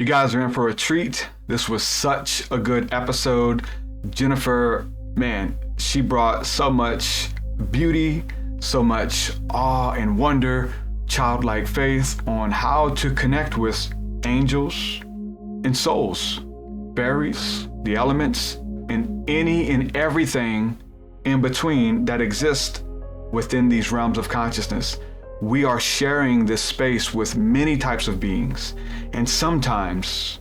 You guys are in for a treat. This was such a good episode. Jennifer, man, she brought so much beauty, so much awe and wonder, childlike faith on how to connect with angels and souls, fairies, the elements, and any and everything in between that exists within these realms of consciousness. We are sharing this space with many types of beings, and sometimes,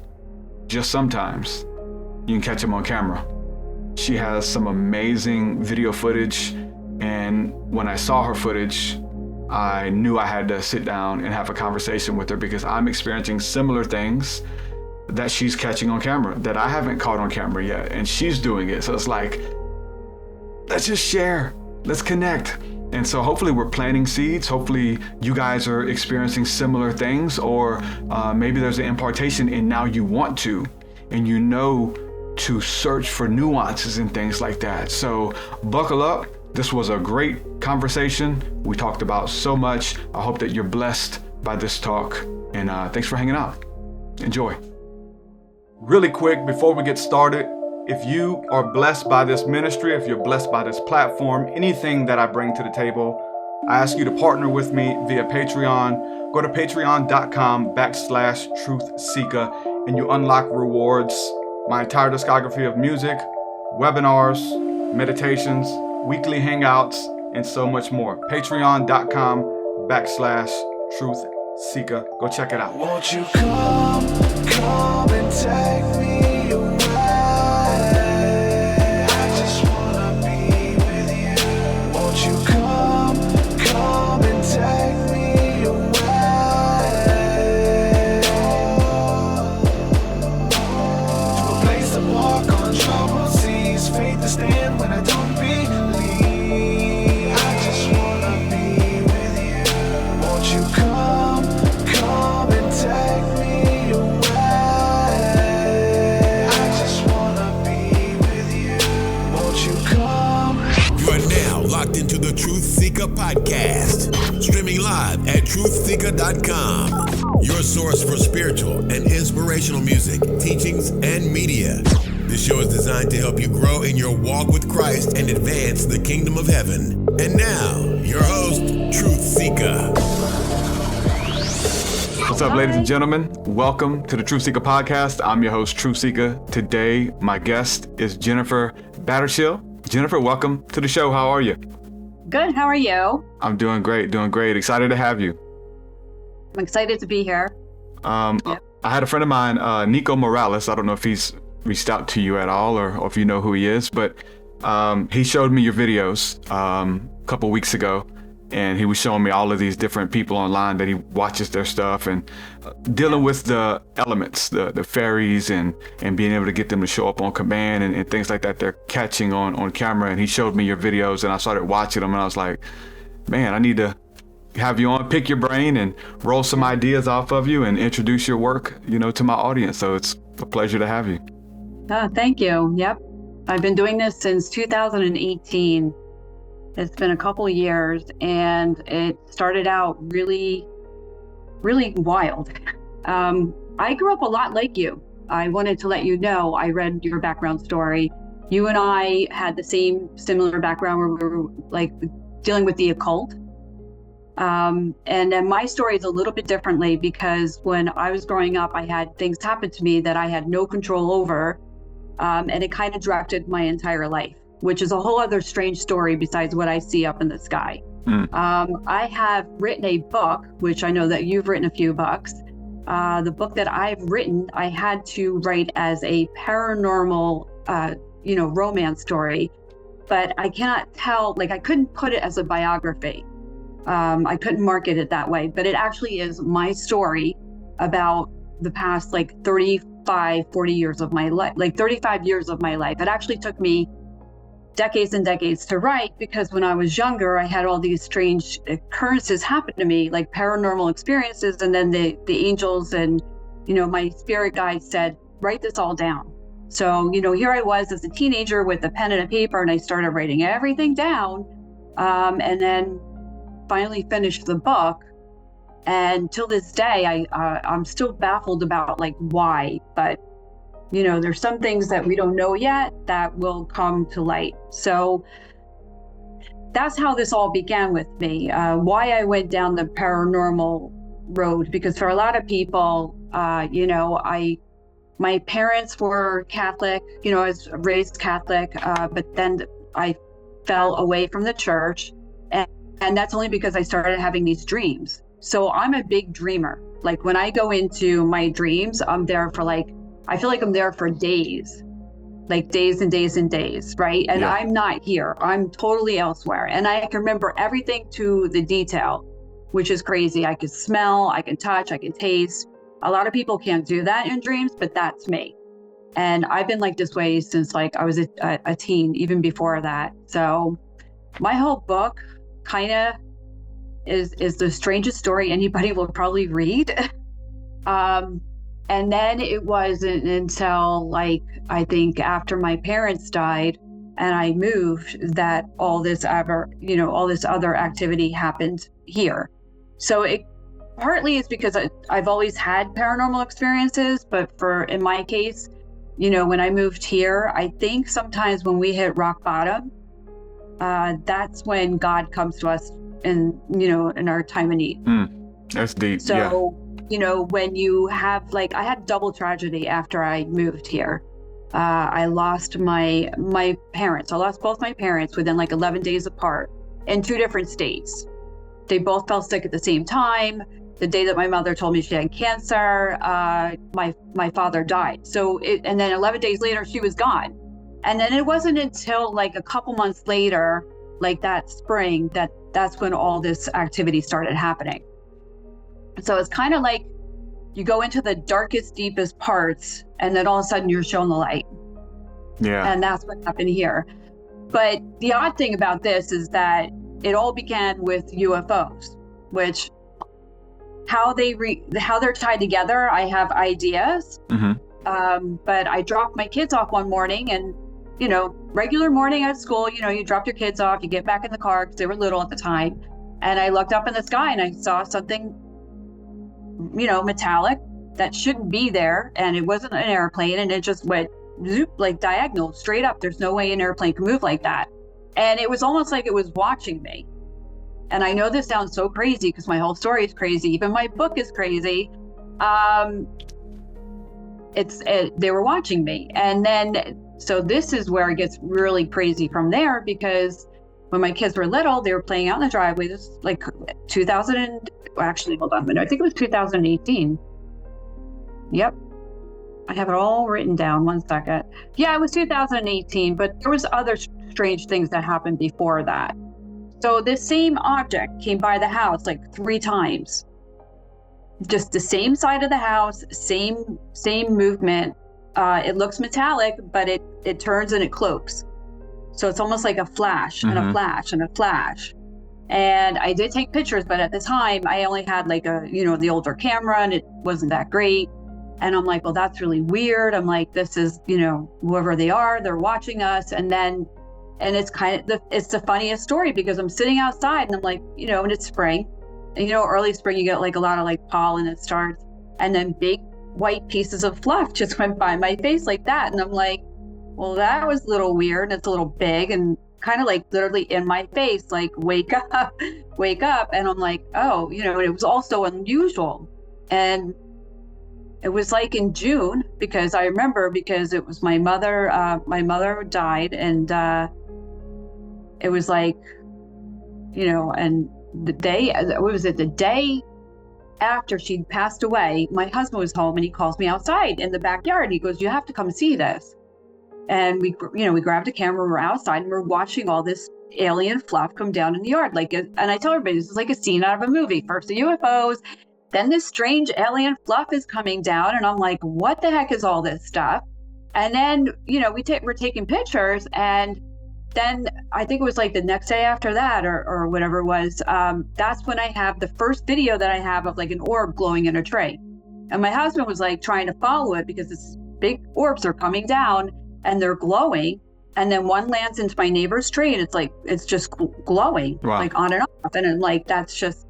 just sometimes, you can catch them on camera. She has some amazing video footage, and when I saw her footage, I knew I had to sit down and have a conversation with her because I'm experiencing similar things that she's catching on camera that I haven't caught on camera yet, and she's doing it. So it's like, let's just share, let's connect. And so hopefully we're planting seeds. Hopefully you guys are experiencing similar things, or maybe there's an impartation and now you want to, and you know to search for nuances and things like that. So buckle up. This was a great conversation. We talked about so much. I hope that you're blessed by this talk, and thanks for hanging out. Enjoy. Really quick before we get started, if you are blessed by this ministry, if you're blessed by this platform, anything that I bring to the table, I ask you to partner with me via Patreon. Go to patreon.com/TruthSeekah and you unlock rewards, my entire discography of music, webinars, meditations, weekly hangouts, and so much more. Patreon.com/TruthSeekah. Go check it out. Won't you come and take me away? Stand when I don't believe. I just wanna be with you. Won't you come and take me away? I just wanna be with you. Won't you come? You are now locked into the TruthSeekah podcast, streaming live at truthseekah.com, your source for spiritual and inspirational music, teachings, and media. This show is designed to help you grow in your walk with Christ and advance the kingdom of heaven. And now, your host, TruthSeekah. What's up, ladies and gentlemen? Welcome to the TruthSeekah podcast. I'm your host, TruthSeekah. Today, my guest is Jennifer Battershill. Jennifer, welcome to the show. How are you? Good. How are you? I'm doing great. Excited to have you. I'm excited to be here. Yep. I had a friend of mine, Nico Morales. I don't know if he's reached out to you at all or if you know who he is, but he showed me your videos a couple weeks ago, and he was showing me all of these different people online that he watches their stuff and dealing with the elements, the fairies, and being able to get them to show up on command and things like that they're catching on camera. And he showed me your videos, and I started watching them, and I was like, man, I need to have you on, pick your brain and roll some ideas off of you and introduce your work, to my audience. So it's a pleasure to have you. Thank you. Yep. I've been doing this since 2018. It's been a couple years, and it started out really, really wild. I grew up a lot like you. I wanted to let you know, I read your background story. You and I had the similar background where we were like dealing with the occult. And then my story is a little bit differently because when I was growing up, I had things happen to me that I had no control over. And it kind of directed my entire life, which is a whole other strange story besides what I see up in the sky. I have written a book, which I know that you've written a few books. The book that I've written, I had to write as a paranormal, romance story, but I cannot tell, I couldn't put it as a biography. I couldn't market it that way, but it actually is my story about the past 40 years of my life, 35 years of my life. It actually took me decades and decades to write because when I was younger, I had all these strange occurrences happen to me, like paranormal experiences. And then the angels and, my spirit guide said, write this all down. So, here I was as a teenager with a pen and a paper, and I started writing everything down. And then finally finished the book. And till this day, I'm still baffled about like why, but there's some things that we don't know yet that will come to light. So that's how this all began with me. Why I went down the paranormal road, because for a lot of people, my parents were Catholic, I was raised Catholic, but then I fell away from the church. And that's only because I started having these dreams. So I'm a big dreamer. Like when I go into my dreams, I'm there for I feel like I'm there for days, like days and days and days, right? And Yeah. I'm not here. I'm totally elsewhere. And I can remember everything to the detail, which is crazy. I can smell, I can touch, I can taste. A lot of people can't do that in dreams, but that's me. And I've been like this way since I was a teen, even before that. So my whole book kind of is the strangest story anybody will probably read. And then it wasn't until I think after my parents died and I moved that all this other activity happened here. So it partly is because I've always had paranormal experiences, but in my case, when I moved here, I think sometimes when we hit rock bottom, that's when God comes to us in our time of need. That's deep. So, when you have I had double tragedy after I moved here. I lost my parents. I lost both my parents within 11 days apart in 2 different states. They both fell sick at the same time. The day that my mother told me she had cancer, my father died. And then 11 days later, she was gone. And then it wasn't until a couple months later, that spring, that's when all this activity started happening. So it's kind of like you go into the darkest, deepest parts, and then all of a sudden you're shown the light. Yeah. And that's what happened here. But the odd thing about this is that it all began with UFOs, which how they're tied together, I have ideas. Mm-hmm. But I dropped my kids off one morning, and regular morning at school, you drop your kids off, you get back in the car because they were little at the time. And I looked up in the sky and I saw something, metallic that shouldn't be there. And it wasn't an airplane, and it just went zoop, diagonal straight up. There's no way an airplane can move like that. And it was almost like it was watching me. And I know this sounds so crazy because my whole story is crazy. Even my book is crazy. They were watching me. And then, so this is where it gets really crazy from there, because when my kids were little, they were playing out in the driveway. This is actually, hold on a minute. I think it was 2018. Yep. I have it all written down. 1 second. Yeah, it was 2018, but there was other strange things that happened before that. So this same object came by the house 3 times. Just the same side of the house, same movement. It looks metallic, but it turns and it cloaks. So it's almost like a flash and a flash and a flash. And I did take pictures, but at the time I only had the older camera, and it wasn't that great. And I'm like, well, that's really weird. I'm like, this is, whoever they are, they're watching us. And it's it's the funniest story, because I'm sitting outside and I'm like, and it's spring. And early spring, you get a lot of pollen that starts, and then big white pieces of fluff just went by my face like that. And I'm like, well, that was a little weird. And it's a little big and kind of literally in my face, wake up, wake up. And I'm like, oh, it was also unusual. And it was in June, because I remember, because it was my mother died, and it was and the day after she'd passed away, my husband was home, and he calls me outside in the backyard, and he goes, you have to come see this. And we grabbed a camera, we're outside, and we're watching all this alien fluff come down in the yard. And I tell everybody, this is like a scene out of a movie. First the UFOs, then this strange alien fluff is coming down, and I'm like, what the heck is all this stuff? And then, we're taking pictures, and then I think it was the next day after that, or whatever it was, that's when I have the first video that I have of an orb glowing in a tray. And my husband was trying to follow it, because this big orbs are coming down and they're glowing. And then one lands into my neighbor's tree, and it's just glowing, wow. On and off. And I'm like, that's just,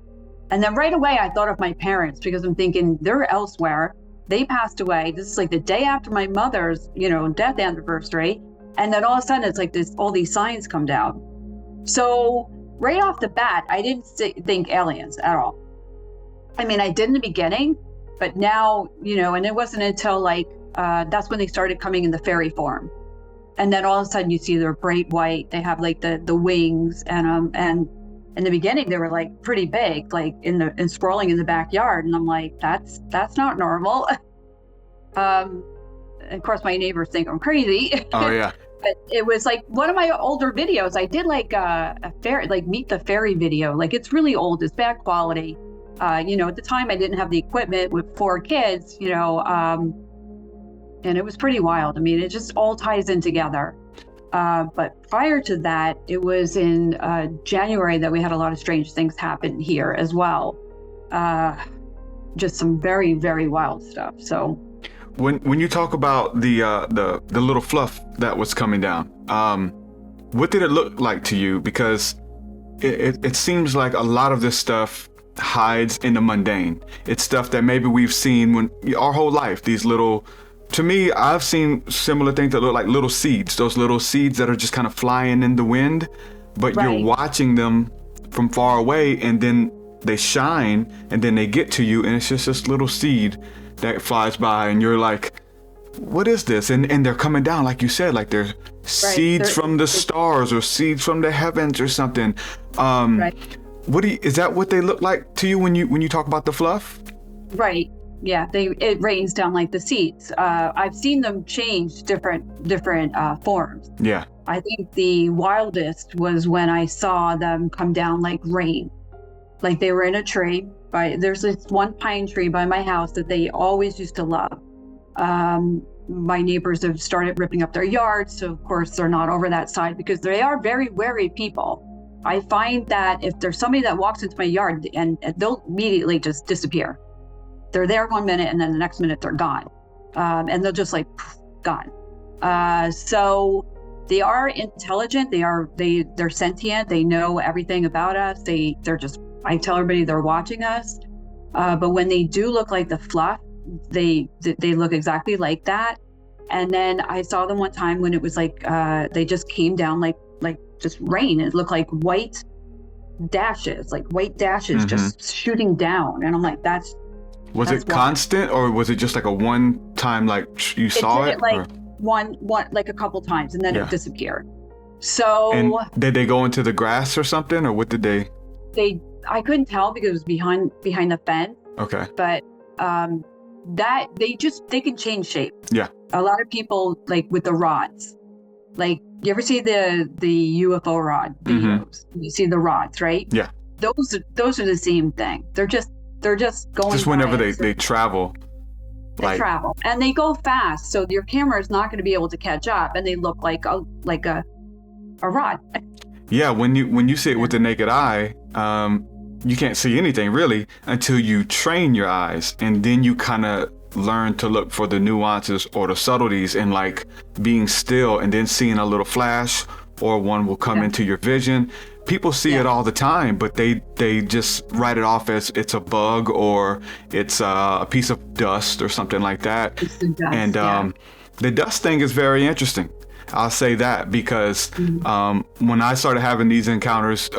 And then right away, I thought of my parents because I'm thinking they're elsewhere. They passed away. This is like the day after my mother's, death anniversary. And then all of a sudden, it's like all these signs come down. So right off the bat, I didn't think aliens at all. I mean, I did in the beginning, but now, and it wasn't until that's when they started coming in the fairy form. And then all of a sudden you see they're bright white. They have like the wings and in the beginning they were like pretty big, like and sprawling in the backyard. And I'm like, that's not normal. Of course my neighbors think I'm crazy. Oh yeah. But it was like one of my older videos. I did like a fairy, like meet the fairy video. Like it's really old, it's bad quality. At the time I didn't have the equipment with 4 kids, and it was pretty wild. I mean, it just all ties in together. But prior to that, it was in January that we had a lot of strange things happen here as well. Just some very, very wild stuff. So when you talk about the little fluff that was coming down, what did it look like to you? Because it seems like a lot of this stuff hides in the mundane. It's stuff that maybe we've seen our whole life. These little, to me, I've seen similar things that look like little seeds. Those little seeds that are just kind of flying in the wind, but Right. You're watching them from far away, and then they shine, and then they get to you, and it's just this little seed that flies by, and you're like, what is this? And they're coming down, like you said, like they're seeds from the stars or seeds from the heavens or something. Right. Is that what they look like to you when you talk about the fluff? Right. Yeah. It rains down like the seeds. I've seen them change different forms. Yeah. I think the wildest was when I saw them come down like rain. Like they were in a tree. There's this one pine tree by my house that they always used to love. My neighbors have started ripping up their yards, so of course they're not over that side because they are very wary people. I find that if there's somebody that walks into my yard and they'll immediately just disappear. They're there 1 minute and then the next minute they're gone. And they'll just like gone. So they are intelligent. They're sentient. They know everything about us. I tell everybody they're watching us. But when they do look like the fluff, they look exactly like that. And then I saw them one time when it was like they just came down like just rain. It looked like white dashes just shooting down. And I'm like, Was it constant, or was it just like a one time, like you saw it? Like one like a couple times, and then it disappeared. So and did they go into the grass or something, or what did they? I couldn't tell because it was behind the fence. Okay. But that they can change shape. Yeah. A lot of people like with the rods. Like, you ever see the UFO rod videos? You see the rods, right? Yeah. Those are the same thing. They're just going. Just whenever they travel. They travel and they go fast, so your camera is not going to be able to catch up, and they look like a rod. Yeah, when you see it with the naked eye, you can't see anything really until you train your eyes, and then you kind of learn to look for the nuances or the subtleties in like being still and then seeing a little flash, or one will come into your vision. People see it all the time, but they just write it off as it's a bug or it's a piece of dust or something like that. Dust, and the dust thing is very interesting. I'll say that because when I started having these encounters,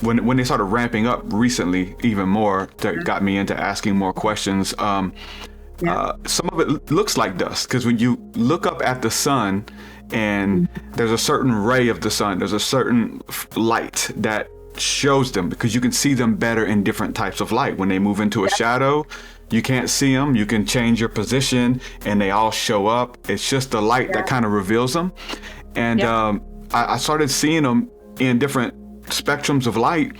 when they started ramping up recently, even more, that got me into asking more questions. Some of it looks like dust because when you look up at the sun and there's a certain ray of the sun, there's a certain light that shows them, because you can see them better in different types of light. When they move into a shadow, you can't see them. You can change your position and they all show up. It's just the light that kind of reveals them. And I started seeing them in different spectrums of light,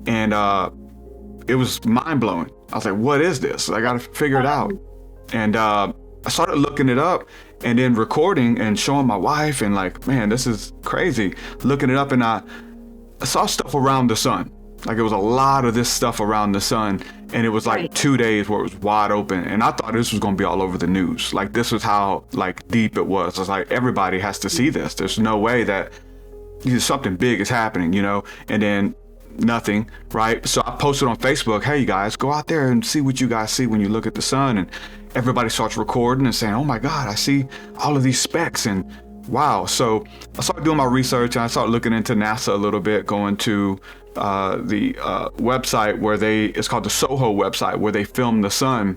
and it was mind blowing. I was like, what is this? I got to figure it out. And I started looking it up and then recording and showing my wife, and like, man, this is crazy. Looking it up, and I saw stuff around the sun. Like, it was a lot of this stuff around the sun, and it was like 2 days where it was wide open, and I thought this was going to be all over the news. Like, this was how like deep it was. It's like, everybody has to see this. There's no way that something big is happening, And then nothing, right? So I posted on Facebook, hey, you guys, go out there and see what you guys see when you look at the sun. And everybody starts recording and saying, oh my God, I see all of these specks and wow. So I started doing my research and I started looking into NASA a little bit, going to the website where it's called the Soho website, where they film the sun,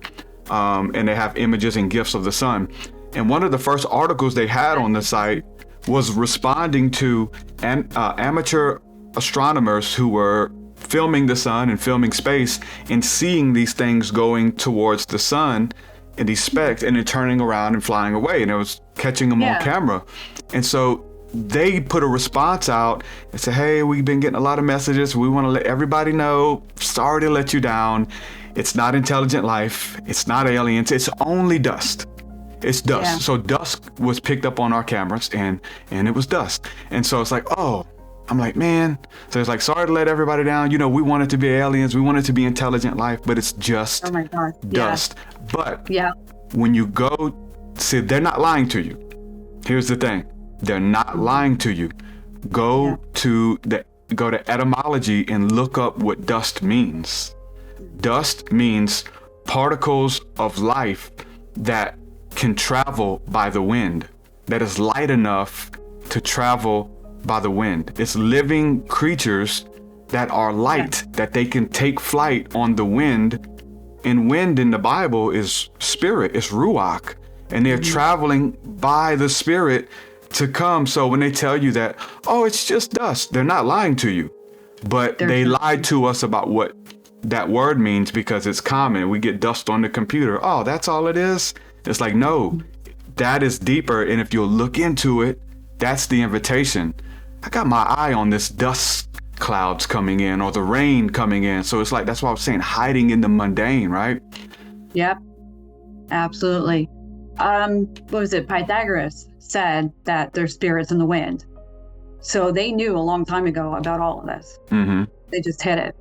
and they have images and GIFs of the sun. And one of the first articles they had on the site was responding to amateur astronomers who were filming the sun and filming space and seeing these things going towards the sun and these specks and then turning around and flying away, and it was catching them on camera. And so they put a response out and said, hey, we've been getting a lot of messages. We want to let everybody know, sorry to let you down. It's not intelligent life. It's not aliens. It's only dust. It's dust. Yeah. So dust was picked up on our cameras and it was dust. And so it's like, oh, I'm like, man. So it's like, sorry to let everybody down. You know, we want it to be aliens. We want it to be intelligent life, but it's just dust. Yeah. But when you go, see, they're not lying to you. Here's the thing. They're not lying to you. Go to etymology and look up what dust means. Dust means particles of life that can travel by the wind, that is light enough to travel by the wind. It's living creatures that are light, that they can take flight on the wind. And wind in the Bible is spirit, it's ruach, and they're traveling by the spirit to come. So when they tell you that, oh, it's just dust, they're not lying to you, but they lied to us about what that word means because it's common. We get dust on the computer. Oh, that's all it is. It's like, no, that is deeper. And if you'll look into it, that's the invitation. I got my eye on this dust clouds coming in or the rain coming in. So it's like, that's why I was saying hiding in the mundane, right? Yep, absolutely. What was it? Pythagoras said that there's spirits in the wind. So they knew a long time ago about all of this. Mm-hmm. They just hid it.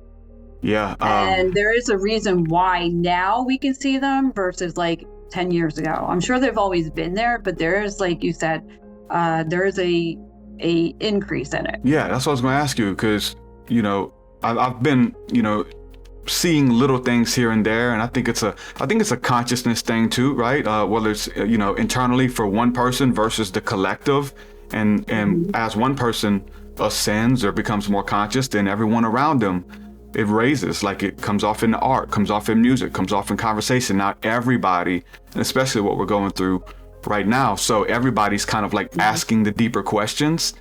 Yeah. And there is a reason why now we can see them versus like 10 years ago. I'm sure they've always been there, but there is, like you said, there is a increase in it. Yeah, that's what I was going to ask you, because, you know, I've been, you know, seeing little things here and there, and I think it's a consciousness thing too, right? Whether it's, you know, internally for one person versus the collective, and as one person ascends or becomes more conscious, then everyone around them, it raises, like it comes off in the art, comes off in music, comes off in conversation. Now everybody, and especially what we're going through right now, so everybody's kind of like asking the deeper questions,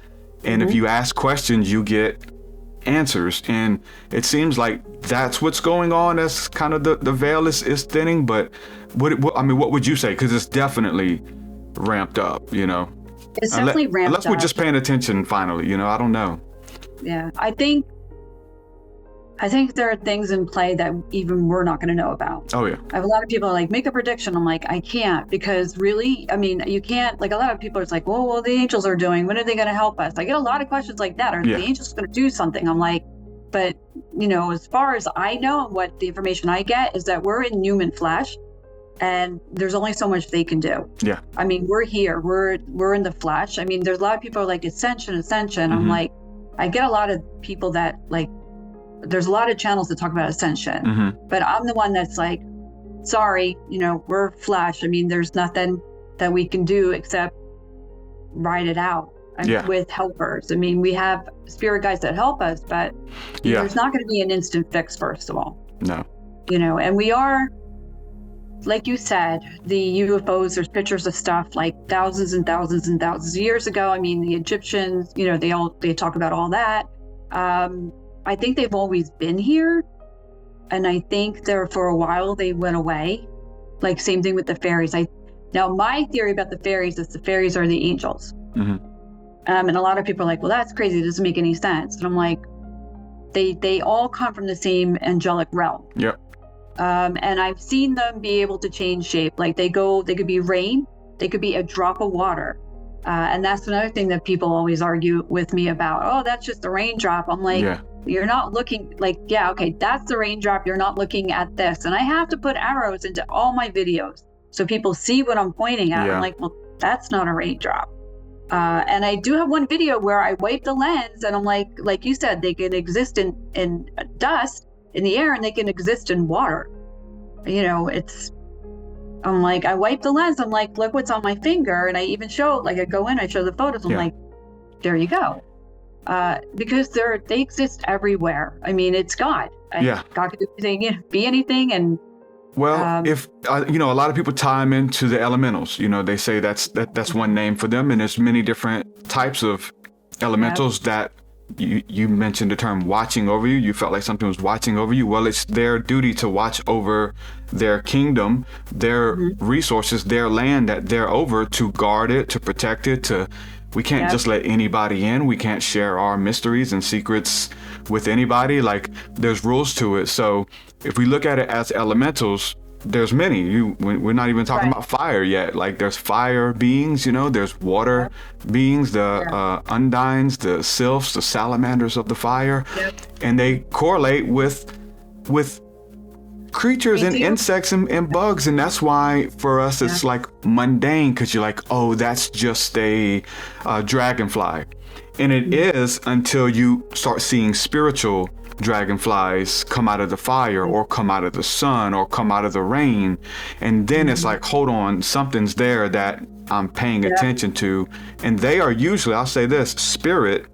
and if you ask questions, you get answers, and it seems like that's what's going on as kind of the veil is thinning. But what would you say? Because it's definitely ramped up, you know. It's definitely ramped up. Unless we're just paying attention finally, you know, I don't know. Yeah, I think there are things in play that even we're not going to know about. Oh, yeah. I have a lot of people like, make a prediction. I'm like, I can't, because really, I mean, you can't, like a lot of people are like, well, what the angels are doing, when are they going to help us? I get a lot of questions like that. Are the angels going to do something? I'm like, but, you know, as far as I know, and what the information I get is that we're in human flesh, and there's only so much they can do. Yeah. I mean, we're here, we're in the flesh. I mean, there's a lot of people are like, ascension. I'm like, I get a lot of people that like, there's a lot of channels that talk about ascension, but I'm the one that's like, sorry, you know, we're flesh. I mean, there's nothing that we can do except ride it out with helpers. I mean, we have spirit guides that help us, but there's not going to be an instant fix, first of all. No. You know, and we are, like you said, the UFOs, there's pictures of stuff like thousands and thousands and thousands of years ago. I mean, the Egyptians, you know, they talk about all that. I think they've always been here, and I think for a while they went away. Like same thing with the fairies. Now my theory about the fairies is the fairies are the angels. And a lot of people are like, well, that's crazy. It doesn't make any sense. And I'm like, they all come from the same angelic realm. Yep. And I've seen them be able to change shape. Like they could be rain, they could be a drop of water. And that's another thing that people always argue with me about. Oh, that's just a raindrop. I'm like, you're not looking like, okay, that's the raindrop. You're not looking at this. And I have to put arrows into all my videos so people see what I'm pointing at. I'm like, well, that's not a raindrop. And I do have one video where I wipe the lens, and I'm like you said, they can exist in dust in the air, and they can exist in water. You know, I'm like, I wipe the lens, I'm like, look what's on my finger. And I even show, like, I go in, I show the photos, I'm like, there you go. Because they exist everywhere. I mean, it's God. God could do anything, be anything. And well, if a lot of people tie them into the elementals. You know, they say that's one name for them, and there's many different types of elementals that you mentioned the term watching over you. You felt like something was watching over you. Well, it's their duty to watch over their kingdom, their resources, their land that they're over, to guard it, to protect it. We can't just let anybody in. We can't share our mysteries and secrets with anybody. Like, there's rules to it. So if we look at it as elementals, there's many. We're not even talking about fire yet. Like, there's fire beings, there's water beings, the undines, the sylphs, the salamanders of the fire, and they correlate with creatures and insects and bugs. And that's why for us it's like mundane, because you're like, oh, that's just a dragonfly. And it is, until you start seeing spiritual dragonflies come out of the fire, or come out of the sun, or come out of the rain. And then it's like, hold on, something's there that I'm paying attention to. And they are usually, I'll say this, spirit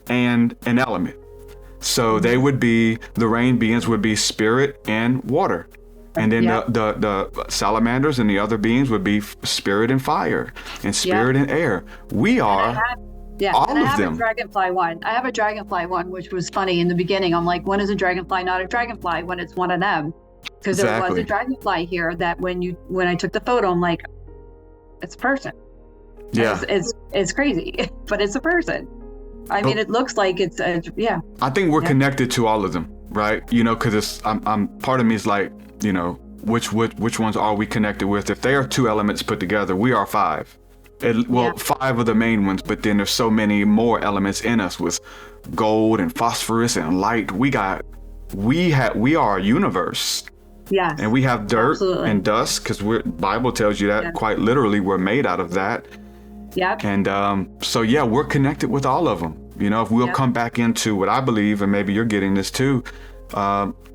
and an element. So they would be, the rain beings would be spirit and water. And then the salamanders and the other beings would be spirit and fire, and spirit and air. We are all of them. I have a dragonfly one, which was funny in the beginning. I'm like, when is a dragonfly not a dragonfly? When it's one of them. Because there was a dragonfly here that when I took the photo, I'm like, it's a person. Yeah. It's crazy, but it's a person. I mean, it looks like it's I think we're connected to all of them, right? Because I'm part of me is like, which ones are we connected with? If they are two elements put together, we are five. Five of the main ones, but then there's so many more elements in us, with gold and phosphorus and light. We are a universe. Yes. And we have dirt and dust, because Bible tells you that quite literally we're made out of that. Yeah. And we're connected with all of them. If we'll come back into what I believe, and maybe you're getting this too,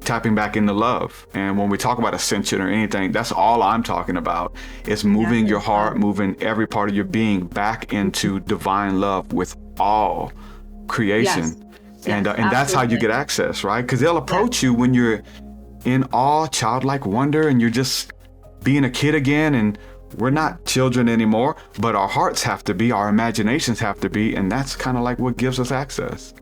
tapping back into love. And when we talk about ascension or anything, that's all I'm talking about. It's moving your heart, moving every part of your being back into divine love with all creation. And that's how you get access, right? Because they'll approach you when you're in awe, childlike wonder, and you're just being a kid again. And we're not children anymore, but our hearts have to be, our imaginations have to be, and that's kind of like what gives us access.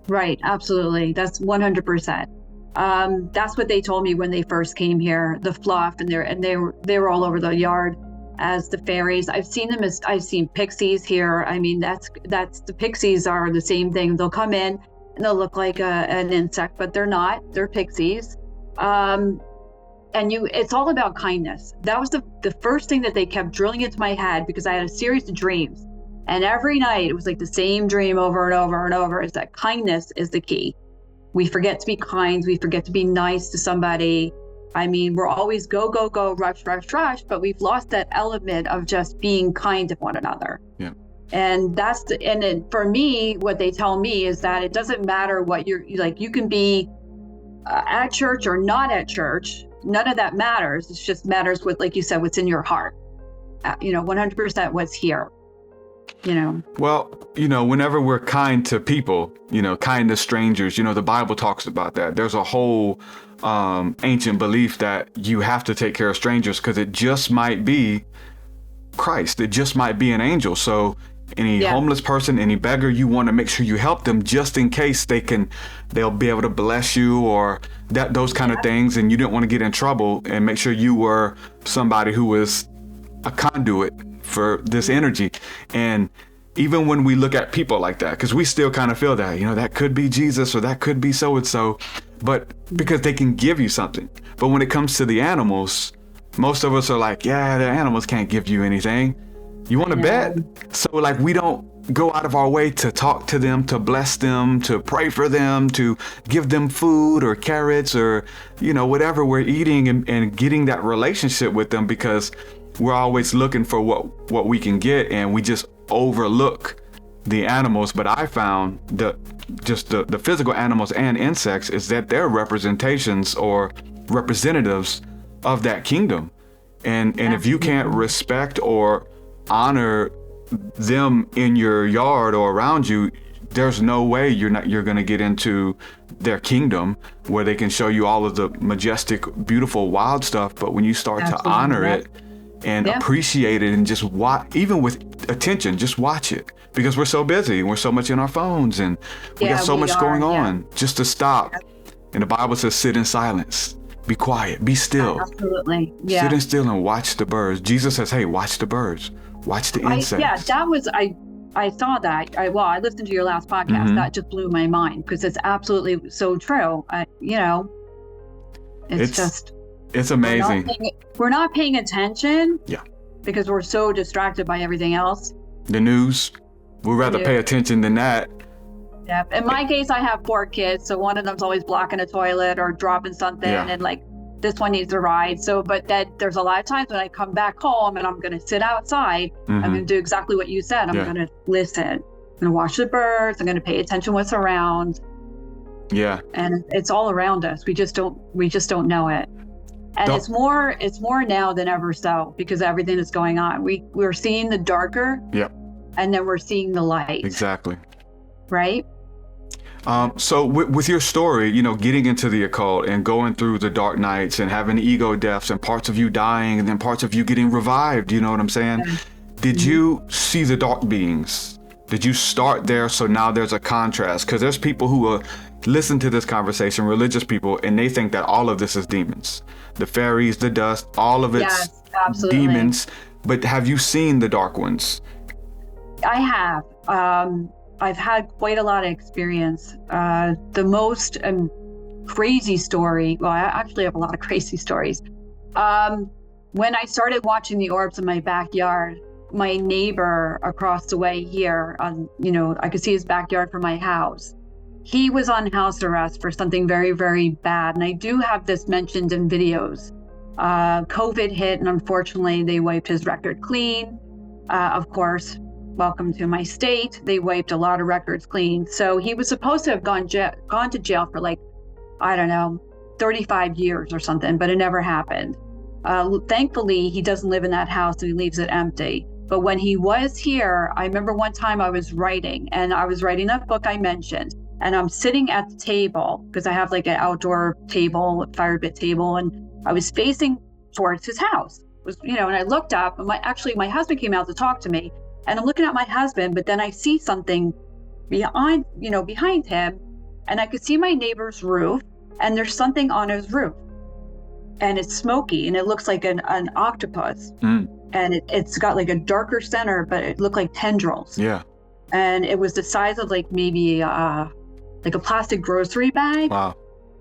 Right, absolutely. That's 100%. That's what they told me when they first came here. The fluff, and they were all over the yard as the fairies. I've seen pixies here. I mean, that's the pixies are the same thing. They'll come in and they'll look like an insect, but they're not. They're pixies. And it's all about kindness. That was the first thing that they kept drilling into my head, because I had a series of dreams, and every night it was like the same dream over and over and over, is that kindness is the key. We forget to be kind. We forget to be nice to somebody. I mean, we're always go, go, go, rush, rush, rush, but we've lost that element of just being kind to one another. Yeah. And for me, what they tell me is that it doesn't matter what you're like. You can be at church or not at church. None of that matters. It just matters what, like you said, what's in your heart. 100% what's here. Well, whenever we're kind to people, kind to strangers, the Bible talks about that. There's a whole ancient belief that you have to take care of strangers, because it just might be Christ. It just might be an angel. So any homeless person, any beggar, you want to make sure you help them, just in case they'll be able to bless you, or those kind of things. And you didn't want to get in trouble, and make sure you were somebody who was a conduit for this energy. And even when we look at people like that, because we still kind of feel that, that could be Jesus, or that could be so-and-so, but because they can give you something. But when it comes to the animals, most of us are like, the animals can't give you anything. You want to bet? So like, we don't go out of our way to talk to them, to bless them, to pray for them, to give them food or carrots or, whatever we're eating, and getting that relationship with them, because we're always looking for what we can get, and we just overlook the animals, but I found the physical animals and insects is that they're representations or representatives of that kingdom. And if you can't respect or honor them in your yard or around you, there's no way you're going to get into their kingdom where they can show you all of the majestic, beautiful, wild stuff. But when you start to honor it and appreciate it and just watch, even with attention, just watch it, because we're so busy and we're so much in our phones and we got so much going on, just to stop. And the Bible says, sit in silence, be quiet, be still. Absolutely. Yeah. Sit in still and watch the birds. Jesus says, hey, watch the birds, watch the insects. I saw that. I listened to your last podcast. That just blew my mind, because it's absolutely so true. It's amazing. We're not paying attention. Yeah. Because we're so distracted by everything else. The news. We'd rather pay attention than that. Yeah. In my case, I have 4 kids, so one of them's always blocking a toilet or dropping something, and like this one needs a ride. So, but that there's a lot of times when I come back home and I'm going to sit outside, I'm going to do exactly what you said. I'm going to listen. I'm going to watch the birds. I'm going to pay attention what's around. Yeah. And it's all around us. We just don't know it. And it's more now than ever so, because everything that's going on. We're seeing the darker. Yep. And then we're seeing the light. Exactly. Right? So with your story, you know, getting into the occult and going through the dark nights and having ego deaths and parts of you dying and then parts of you getting revived, you know what I'm saying? Yeah. Did you see the dark beings? Did you start there? So now there's a contrast, because there's people who listen to this conversation, religious people, and they think that all of this is demons. The fairies, the dust, all of it's demons. But have you seen the dark ones? I have. I've had quite a lot of experience. The most crazy story, well, I actually have a lot of crazy stories. When I started watching the orbs in my backyard, my neighbor across the way here, I could see his backyard from my house. He was on house arrest for something very, very bad. And I do have this mentioned in videos. COVID hit, and unfortunately, they wiped his record clean. Of course, welcome to my state. They wiped a lot of records clean. So he was supposed to have gone to jail for 35 years or something, but it never happened. Thankfully, he doesn't live in that house and he leaves it empty. But when he was here, I remember one time I was writing that book I mentioned, and I'm sitting at the table because I have like an outdoor table, a fire pit table, and I was facing towards his house. And I looked up, and my husband came out to talk to me. And I'm looking at my husband, but then I see something behind him, and I could see my neighbor's roof, and there's something on his roof, and it's smoky, and it looks like an octopus, and it's got like a darker center, but it looked like tendrils. Yeah. And it was the size of like maybe like a plastic grocery bag. Wow.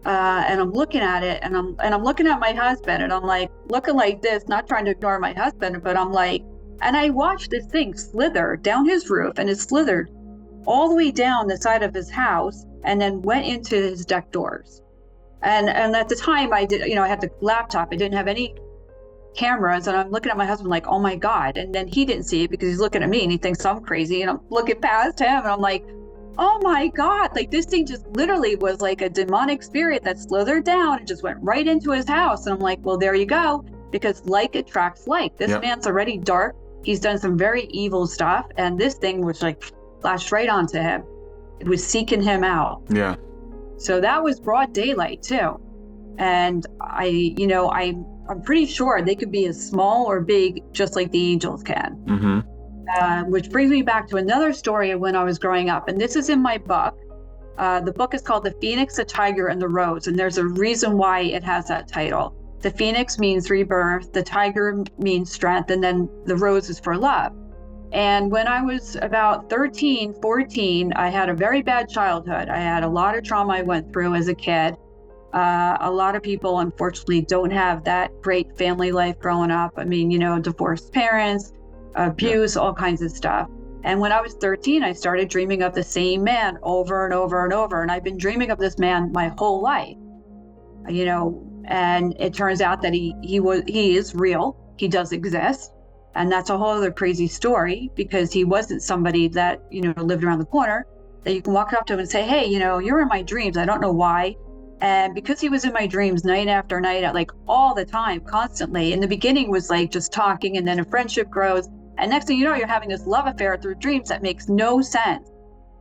And I'm looking at it, and I'm looking at my husband, and I'm like looking like this, not trying to ignore my husband, but I'm like. And I watched this thing slither down his roof, and it slithered all the way down the side of his house and then went into his deck doors. And at the time I had the laptop. I didn't have any cameras, and I'm looking at my husband like, oh my God. And then he didn't see it because he's looking at me and he thinks I'm crazy, and I'm looking past him and I'm like, oh my God, like this thing just literally was like a demonic spirit that slithered down and just went right into his house. And I'm like, well, there you go, because like attracts like. This man's already dark. He's done some very evil stuff, and this thing was like flashed right onto him. It was seeking him out. Yeah. So that was broad daylight too. And I'm pretty sure they could be as small or big, just like the angels can. Mm-hmm. Which brings me back to another story of when I was growing up. And this is in my book. The book is called The Phoenix, the Tiger, and the Rose. And there's a reason why it has that title. The phoenix means rebirth, the tiger means strength, and then the rose is for love. And when I was about 13, 14, I had a very bad childhood. I had a lot of trauma I went through as a kid. A lot of people, unfortunately, don't have that great family life growing up. I mean, divorced parents, abuse, all kinds of stuff. And when I was 13, I started dreaming of the same man over and over and over. And I've been dreaming of this man my whole life, And it turns out that he is real. He does exist. And that's a whole other crazy story, because he wasn't somebody that, lived around the corner that you can walk up to him and say, hey, you're in my dreams. I don't know why. And because he was in my dreams night after night, like all the time, constantly. In the beginning was like just talking, and then a friendship grows. And next thing you know, you're having this love affair through dreams that makes no sense.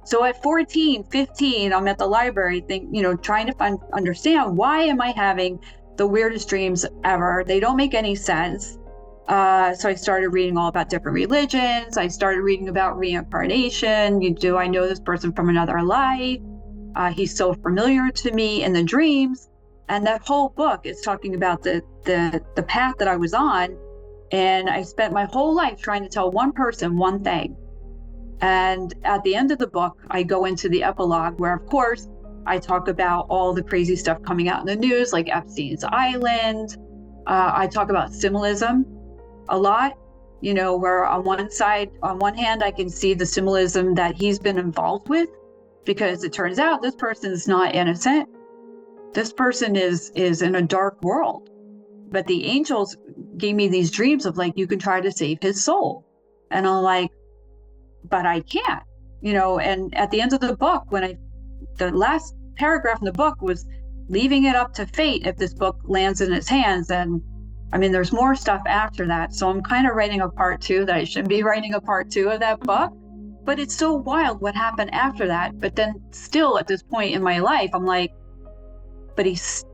So at 14, 15, I'm at the library trying to understand, why am I having the weirdest dreams ever? They don't make any sense. So I started reading all about different religions. I started reading about reincarnation. Do I know this person from another life? He's so familiar to me in the dreams. And that whole book is talking about the path that I was on. And I spent my whole life trying to tell one person one thing. And at the end of the book, I go into the epilogue where, of course, I talk about all the crazy stuff coming out in the news, like Epstein's Island. I talk about symbolism a lot, where on one hand, I can see the symbolism that he's been involved with, because it turns out this person is not innocent. This person is in a dark world. But the angels gave me these dreams of like, you can try to save his soul. And I'm like, but I can't, and at the end of the book, the last paragraph in the book was leaving it up to fate if this book lands in his hands. And I mean, there's more stuff after that. So I'm kind of writing a part 2 that I shouldn't be writing a part 2 of that book, but it's so wild what happened after that. But then still at this point in my life, I'm like, but he's,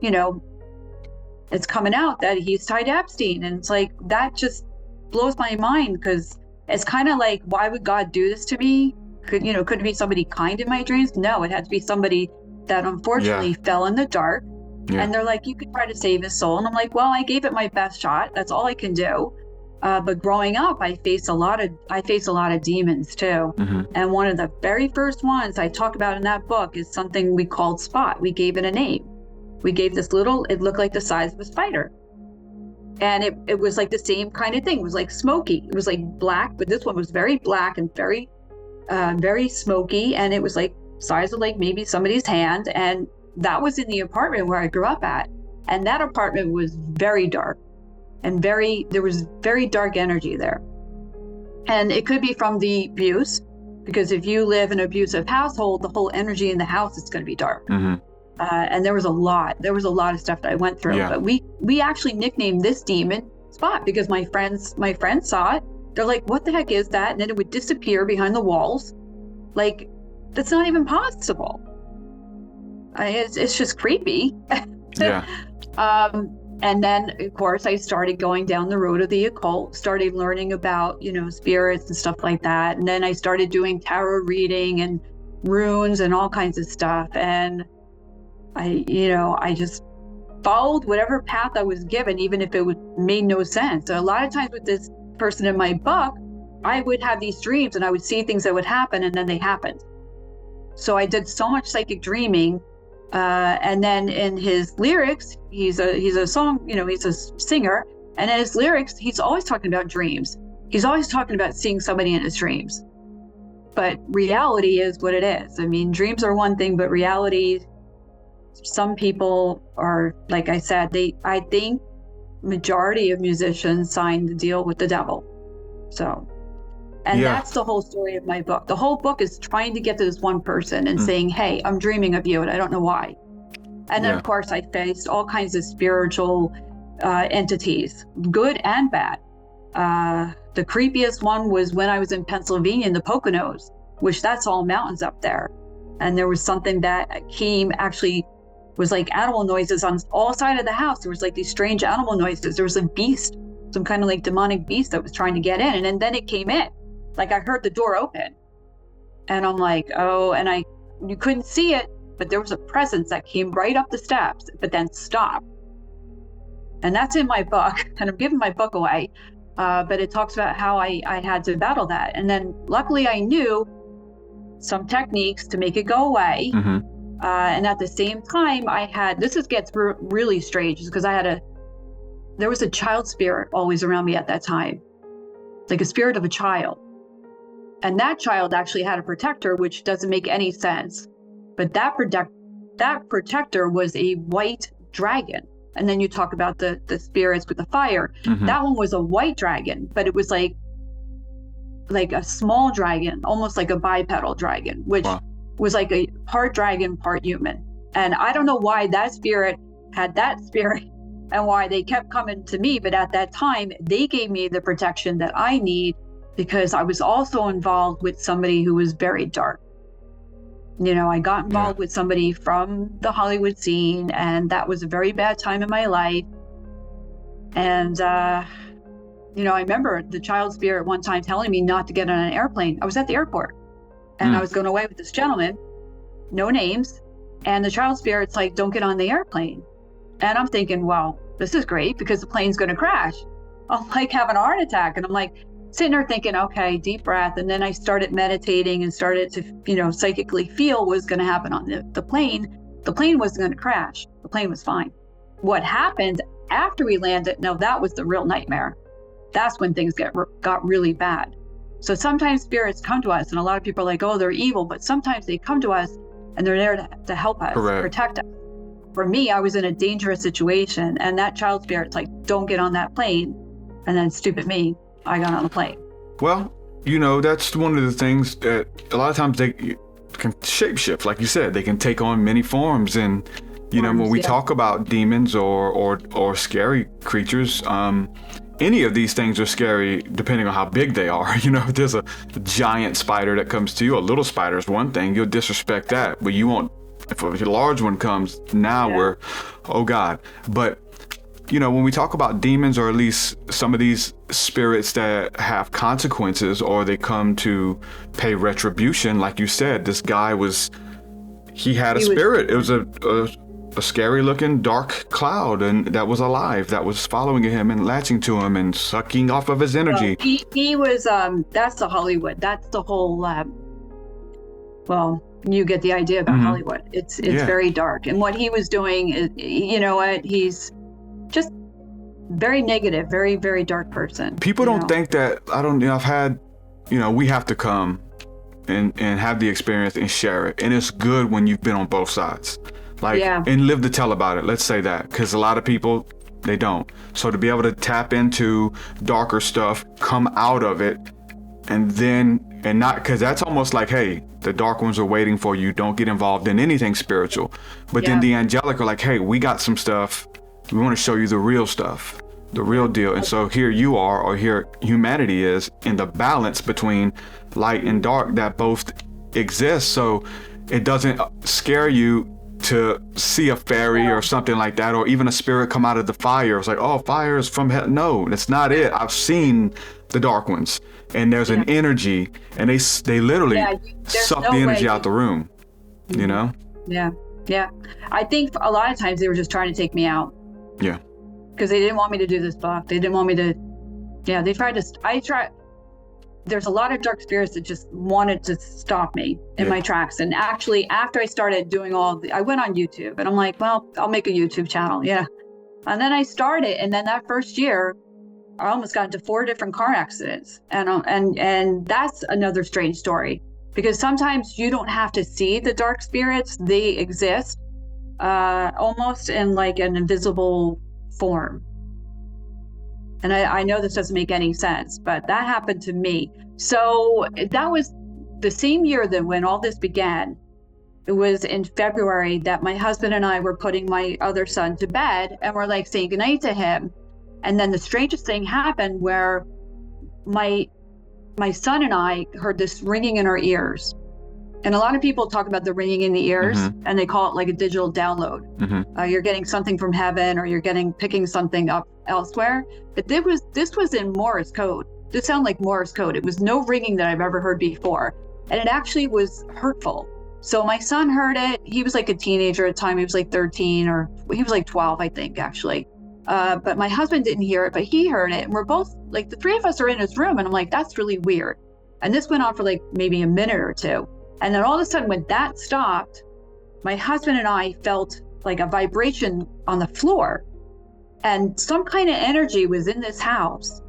it's coming out that he's tied to Epstein. And it's like, that just blows my mind, because it's kind of like, why would God do this to me? Could it be somebody kind in my dreams? No, it had to be somebody that unfortunately fell in the dark. Yeah. And they're like, you could try to save his soul. And I'm like, well, I gave it my best shot. That's all I can do. But growing up, I faced a lot of demons too. Mm-hmm. And one of the very first ones I talk about in that book is something we called Spot. We gave it a name. We gave it looked like the size of a spider. And it was like the same kind of thing. It was like smoky. It was like black, but this one was very black and very, very smoky. And it was like size of like maybe somebody's hand. And that was in the apartment where I grew up at. And that apartment was very dark and there was very dark energy there. And it could be from the abuse, because if you live in an abusive household, the whole energy in the house is going to be dark. Mm-hmm. And there was a lot of stuff that I went through. Yeah. But we actually nicknamed this demon Spot, because my friends saw it. They're like, what the heck is that? And then it would disappear behind the walls. Like, that's not even possible. It's just creepy. Yeah. And then, of course, I started going down the road of the occult, started learning about, spirits and stuff like that. And then I started doing tarot reading and runes and all kinds of stuff. And I just followed whatever path I was given, even if it made no sense. So a lot of times with this person in my book, I would have these dreams and I would see things that would happen, and then they happened. So I did so much psychic dreaming. And then in his lyrics, he's a singer. And in his lyrics, he's always talking about dreams. He's always talking about seeing somebody in his dreams. But reality is what it is. I mean, dreams are one thing, but reality, some people are, like I said, I think majority of musicians signed the deal with the devil. So, and that's the whole story of my book. The whole book is trying to get to this one person and saying, hey, I'm dreaming of you and I don't know why. And then of course I faced all kinds of spiritual entities, good and bad. The creepiest one was when I was in Pennsylvania in the Poconos, which that's all mountains up there. And there was something that came, actually was like animal noises on all sides of the house. There was like these strange animal noises. There was a beast, some kind of like demonic beast that was trying to get in. And then it came in. Like I heard the door open and I'm like, oh, and you couldn't see it, but there was a presence that came right up the steps, but then stopped. And that's in my book, and I'm giving my book away. But it talks about how I had to battle that. And then luckily I knew some techniques to make it go away. Mm-hmm. And at the same time gets really strange, because there was a child spirit always around me at that time, like a spirit of a child. And that child actually had a protector, which doesn't make any sense. But that protector was a white dragon. And then you talk about the spirits with the fire. That one was a white dragon, but it was like a small dragon, almost like a bipedal dragon, which was like a part dragon, part human. And I don't know why that spirit had that spirit and why they kept coming to me. But at that time, they gave me the protection that I need, because I was also involved with somebody who was very dark. You know, I got involved with somebody from the Hollywood scene, and that was a very bad time in my life. And, you know, I remember the child spirit one time telling me not to get on an airplane. I was at the airport and I was going away with this gentleman, no names. And the child spirit's like, don't get on the airplane. And I'm thinking, well, this is great because the plane's going to crash. I'm like having a heart attack. And I'm like sitting there thinking, okay, deep breath. And then I started meditating and started to, you know, psychically feel what was going to happen on the plane. The plane wasn't going to crash. The plane was fine. What happened after we landed, no, that was the real nightmare. That's when things got really bad. So sometimes spirits come to us, and a lot of people are like, oh, they're evil. But sometimes they come to us and they're there to help us, protect us. For me, I was in a dangerous situation, and that child spirit's like, don't get on that plane. And then stupid me, I got on the plane. Well, you know, that's one of the things that a lot of times they can shapeshift. Like you said, they can take on many forms. And, you know, when we talk about demons or scary creatures, any of these things are scary depending on how big they are. You know, if there's a giant spider that comes to you, a little spider is one thing, you'll disrespect that, but you won't. If a large one comes, now we're, oh God. But, you know, when we talk about demons, or at least some of these spirits that have consequences, or they come to pay retribution, like you said, this guy he had a spirit. It was a scary looking dark cloud, and that was alive, that was following him and latching to him and sucking off of his energy. Well, he was, that's the Hollywood. That's the whole, well, you get the idea about Hollywood. It's very dark. And what he was doing is, you know what, he's just very negative, very, very dark person. People don't think that, I've had, you know, we have to come and have the experience and share it. And it's good when you've been on both sides. And live to tell about it. Let's say that, because a lot of people, they don't. So to be able to tap into darker stuff, come out of it, and not, because that's almost like, hey, the dark ones are waiting for you. Don't get involved in anything spiritual. But then the angelic are like, hey, we got some stuff. We want to show you the real stuff, the real deal. And so here you are, or here humanity is, in the balance between light and dark that both exist. So it doesn't scare you to see a fairy or something like that, or even a spirit come out of the fire. It's like, oh, fire is from hell. No, that's not it. I've seen the dark ones, and there's an energy, and they literally suck the energy out the room, you know? Yeah. I think a lot of times they were just trying to take me out. Yeah. Because they didn't want me to do this book. They didn't want me to, they tried to, there's a lot of dark spirits that just wanted to stop me in my tracks. And actually, after I started doing I went on YouTube, and I'm like, well, I'll make a YouTube channel. Yeah. And then I started, and then that first year, I almost got into 4 different car accidents. And that's another strange story, because sometimes you don't have to see the dark spirits. They exist almost in like an invisible form. And I know this doesn't make any sense, but that happened to me. So that was the same year that when all this began. It was in February that my husband and I were putting my other son to bed, and we're like saying goodnight to him. And then the strangest thing happened where my son and I heard this ringing in our ears. And a lot of people talk about the ringing in the ears, and they call it like a digital download. You're getting something from heaven, or you're picking something up elsewhere. But this was in Morse code. This sounded like Morse code. It was no ringing that I've ever heard before. And it actually was hurtful. So my son heard it. He was like a teenager at the time. He was like 13, or he was like 12, I think, actually. But my husband didn't hear it, but he heard it. And we're both like, the 3 of us are in his room, and I'm like, that's really weird. And this went on for like maybe a minute or 2. And then all of a sudden, when that stopped, my husband and I felt like a vibration on the floor, and some kind of energy was in this house.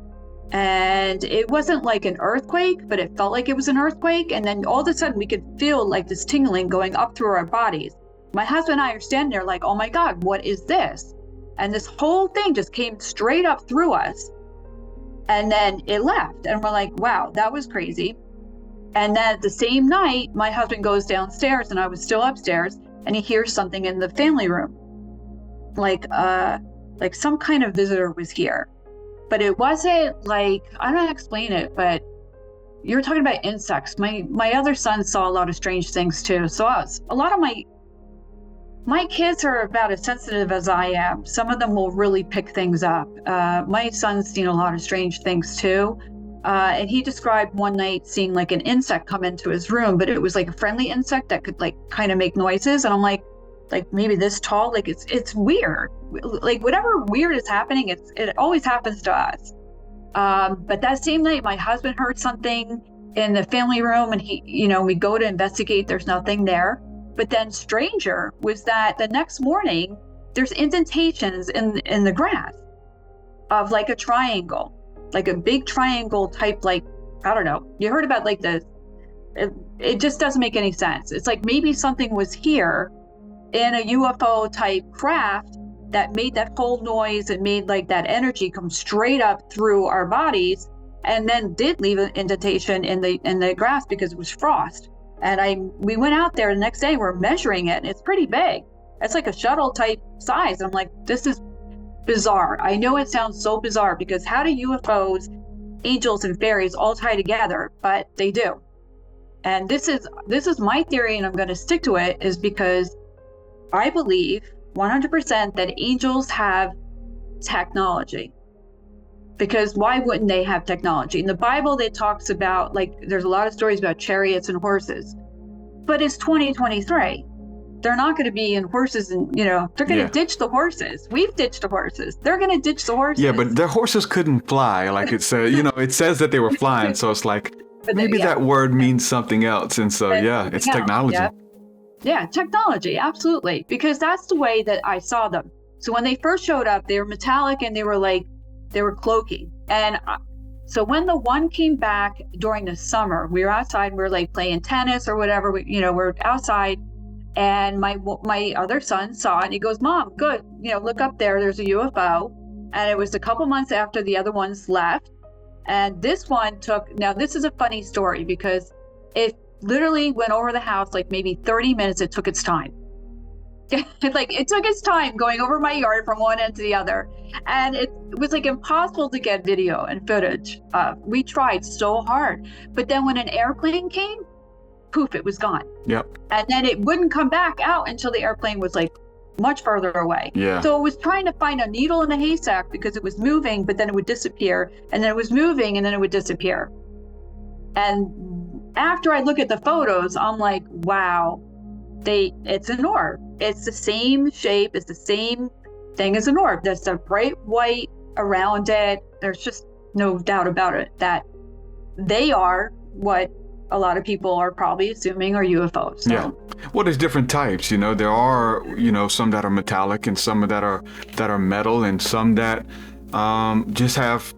And it wasn't like an earthquake, but it felt like it was an earthquake. And then all of a sudden we could feel like this tingling going up through our bodies. My husband and I are standing there like, oh my God, what is this? And this whole thing just came straight up through us. And then it left. And we're like, wow, that was crazy. And then the same night, my husband goes downstairs and I was still upstairs, and he hears something in the family room. Like some kind of visitor was here. But it wasn't like, I don't know how to explain it, but you're talking about insects. My other son saw a lot of strange things too. So a lot of my kids are about as sensitive as I am. Some of them will really pick things up. My son's seen a lot of strange things too. And he described one night seeing like an insect come into his room, but it was like a friendly insect that could like kind of make noises. And I'm like maybe this tall, like it's weird. Like whatever weird is happening, it always happens to us. But that same night, my husband heard something in the family room, and we go to investigate. There's nothing there. But then stranger was that the next morning, there's indentations in the grass of like a triangle, like a big triangle type, like, I don't know. You heard about like this. It just doesn't make any sense. It's like maybe something was here in a UFO type craft that made that whole noise and made like that energy come straight up through our bodies, and then did leave an indentation in the grass because it was frost. And we went out there the next day, we're measuring it, and it's pretty big. It's like a shuttle type size. I'm like, this is bizarre. I know it sounds so bizarre, because how do UFOs, angels, and fairies all tie together? But they do. And this is my theory, and I'm going to stick to it, is because I believe 100% that angels have technology. Because why wouldn't they have technology? In the Bible, it talks about, like, there's a lot of stories about chariots and horses. But it's 2023. They're not going to be in horses, and, they're going to ditch the horses. We've ditched the horses. They're going to ditch the horses. Yeah, but their horses couldn't fly. Like it said, it says that they were flying. So it's like, maybe that word means something else. And so, it's technology. Yeah, technology. Absolutely. Because that's the way that I saw them. So when they first showed up, they were metallic, and they were cloaking. And so when the one came back during the summer, we were outside, we were like playing tennis or whatever, we're outside, and my other son saw it, and he goes, Mom, good, look up there, there's a UFO. And it was a couple months after the other ones left. And this one now this is a funny story, because it literally went over the house like maybe 30 minutes. It took its time. It took its time going over my yard from one end to the other, and it was like impossible to get video and footage. We tried so hard, but then when an airplane came, poof, it was gone. Yep. And then it wouldn't come back out until the airplane was like much further away. Yeah. So it was trying to find a needle in a haystack, because it was moving, but then it would disappear, and then it was moving, and then it would disappear. And after I look at the photos, I'm like, wow, it's an orb. It's the same shape. It's the same thing as an orb. There's a bright white around it. There's just no doubt about it that they are what a lot of people are probably assuming are UFOs. So. Yeah. Well, there's different types. There are, some that are metallic, and some that are metal, and some that just have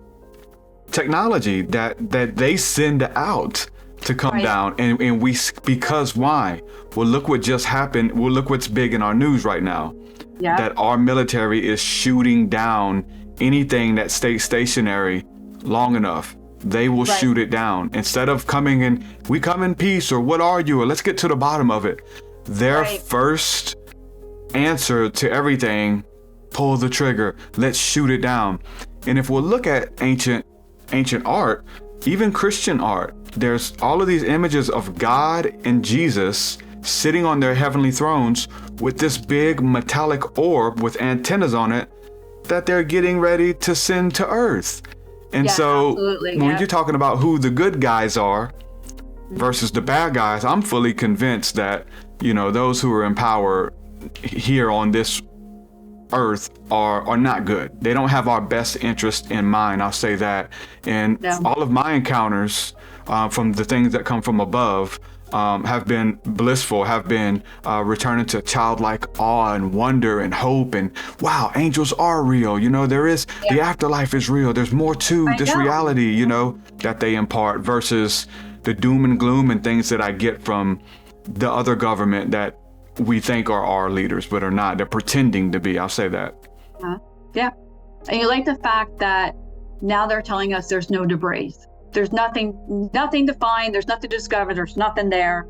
technology that they send out to come down, and because why? Well, look what just happened. Well, look what's big in our news right now. Yeah. That our military is shooting down anything that stays stationary long enough. They will shoot it down. Instead of coming in, we come in peace, or what are you? Or let's get to the bottom of it. Their first answer to everything, pull the trigger. Let's shoot it down. And if we'll look at ancient art, even Christian art, there's all of these images of God and Jesus sitting on their heavenly thrones with this big metallic orb with antennas on it that they're getting ready to send to Earth. And when you're talking about who the good guys are versus the bad guys, I'm fully convinced that, those who are in power here on this Earth are not good. They don't have our best interest in mind. I'll say that. And all of my encounters from the things that come from above have been blissful, have been returning to childlike awe and wonder and hope, and wow, angels are real. There is the afterlife is real. There's more to this reality, that they impart, versus the doom and gloom and things that I get from the other government that we think are our leaders, but are not. They're pretending to be. I'll say that. Yeah. And you like the fact that now they're telling us there's no debris. There's nothing to find. There's nothing to discover. There's nothing there.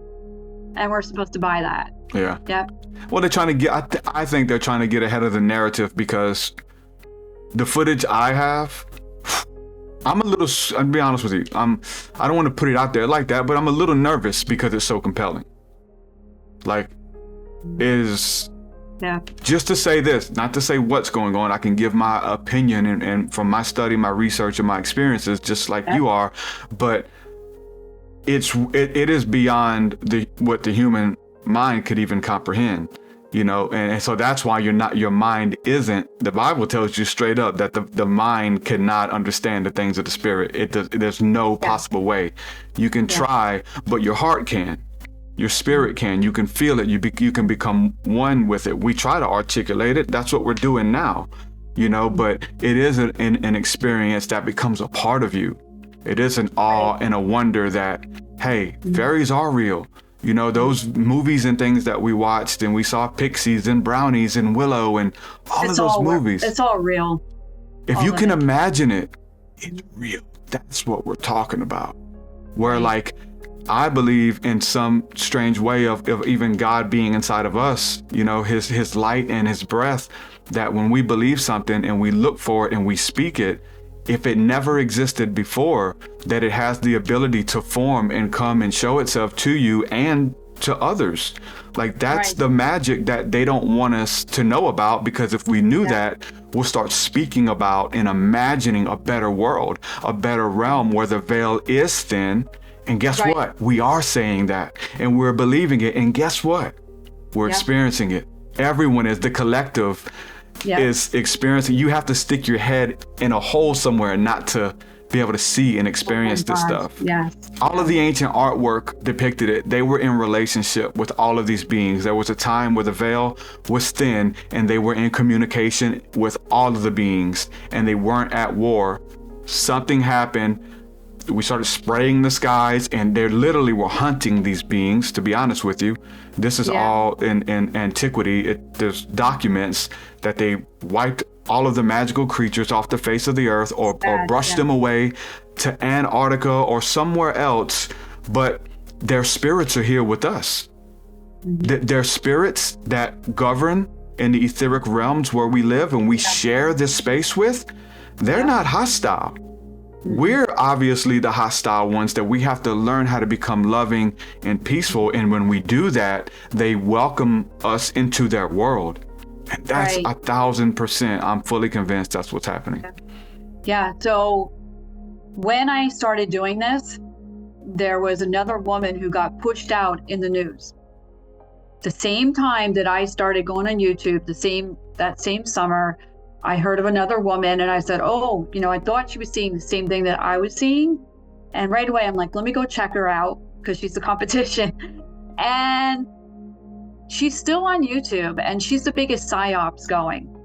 And we're supposed to buy that. Yeah. Yep. Well, they're trying to get, I think they're trying to get ahead of the narrative, because the footage I have, I'll be honest with you. I don't want to put it out there like that, but I'm a little nervous because it's so compelling. Like, just to say this, not to say what's going on. I can give my opinion and from my study, my research, and my experiences, just like you are, but it is beyond what the human mind could even comprehend, and so that's why your mind isn't. The Bible tells you straight up that the mind cannot understand the things of the spirit. There's no possible way. You can try, but your heart can. Your spirit can. You can feel it. You can become one with it. We try to articulate it. That's what we're doing now, but it is an experience that becomes a part of you. It is an awe and a wonder that, hey, fairies are real. Those movies and things that we watched, and we saw pixies and brownies and Willow and all of those movies. It's all real. If you can imagine it, it's real. That's what we're talking about. Where like, I believe in some strange way of even God being inside of us, his light and his breath, that when we believe something and we look for it and we speak it, if it never existed before, that it has the ability to form and come and show itself to you and to others. Like, that's the magic that they don't want us to know about, because if we knew that, we'll start speaking about and imagining a better world, a better realm where the veil is thin. And guess what? We are saying that, and we're believing it. And guess what? We're experiencing it. Everyone is, the collective is experiencing. You have to stick your head in a hole somewhere not to be able to see and experience this stuff. Yes. All of the ancient artwork depicted it. They were in relationship with all of these beings. There was a time where the veil was thin and they were in communication with all of the beings, and they weren't at war. Something happened. We started spraying the skies, and they literally were hunting these beings, to be honest with you. This is all in antiquity. There's documents that they wiped all of the magical creatures off the face of the earth, or brushed them away to Antarctica or somewhere else. But their spirits are here with us. Their spirits that govern in the etheric realms where we live and we share this space with, they're not hostile. We're obviously the hostile ones, that we have to learn how to become loving and peaceful. And when we do that, they welcome us into their world. And that's 1,000%. I'm fully convinced that's what's happening. Yeah. So when I started doing this, there was another woman who got pushed out in the news. The same time that I started going on YouTube, that same summer, I heard of another woman, and I said, I thought she was seeing the same thing that I was seeing. And right away, I'm like, let me go check her out, because she's the competition. And she's still on YouTube, and she's the biggest psyops going.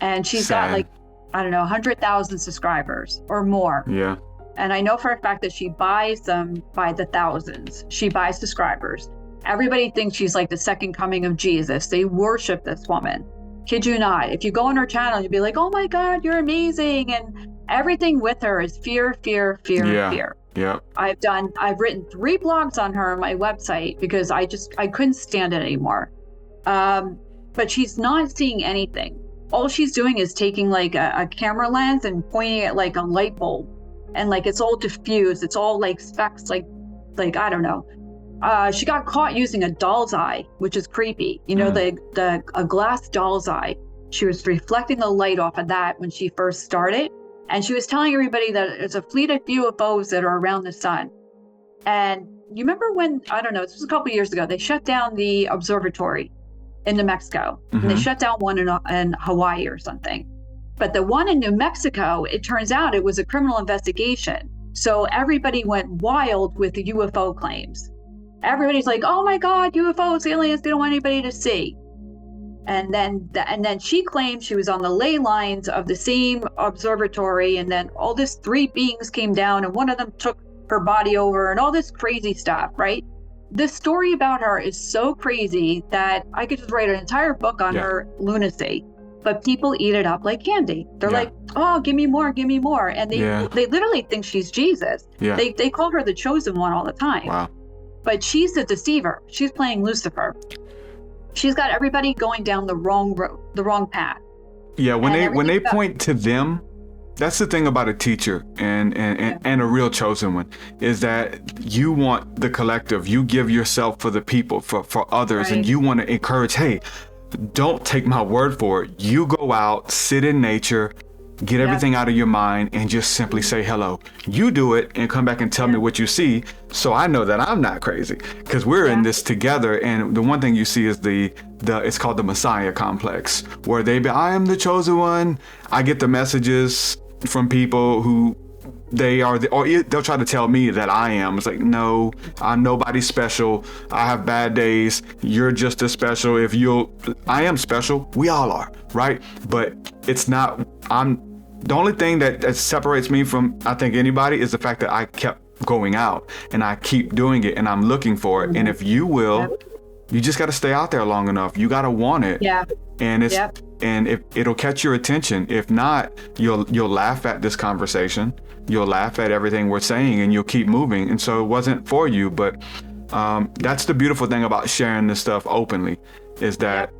And she's got 100,000 subscribers or more. Yeah. And I know for a fact that she buys them by the thousands. She buys subscribers. Everybody thinks she's like the second coming of Jesus. They worship this woman. Kid you not. If you go on her channel, you'll be like, oh my God, you're amazing. And everything with her is fear, fear, fear, fear. Yeah. I've written 3 blogs on her on my website because I couldn't stand it anymore. But she's not seeing anything. All she's doing is taking like a camera lens and pointing at like a light bulb, and like it's all diffused. It's all like specks, like I don't know. She got caught using a doll's eye, which is creepy. A glass doll's eye. She was reflecting the light off of that when she first started. And she was telling everybody that it's a fleet of UFOs that are around the sun. And you remember when, I don't know, this was a couple of years ago, they shut down the observatory in New Mexico. And they shut down one in Hawaii or something. But the one in New Mexico, it turns out it was a criminal investigation. So everybody went wild with the UFO claims. Everybody's like, oh my God, UFOs, aliens, they don't want anybody to see. And then she claimed she was on the ley lines of the same observatory, and then all this 3 beings came down, and one of them took her body over, and all this crazy stuff, right? This story about her is so crazy that I could just write an entire book on her lunacy. but people eat it up like candy. They're Yeah. like, oh, give me more, and they literally think she's Jesus. Yeah. They call her the chosen one all the time. Wow. But she's the deceiver. She's playing Lucifer. She's got everybody going down the wrong road, the wrong path. Yeah, when they point to them, that's the thing about a teacher and a real chosen one, is that you want the collective. You give yourself for the people, for others, Right. and you want to encourage, hey, don't take my word for it. You go out, sit in nature, get everything out of your mind, and just simply say hello. You do it and come back and tell me what you see, so I know that I'm not crazy, because we're in this together. And the one thing you see is it's called the Messiah complex, where I am the chosen one. I get the messages from people who they'll try to tell me that I am. It's like, no, I'm nobody special. I have bad days. You're just as special. I am special. We all are, right? But it's not, the only thing that separates me from, I think, anybody is the fact that I kept going out and I keep doing it and I'm looking for it. And if you will, you just got to stay out there long enough. You got to want it. Yeah. And it'll catch your attention. If not, you'll laugh at this conversation. You'll laugh at everything we're saying, and you'll keep moving. And so it wasn't for you. But that's the beautiful thing about sharing this stuff openly, is that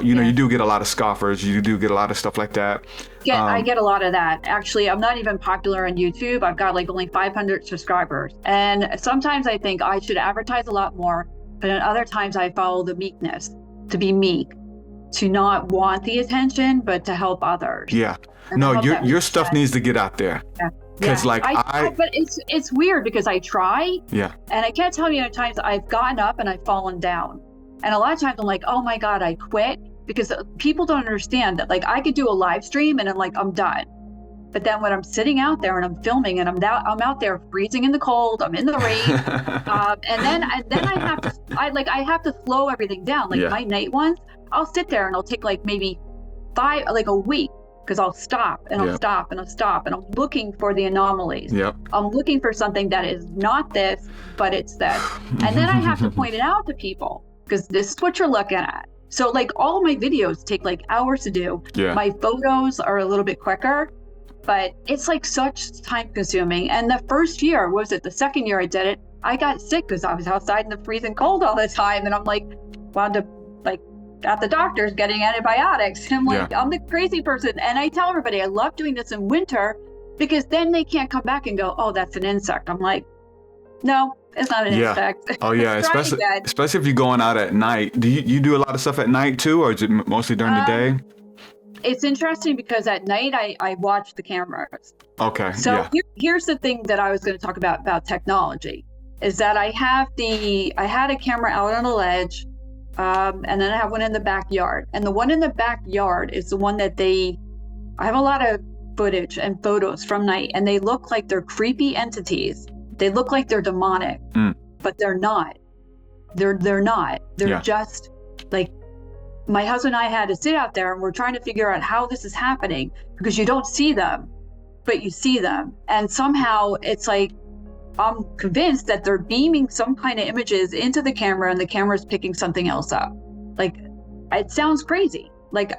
you do get a lot of scoffers. You do get a lot of stuff like that. I get a lot of that. Actually, I'm not even popular on YouTube. I've got like only 500 subscribers. And sometimes I think I should advertise a lot more. But at other times I follow the meekness, to be meek, to not want the attention, but to help others. Yeah. And No, your stuff needs to get out there. Yeah. Because but it's weird because I try. Yeah. And I can't tell you how many times I've gotten up and I've fallen down. And a lot of times I'm like, oh my God, I quit. Because people don't understand that, like, I could do a live stream and I'm like, I'm done. But then when I'm sitting out there and I'm filming and I'm out there freezing in the cold, I'm in the rain, and then I have to slow everything down. Like my night ones, I'll sit there and I'll take like maybe a week, because I'll stop and I'll stop and I'll stop and I'm looking for the anomalies. Yep. I'm looking for something that is not this, but it's this, and then I have to point it out to people, because this is what you're looking at. So like all my videos take like hours to do. Yeah. My photos are a little bit quicker. But it's like such time consuming. And the first year, the second year I did it, I got sick because I was outside in the freezing cold all the time. And I'm like, wound up like at the doctor's getting antibiotics. I'm like, I'm the crazy person. And I tell everybody I love doing this in winter, because then they can't come back and go, oh, that's an insect. I'm like, no, it's not an insect. Oh yeah, especially if you're going out at night. Do you do a lot of stuff at night too, or is it mostly during the day? It's interesting because at night I watch the cameras. Okay. So here's the thing that I was going to talk about technology, is that I had a camera out on a ledge, and then I have one in the backyard. And the one in the backyard is the one that I have a lot of footage and photos from night, and they look like they're creepy entities. They look like they're demonic, but they're not. They're not. They're just like, my husband and I had to sit out there and we're trying to figure out how this is happening, because you don't see them, but you see them. And somehow it's like, I'm convinced that they're beaming some kind of images into the camera and the camera's picking something else up. Like, it sounds crazy. Like,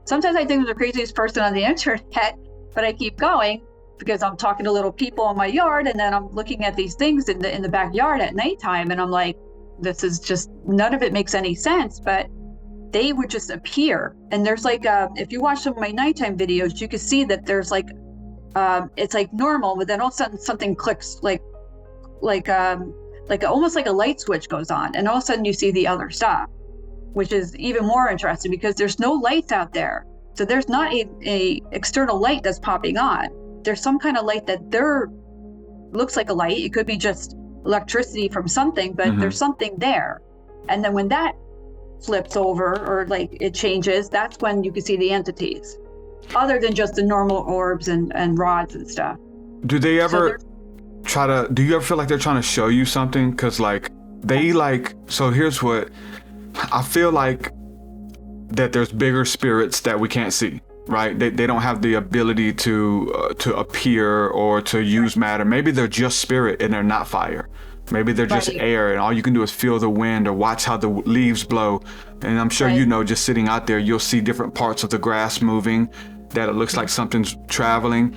sometimes I think I'm the craziest person on the internet, but I keep going because I'm talking to little people in my yard, and then I'm looking at these things in the backyard at nighttime, and I'm like, this is just, none of it makes any sense. But they would just appear. And there's like, if you watch some of my nighttime videos, you can see that there's like, it's like normal, but then all of a sudden something clicks, like almost like a light switch goes on, and all of a sudden you see the other stuff, which is even more interesting because there's no lights out there. So there's not a external light that's popping on. There's some kind of light that looks like a light. It could be just electricity from something, but there's something there. And then when that flips over or like it changes, that's when you can see the entities, other than just the normal orbs and rods and stuff. Do they ever do you ever feel like they're trying to show you something? Because like so here's what I feel like, that there's bigger spirits that we can't see, right? They don't have the ability to appear or to use matter. Maybe they're just spirit and they're not fire, Maybe they're just Right. air, and all you can do is feel the wind or watch how the leaves blow. And I'm sure Right. you know, just sitting out there, you'll see different parts of the grass moving, that it looks like something's traveling.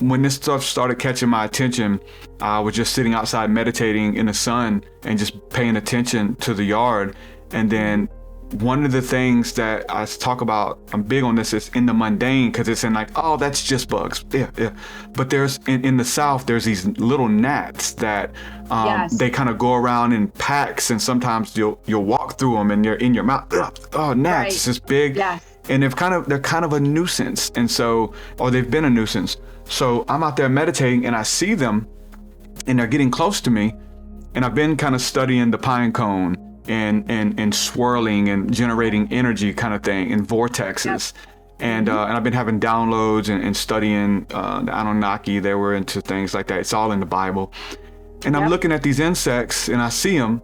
When this stuff started catching my attention, I was just sitting outside meditating in the sun and just paying attention to the yard. And then one of the things that I talk about, I'm big on this, is in the mundane, because it's in like, oh, that's just bugs. Yeah. But there's in the South, there's these little gnats that Yes. they kind of go around in packs, and sometimes you'll walk through them and they're in your mouth. Oh, gnats, Right. it's this big. Yes. And they're kind of a nuisance. And so, or they've been a nuisance. So I'm out there meditating and I see them and they're getting close to me. And I've been kind of studying the pine cone and swirling and generating energy kind of thing in vortexes. And I've been having downloads and studying the Anunnaki. They were into things like that. It's all in the Bible. And I'm looking at these insects and I see them.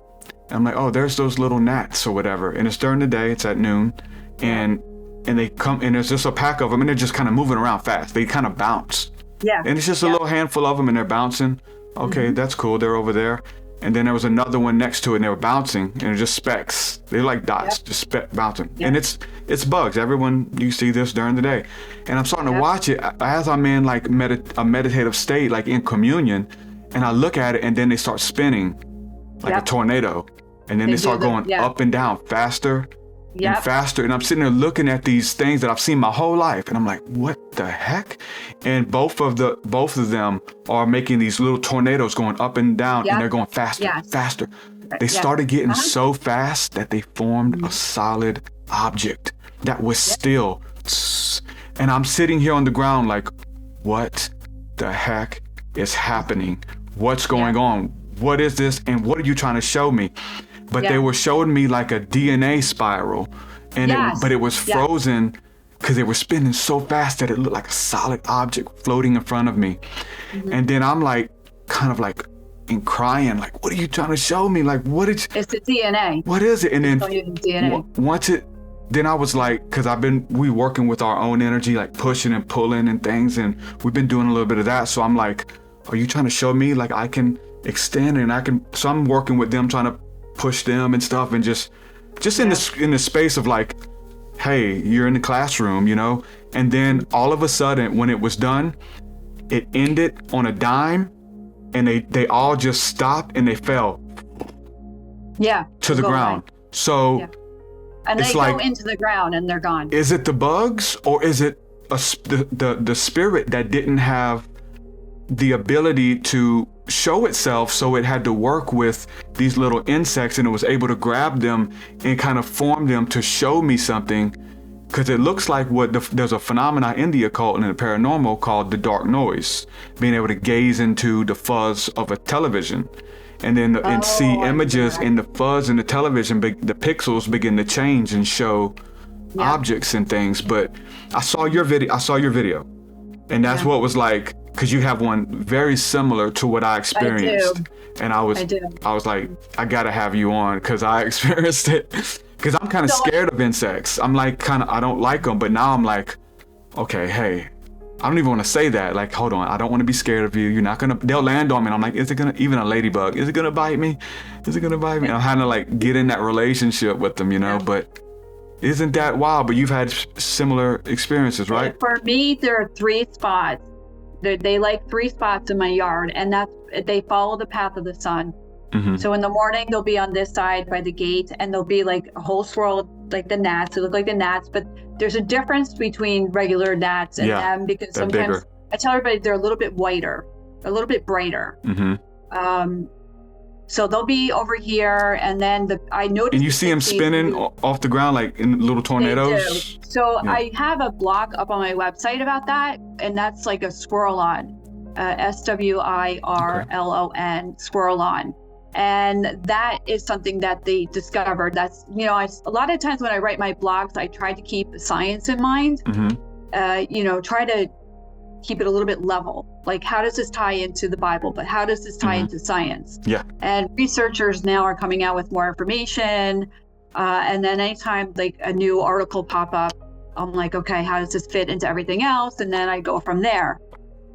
And I'm like, oh, there's those little gnats or whatever. And it's during the day, it's at noon. And they come, and there's just a pack of them, and they're just kind of moving around fast. They kind of bounce. Yeah. And it's just a little handful of them, and they're bouncing. Okay, that's cool. They're over there. And then there was another one next to it, and they were bouncing, and they're just specks. They're like dots, just bouncing. And it's bugs. Everyone, you see this during the day. And I'm starting to watch it as I'm in like a meditative state, like in communion. And I look at it, and then they start spinning like a tornado. And then they start going up and down faster and faster. And I'm sitting there looking at these things that I've seen my whole life. And I'm like, what the heck? And both of them are making these little tornadoes going up and down, and they're going faster, faster. They started getting so fast that they formed a solid object that was still. And I'm sitting here on the ground like, what the heck is happening? What's going on? What is this? And what are you trying to show me? But they were showing me like a DNA spiral, and but it was frozen because they were spinning so fast that it looked like a solid object floating in front of me. And then I'm like, kind of like crying, like, what are you trying to show me? Like, It's the DNA. what is it? And then Show you the DNA. then I was like, because we working with our own energy, like pushing and pulling and things, and we've been doing a little bit of that. So I'm like, are you trying to show me like I can extend and I can? So I'm working with them, trying to push them and stuff, and just in the space of like, hey, you're in the classroom, you know. And then all of a sudden, when it was done, it ended on a dime, and they all just stopped and they fell to the ground. Away. So And it's they like, go into the ground and they're gone. is it the bugs, or is it the spirit that didn't have the ability to show itself, so it had to work with these little insects, and it was able to grab them and kind of form them to show me something? Because it looks like there's a phenomena in the occult and in the paranormal called the dark noise, being able to gaze into the fuzz of a television, and then and see images in the fuzz in the television. The pixels begin to change and show objects and things. But I saw your video, and that's what was like. Because you have one very similar to what I experienced. And I was like, I gotta have you on, because I experienced it. Because I'm kind of scared of insects. I'm like, I don't like them, but now I'm like, okay, hey, I don't even want to say that. Like, hold on, I don't want to be scared of you. You're not gonna, they'll land on me. And I'm like, is it gonna, even a ladybug, is it gonna bite me? Is it gonna bite me? And I'm having to like get in that relationship with them, you know, but isn't that wild? But you've had similar experiences, right? For me, there are 3 spots. They like 3 spots in my yard, and they follow the path of the sun. So in the morning, they'll be on this side by the gate, and they'll be like a whole swirl, like the gnats. They look like the gnats, but there's a difference between regular gnats and them, because sometimes bigger. I tell everybody they're a little bit whiter, a little bit brighter. So they'll be over here, and then I noticed. And you see them spinning off the ground like in little tornadoes? They do. So I have a blog up on my website about that, and that's like a swirlon, SWIRLON, swirlon. And that is something that they discovered. That's, you know, a lot of times when I write my blogs, I try to keep science in mind, you know, try to keep it a little bit level. Like, how does this tie into the Bible? But how does this tie into science? And researchers now are coming out with more information. And then anytime like a new article pop up, I'm like, okay, how does this fit into everything else? And then I go from there.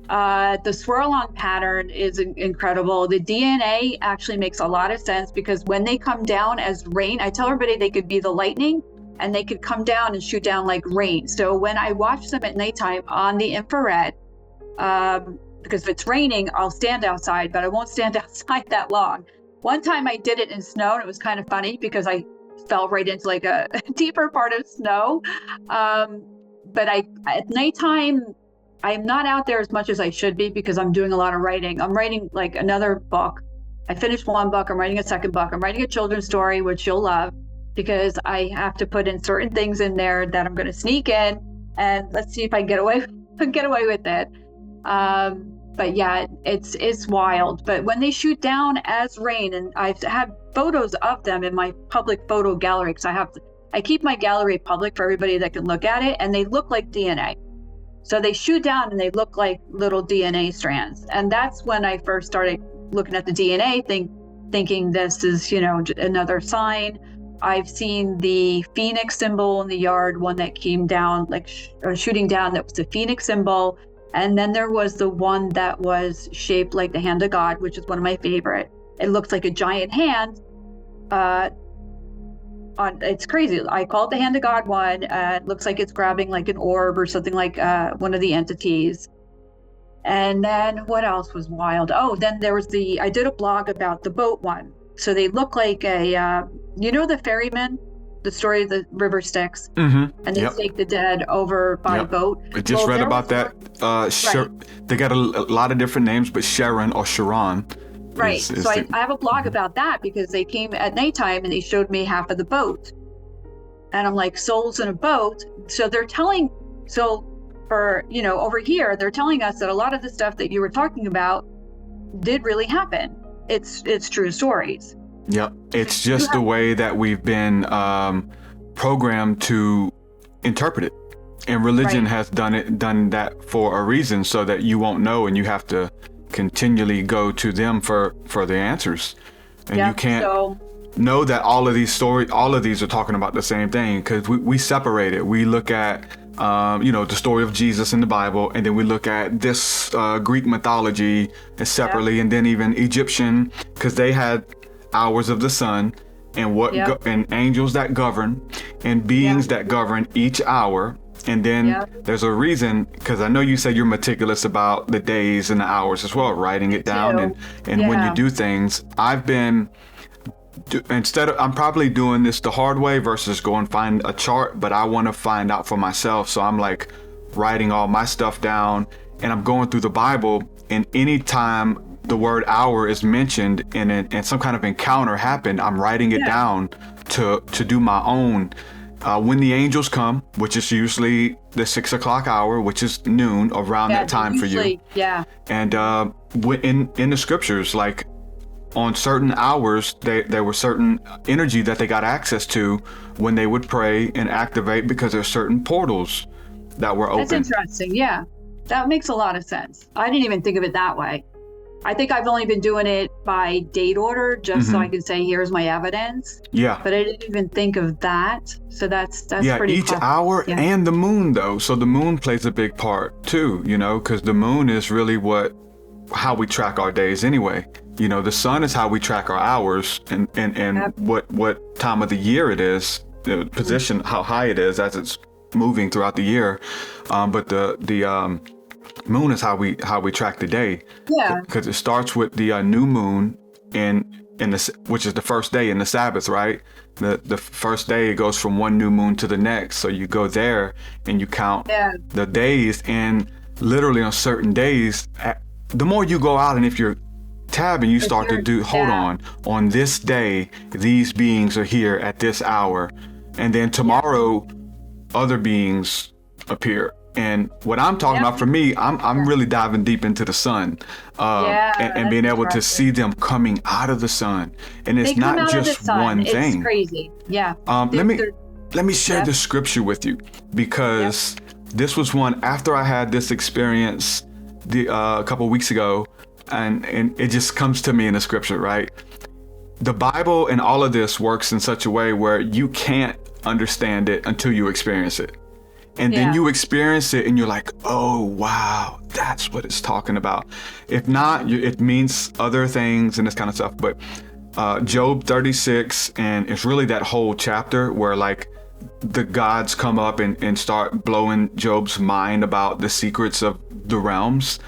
The swirl-on pattern is incredible. The DNA actually makes a lot of sense because when they come down as rain, I tell everybody they could be the lightning and they could come down and shoot down like rain. So when I watch them at nighttime on the infrared, because if it's raining, I'll stand outside, but I won't stand outside that long. One time I did it in snow and it was kind of funny because I fell right into like a deeper part of snow. But at nighttime, I'm not out there as much as I should be because I'm doing a lot of writing. I'm writing like another book. I finished one book. I'm writing a second book. I'm writing a children's story, which you'll love because I have to put in certain things in there that I'm going to sneak in, and let's see if I can get away with it. But yeah, it's wild. But when they shoot down as rain, and I've had photos of them in my public photo gallery because I keep my gallery public for everybody that can look at it, and they look like DNA. So they shoot down and they look like little DNA strands. And that's when I first started looking at the DNA, thinking this is, another sign. I've seen the phoenix symbol in the yard, one that came down, shooting down, that was the phoenix symbol. And then there was the one that was shaped like the hand of God, which is one of my favorite. It looks like a giant hand. It's crazy. I call it the hand of God one. It looks like it's grabbing like an orb or something like one of the entities. And then what else was wild? Oh, then there was I did a blog about the boat one. So they look like the ferryman, the story of the river Styx, and they take the dead over by boat. I just read about that. They got a lot of different names, but Sharon or Sharon. Right. So I have a blog about that because they came at nighttime and they showed me half of the boat. And I'm like, souls in a boat. So over here, they're telling us that a lot of the stuff that you were talking about did really happen. It's true stories. Yep. It's just the way that we've been programmed to interpret it. And religion has done that for a reason, so that you won't know and you have to continually go to them for the answers. And you can't know that all of these are talking about the same thing, because we separate it. We look at the story of Jesus in the Bible, and then we look at this Greek mythology separately, and then even Egyptian, because they had hours of the sun and and angels that govern and beings that govern each hour. And then there's a reason, because I know you said you're meticulous about the days and the hours as well, writing it down. And when you do things, I'm probably doing this the hard way versus go and find a chart, but I want to find out for myself. So I'm like writing all my stuff down, and I'm going through the Bible, and anytime the word hour is mentioned and some kind of encounter happened, I'm writing it down to do my own. When the angels come, which is usually the 6 o'clock hour, which is noon, around that time for you. Yeah. And in the scriptures, like on certain hours, there was certain energy that they got access to when they would pray and activate, because there's certain portals that were open. That's interesting. Yeah, that makes a lot of sense. I didn't even think of it that way. I think I've only been doing it by date order, just so I can say, here's my evidence. Yeah. But I didn't even think of that. So that's pretty each hour and the moon, though. So the moon plays a big part too, because the moon is really how we track our days anyway. The sun is how we track our hours and what time of the year it is, the position, how high it is as it's moving throughout the year. But the moon is how we track the day. Yeah. Because it starts with the new moon which is the first day in the Sabbath, right? The first day, it goes from one new moon to the next. So you go there and you count the days, and literally on certain days, the more you go out, and if you're tabbing, you start to do, on this day, these beings are here at this hour. And then tomorrow, other beings appear. And what I'm talking about, for me, I'm really diving deep into the sun, and being able to see them coming out of the sun. And it's not just one thing. It's crazy. Yeah. Let me share the scripture with you, because this was one after I had this experience a couple weeks ago, and it just comes to me in the scripture, right? The Bible and all of this works in such a way where you can't understand it until you experience it. And then you experience it and you're like, oh, wow, that's what it's talking about. If not, it means other things and this kind of stuff. But Job 36, and it's really that whole chapter where like the gods come up and start blowing Job's mind about the secrets of the realms.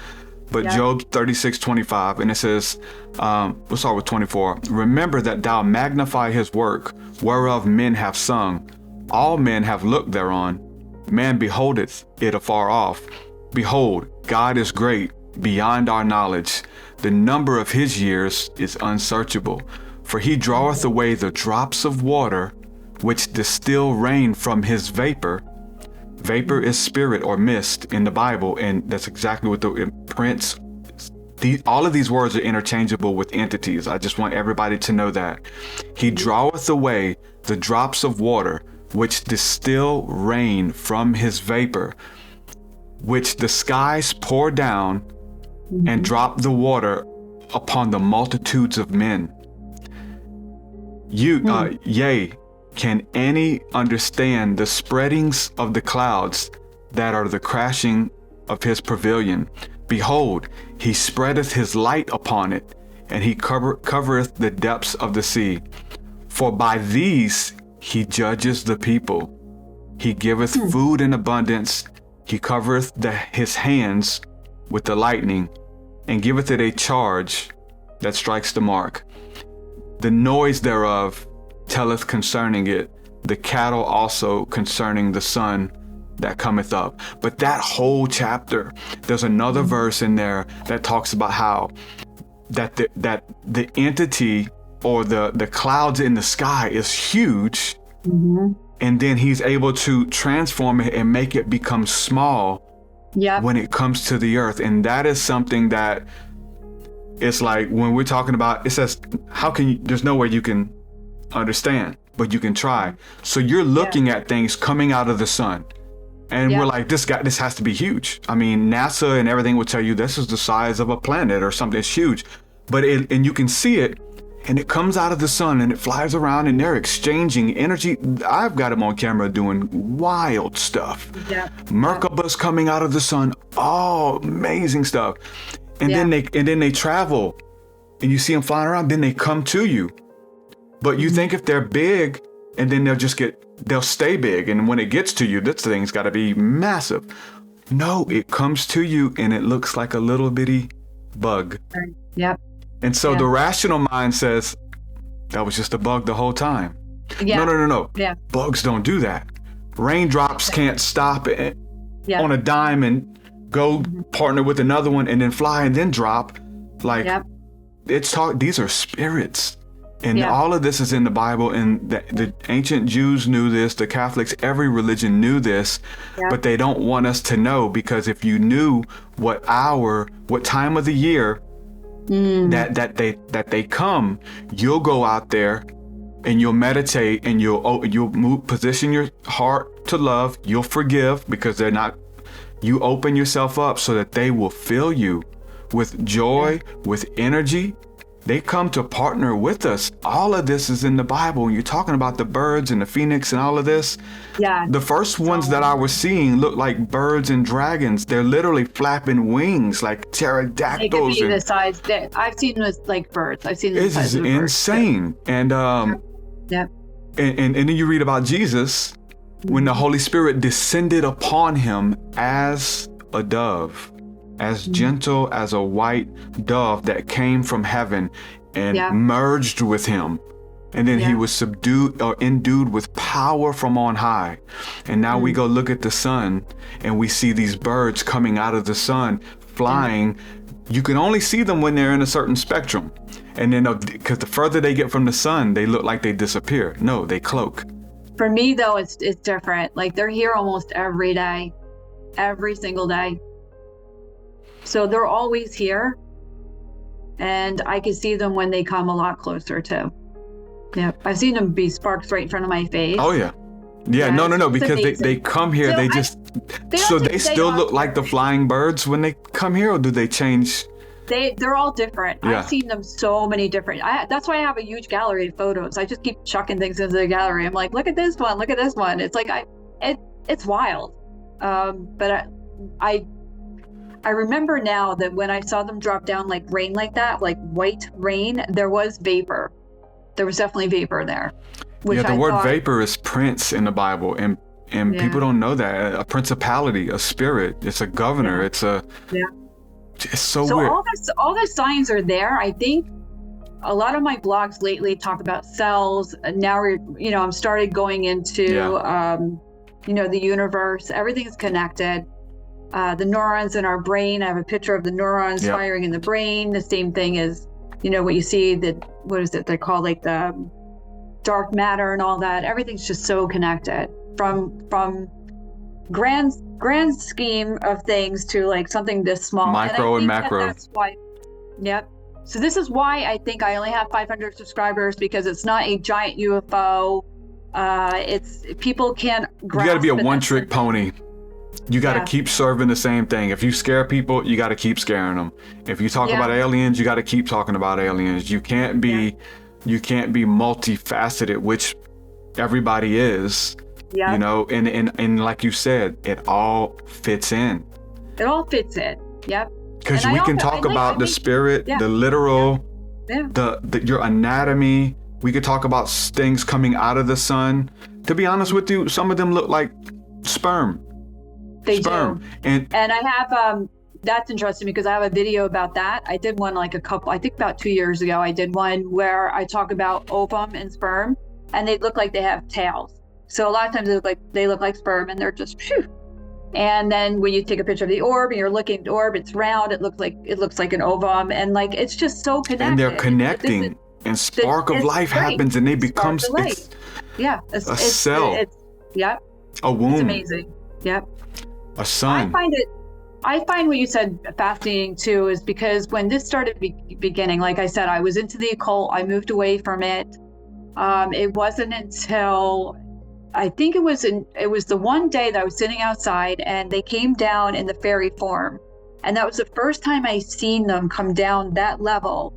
But Job 36:25, and it says, we'll start with 24. Remember that thou magnify his work, whereof men have sung. All men have looked thereon. Man beholdeth it afar off. Behold, God is great, beyond our knowledge. The number of his years is unsearchable. For he draweth away the drops of water, which distill rain from his vapor. Vapor is spirit or mist in the Bible, and that's exactly what the prince. All of these words are interchangeable with entities. I just want everybody to know that. He draweth away the drops of water, which distill rain from his vapor, which the skies pour down and drop the water upon the multitudes of men. Yea, can any understand the spreadings of the clouds that are the crashing of his pavilion? Behold, he spreadeth his light upon it, and he covereth the depths of the sea. For by these he judges the people. He giveth food in abundance. He covereth his hands with the lightning, and giveth it a charge that strikes the mark. The noise thereof telleth concerning it, the cattle also concerning the sun that cometh up. But that whole chapter, there's another verse in there that talks about how that the entity or the clouds in the sky is huge, and then he's able to transform it and make it become small when it comes to the earth. And that is something that it's like when we're talking about, it says, how can you, there's no way you can understand, but you can try. So you're looking at things coming out of the sun, and we're like, this has to be huge. I mean, NASA and everything will tell you this is the size of a planet or something. It's huge, but and you can see it, and it comes out of the sun and it flies around, and they're exchanging energy. I've got them on camera doing wild stuff. Merkabah's coming out of the sun, all amazing stuff. And then they travel, and you see them flying around. Then they come to you, but you think if they're big, and then they'll stay big, and when it gets to you, this thing's got to be massive. No, it comes to you, and it looks like a little bitty bug. And so the rational mind says that was just a bug the whole time. No. Bugs don't do that. Raindrops can't stop it on a dime and go partner with another one and then fly and then drop. Like these are spirits, and all of this is in the Bible, and the ancient Jews knew this, the Catholics, every religion knew this, but they don't want us to know, because if you knew what time of the year that they come, you'll go out there and you'll meditate, and you'll position your heart to love. You'll forgive, because you open yourself up so that they will fill you with joy, with energy. They come to partner with us. All of this is in the Bible. When you're talking about the birds and the phoenix and all of this, the first ones that I was seeing look like birds and dragons. They're literally flapping wings like pterodactyls. They could be the size that I've seen with like birds. I've seen the size of birds. This is insane. And and then you read about Jesus, when the Holy Spirit descended upon him as a dove, as gentle as a white dove that came from heaven and merged with him. And then he was subdued or endued with power from on high. And now we go look at the sun, and we see these birds coming out of the sun, flying. You can only see them when they're in a certain spectrum. And then, because the further they get from the sun, they look like they disappear. No, they cloak. For me, though, it's different. Like, they're here almost every day, every single day. So they're always here, and I can see them when they come a lot closer too. Yeah, I've seen them be sparks right in front of my face. Oh yeah. No, because they come here. So they still look like the flying birds when they come here, or do they change? They're all different. I've seen them so many different. That's why I have a huge gallery of photos. I just keep chucking things into the gallery. I'm like, look at this one, look at this one. It's like it's wild. But I remember now that when I saw them drop down like rain like that, like white rain, there was vapor. There was definitely vapor there. Which the word vapor is prince in the Bible, and people don't know that. A principality, a spirit, it's a governor, it's so weird. All the signs are there. I think a lot of my blogs lately talk about cells. Now I'm started going into the universe. Everything's connected. The neurons in our brain. I have a picture of the neurons firing in the brain. The same thing as, what you see, what is it? They're called like the dark matter and all that. Everything's just so connected from grand scheme of things to like something this small. Micro and macro. That's why. Yep. So this is why I think I only have 500 subscribers, because it's not a giant UFO. It's people can't grasp. You got to be a one-trick pony. You got to keep serving the same thing. If you scare people, you got to keep scaring them. If you talk about aliens, you got to keep talking about aliens. You can't be multifaceted, which everybody is. Yeah. And like you said, it all fits in. It all fits in. Yep. Because we can talk about the spirit, the literal, your anatomy. We could talk about things coming out of the sun. To be honest with you, some of them look like sperm. They do. And I have, that's interesting because I have a video about that. I did one like about 2 years ago. I did one where I talk about ovum and sperm, and they look like they have tails. So a lot of times they look like sperm, and they're just phew. And then when you take a picture of the orb and you're looking at the orb, it's round. It looks like an ovum, and like it's just so connected. And they're connecting, and spark of life happens, and they become a cell. A womb. It's amazing. Yep. A sun. I find what you said fascinating too, is because when this started beginning, like I said, I was into the occult. I moved away from it. It wasn't until I think it was the one day that I was sitting outside and they came down in the fairy form. And that was the first time I seen them come down that level,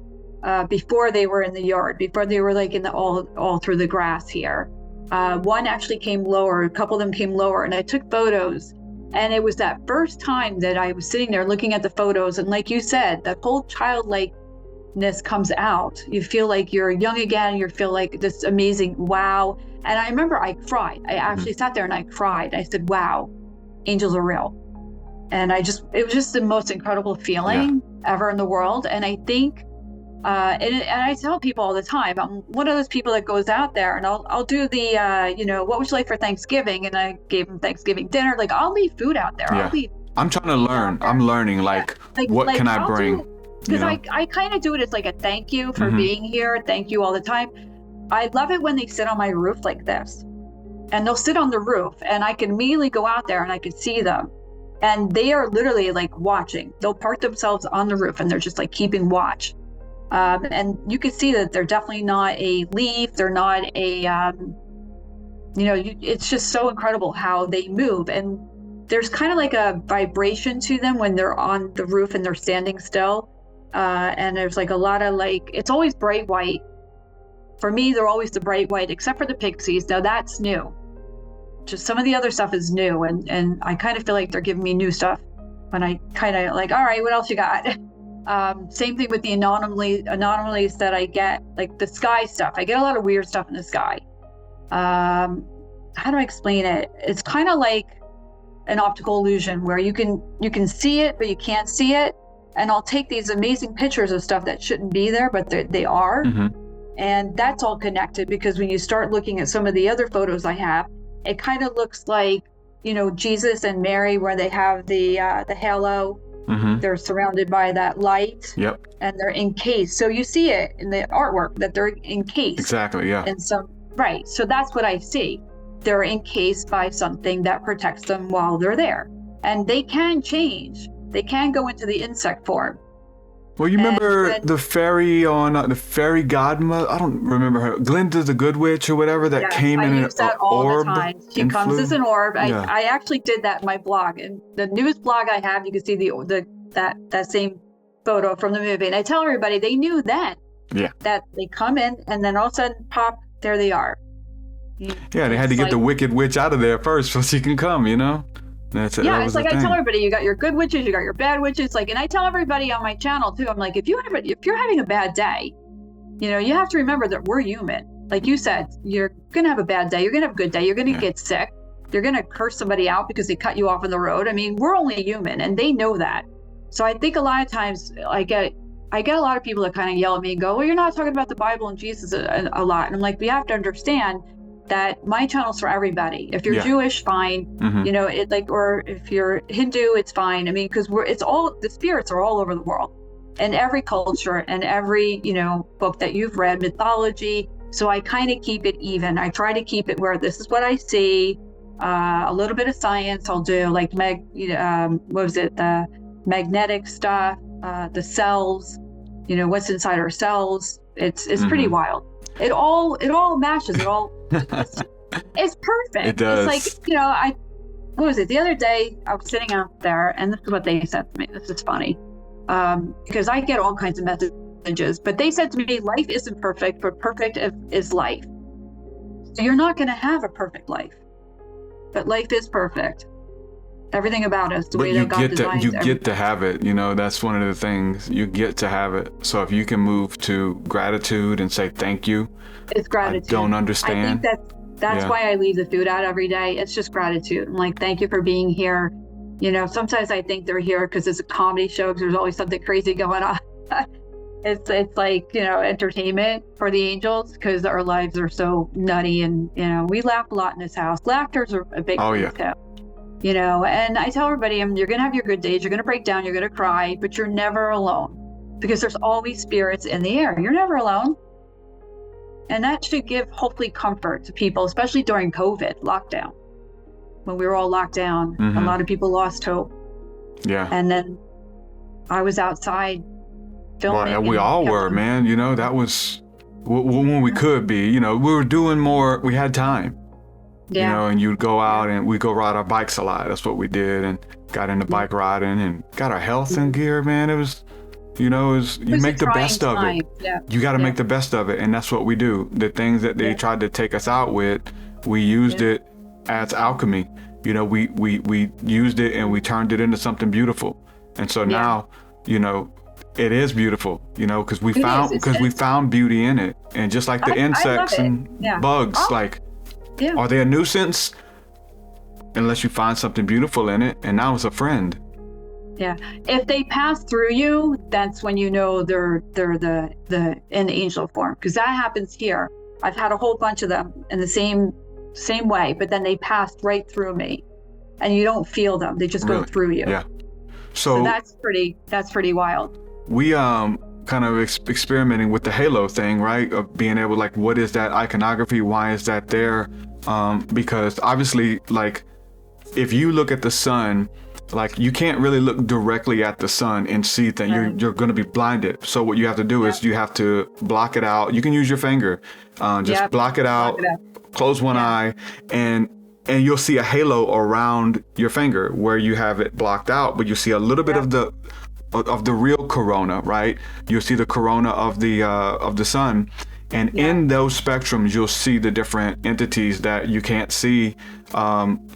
before they were in the yard, before they were like in the all through the grass here. One actually came lower, a couple of them came lower, and I took photos. And it was that first time that I was sitting there looking at the photos. And like you said, that whole childlikeness comes out. You feel like you're young again. You feel like this amazing wow. And I remember I cried. I actually sat there and I cried. I said, wow, angels are real. And it was just the most incredible feeling ever in the world. And I think, and I tell people all the time, I'm one of those people that goes out there and I'll do the, what would you like for Thanksgiving? And I gave them Thanksgiving dinner. Like I'll leave food out there. Yeah. I'm trying to learn. I'm learning what can I bring? Because I kind of do it as like a thank you for being here. Thank you all the time. I love it when they sit on my roof like this, and they'll sit on the roof and I can immediately go out there and I can see them, and they are literally like watching. They'll park themselves on the roof and they're just like keeping watch. And you can see that they're definitely not a leaf. They're not a, it's just so incredible how they move. And there's kind of like a vibration to them when they're on the roof and they're standing still. And there's like a lot of it's always bright white. For me, they're always the bright white, except for the pixies. Now that's new. Just some of the other stuff is new. And I kind of feel like they're giving me new stuff when I kind of all right, what else you got? Same thing with the anomalies that I get, like the sky stuff. I get a lot of weird stuff in the sky. How do I explain it? It's kind of like an optical illusion where you can see it, but you can't see it. And I'll take these amazing pictures of stuff that shouldn't be there, but they are. And that's all connected, because when you start looking at some of the other photos I have, it kind of looks like, Jesus and Mary, where they have the halo. They're surrounded by that light. Yep. And they're encased. So you see it in the artwork that they're encased. Exactly, yeah. And right. So that's what I see. They're encased by something that protects them while they're there. And they can change. They can go into the insect form. Well, you remember the fairy the fairy godmother? I don't remember her. Glinda the Good Witch or whatever that came in an orb. I use that all the time. She comes as an orb. I actually did that in my blog. And the newest blog I have, you can see that same photo from the movie. And I tell everybody, they knew then that they come in and then all of a sudden, pop, there they are. They had to get the Wicked Witch out of there first so she can come, That's it. Yeah, That it's was like the I tell thing. everybody, you got your good witches, you got your bad witches. Like, and I tell everybody on my channel too, I'm like, if you're having a bad day, you have to remember that we're human. Like you said, you're gonna have a bad day, you're gonna have a good day, you're gonna get sick, you're gonna curse somebody out because they cut you off on the road. I mean, we're only human, and they know that. So I think a lot of times I get a lot of people that kind of yell at me and go, well, you're not talking about the Bible and Jesus a lot. And I'm like, we have to understand that my channel's for everybody. If you're Jewish, fine. Or if you're Hindu, it's fine. I mean, because the spirits are all over the world, and every culture and every, book that you've read, mythology. So I kind of keep it even. I try to keep it where this is what I see. A little bit of science I'll do, like the magnetic stuff, the cells, what's inside our cells. It's pretty wild. It all matches. It's perfect. It does. It's like, what was it? The other day I was sitting out there, and this is what they said to me. This is funny. Because I get all kinds of messages, but they said to me, life isn't perfect, but perfect is life. So you're not going to have a perfect life, but life is perfect. Everything about us, the way that God designed you get to have it. That's one of the things. You get to have it. So if you can move to gratitude and say thank you. It's gratitude. I don't understand. I think that's why I leave the food out every day. It's just gratitude. I'm like, thank you for being here. Sometimes I think they're here because it's a comedy show, because there's always something crazy going on. It's like, entertainment for the angels, because our lives are so nutty, and, we laugh a lot in this house. Laughter's a big thing too. And I tell everybody, you're going to have your good days, you're going to break down, you're going to cry, but you're never alone, because there's always spirits in the air. You're never alone. And that should give, hopefully, comfort to people, especially during COVID lockdown. When we were all locked down, a lot of people lost hope. Yeah. And then I was outside filming. Well, we all were, man. That was when we could be. We were doing more. We had time. Yeah. And you'd go out, and we'd go ride our bikes a lot. That's what we did, and got into bike riding and got our health in gear, man. It was, you make the best of it. Yeah. You got to make the best of it, and that's what we do. The things that they tried to take us out with, we used it as alchemy. We used it, and we turned it into something beautiful. And so now, it is beautiful, because we found beauty in it. And just like the insects and bugs, are they a nuisance? Unless you find something beautiful in it, and now it's a friend. Yeah. If they pass through you, that's when they're in angel form, because that happens here. I've had a whole bunch of them in the same way, but then they passed right through me, and you don't feel them. They just go through you. Yeah. So that's pretty wild. We kind of experimenting with the halo thing, right? Of being able, like, what is that iconography? Why is that there? Because obviously, like, if you look at the sun, like, you can't really look directly at the sun and see things. You're going to be blinded. So what you have to do is you have to block it out. You can use your finger, block it out, close one eye, and you'll see a halo around your finger where you have it blocked out, but you see a little bit of the real corona, right? You'll see the corona of the sun. And in those spectrums, you'll see the different entities that you can't see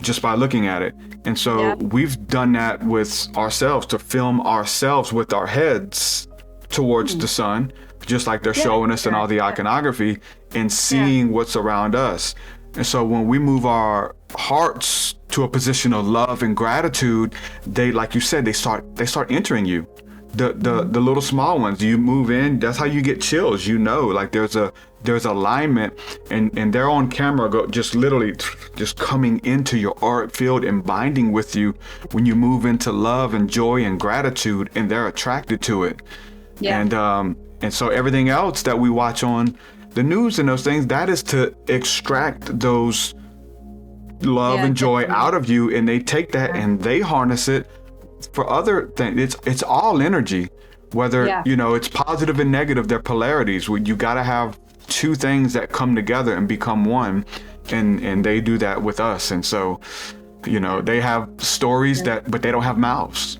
just by looking at it. And so we've done that with ourselves, to film ourselves with our heads towards the sun, just like they're showing us in all the iconography, and seeing what's around us. And so when we move our hearts to a position of love and gratitude, they, like you said, they start entering you. The little small ones, you move in, that's how you get chills. Like there's alignment, and they're on camera, just literally just coming into your auric field and binding with you when you move into love and joy and gratitude, and they're attracted to it. And so everything else that we watch on the news and those things, that is to extract those love and joy out of you, and they take that and they harness it for other things. It's all energy, whether it's positive and negative. They're polarities. You got to have two things that come together and become one, and they do that with us. And so they have stories but they don't have mouths.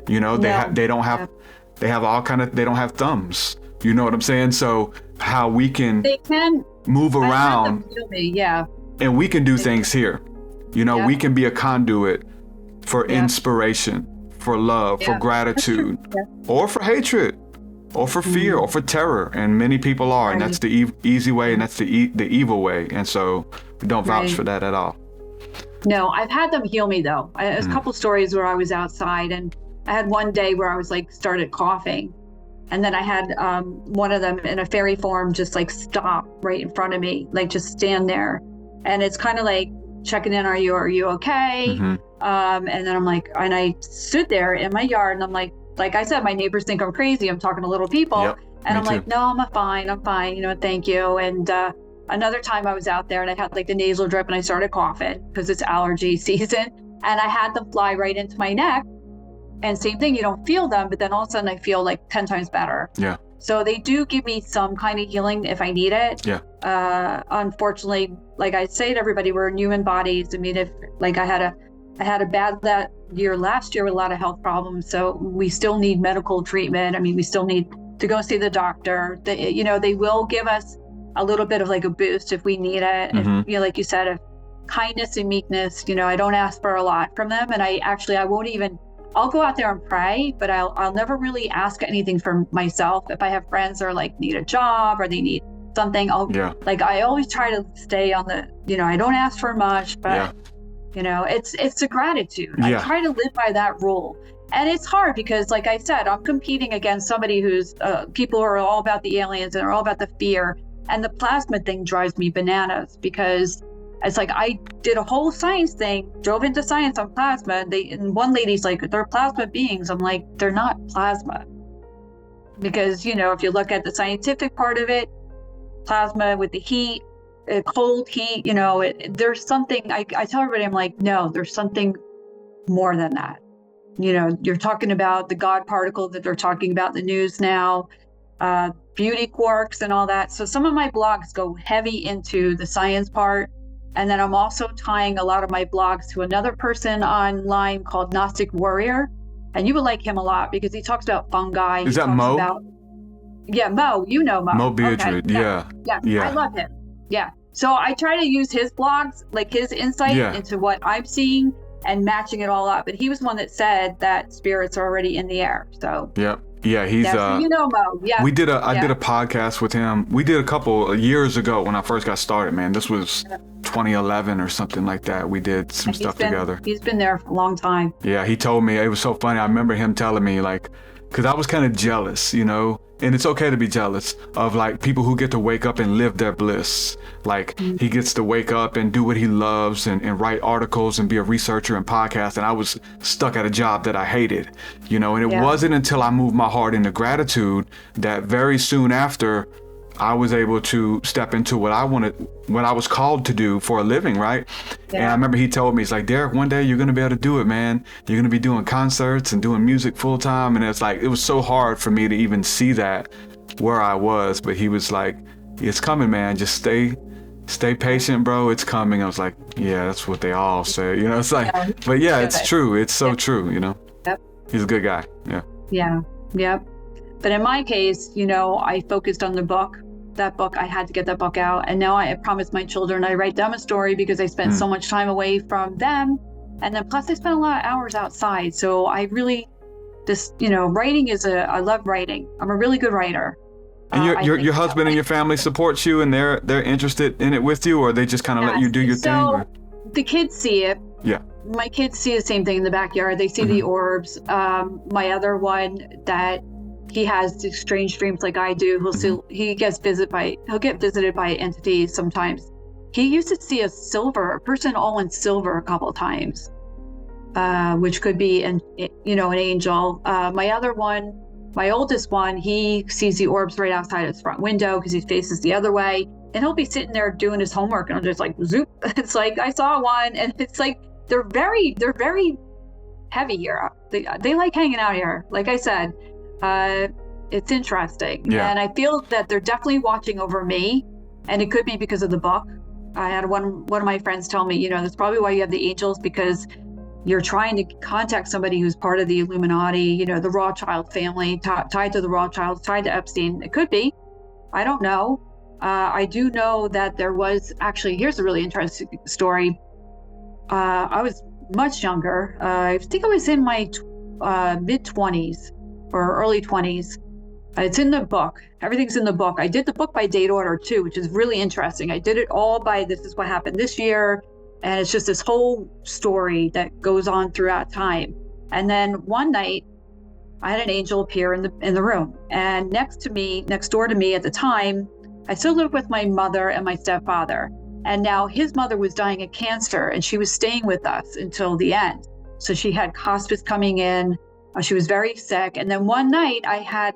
They don't have thumbs. You know what I'm saying? So how we can move around, and we can do things here. We can be a conduit for inspiration, for love, for gratitude, or for hatred, or for fear, or for terror. And many people are, and that's the easy way, and that's the evil way. And so we don't vouch for that at all. No, I've had them heal me though. There's a couple stories where I was outside, and I had one day where I was like started coughing, and then I had one of them in a fairy form just like stop right in front of me, like just stand there, and it's kind of like checking in, are you okay? And then I'm like, and I stood there in my yard, and I'm like I said, my neighbors think I'm crazy. I'm talking to little people, and I'm like, no, I'm fine, you know, thank you. And another time I was out there and I had like the nasal drip and I started coughing because it's allergy season, and I had them fly right into my neck. And same thing, you don't feel them, but then all of a sudden I feel like 10 times better. Yeah. So they do give me some kind of healing if I need it. Yeah. Unfortunately, like I say to everybody, we're in human bodies. I mean, if like I had a bad year last year with a lot of health problems, so we still need medical treatment. I mean, we still need to go see the doctor. You know, they will give us a little bit of like a boost if we need it. If, you know, like you said, if kindness and meekness, you know, I don't ask for a lot from them, and I'll go out there and pray, but I'll never really ask anything for myself. If I have friends that are like need a job or they need something, I always try to stay on the, you know, I don't ask for much, but you know, it's a gratitude. I try to live by that rule. And it's hard because, like I said, I'm competing against somebody who's people who are all about the aliens and are all about the fear. And the plasma thing drives me bananas because it's like I did a whole science thing, drove into science on plasma. And one lady's like, they're plasma beings. I'm like, they're not plasma. Because, you know, if you look at the scientific part of it, plasma with the heat, cold heat, you know, there's something, I tell everybody, I'm like, no, there's something more than that. You know, you're talking about the God particle that they're talking about in the news now, beauty quarks and all that. So some of my blogs go heavy into the science part. And then I'm also tying a lot of my blogs to another person online called Gnostic Warrior. And you would like him a lot because he talks about fungi. Is that Mo? Mo, you know Mo. Mo Beardred, okay. Yeah, I love him. Yeah. So I try to use his blogs, like his insight into what I'm seeing and matching it all up. But he was one that said that spirits are already in the air. So he's so you know Mo. Yeah. I did a podcast with him. We did a couple years ago when I first got started, man. This was 2011 or something like that. We did some stuff together. He's been there for a long time. Yeah, he told me, it was so funny. I remember him telling me, like, because I was kind of jealous, you know, and it's okay to be jealous of like people who get to wake up and live their bliss. Like he gets to wake up and do what he loves and write articles and be a researcher and podcast. And I was stuck at a job that I hated, you know, and it wasn't until I moved my heart into gratitude that very soon after I was able to step into what I was called to do for a living, right? Yeah. And I remember he told me, he's like, Derek, one day you're going to be able to do it, man. You're going to be doing concerts and doing music full time. And it's like, it was so hard for me to even see that where I was. But he was like, it's coming, man. Just stay patient, bro. It's coming. I was like, yeah, that's what they all say. You know, it's like, but yeah, it's true. It's so true, you know? Yep. He's a good guy. Yeah. Yeah. Yep. But in my case, you know, I focused on the book. That book, I had to get that book out. And now I promised my children I write them a story because I spent so much time away from them. And then plus I spent a lot of hours outside. So I really, writing I love writing. I'm a really good writer. And your husband and your family supports you and they're interested in it with you, or they just kind of let you do your thing? Or? The kids see it. Yeah. My kids see the same thing in the backyard. They see the orbs. My other one that he has strange dreams like I do. He'll get visited by entities sometimes. He used to see a person all in silver a couple of times, which could be an angel. My other one, my oldest one, he sees the orbs right outside his front window because he faces the other way, and he'll be sitting there doing his homework, and I'm just like, zoop. It's like I saw one, and it's like they're very heavy here. They like hanging out here. Like I said. It's interesting. Yeah. And I feel that they're definitely watching over me, and it could be because of the book. I had one of my friends tell me, you know, that's probably why you have the angels, because you're trying to contact somebody who's part of the Illuminati, you know, the Rothschild family, tied to the Rothschilds, tied to Epstein. It could be. I don't know. I do know that there was actually, here's a really interesting story. I was much younger. I think I was in my mid-20s or early 20s. It's in the book. Everything's in the book. I did the book by date order too, which is really interesting. I did it all by this is what happened this year. And it's just this whole story that goes on throughout time. And then one night I had an angel appear in the room. And next door to me at the time, I still lived with my mother and my stepfather. And now his mother was dying of cancer and she was staying with us until the end. So she had hospice coming in. She was very sick. And then one night I had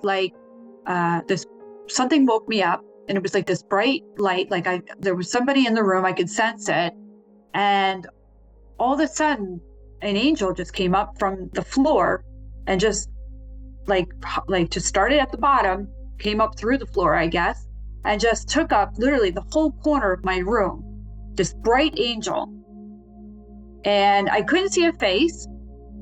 something woke me up, and it was like this bright light. There was somebody in the room, I could sense it. And all of a sudden an angel just came up from the floor and just just started at the bottom, came up through the floor, I guess, and just took up literally the whole corner of my room, this bright angel. And I couldn't see a face,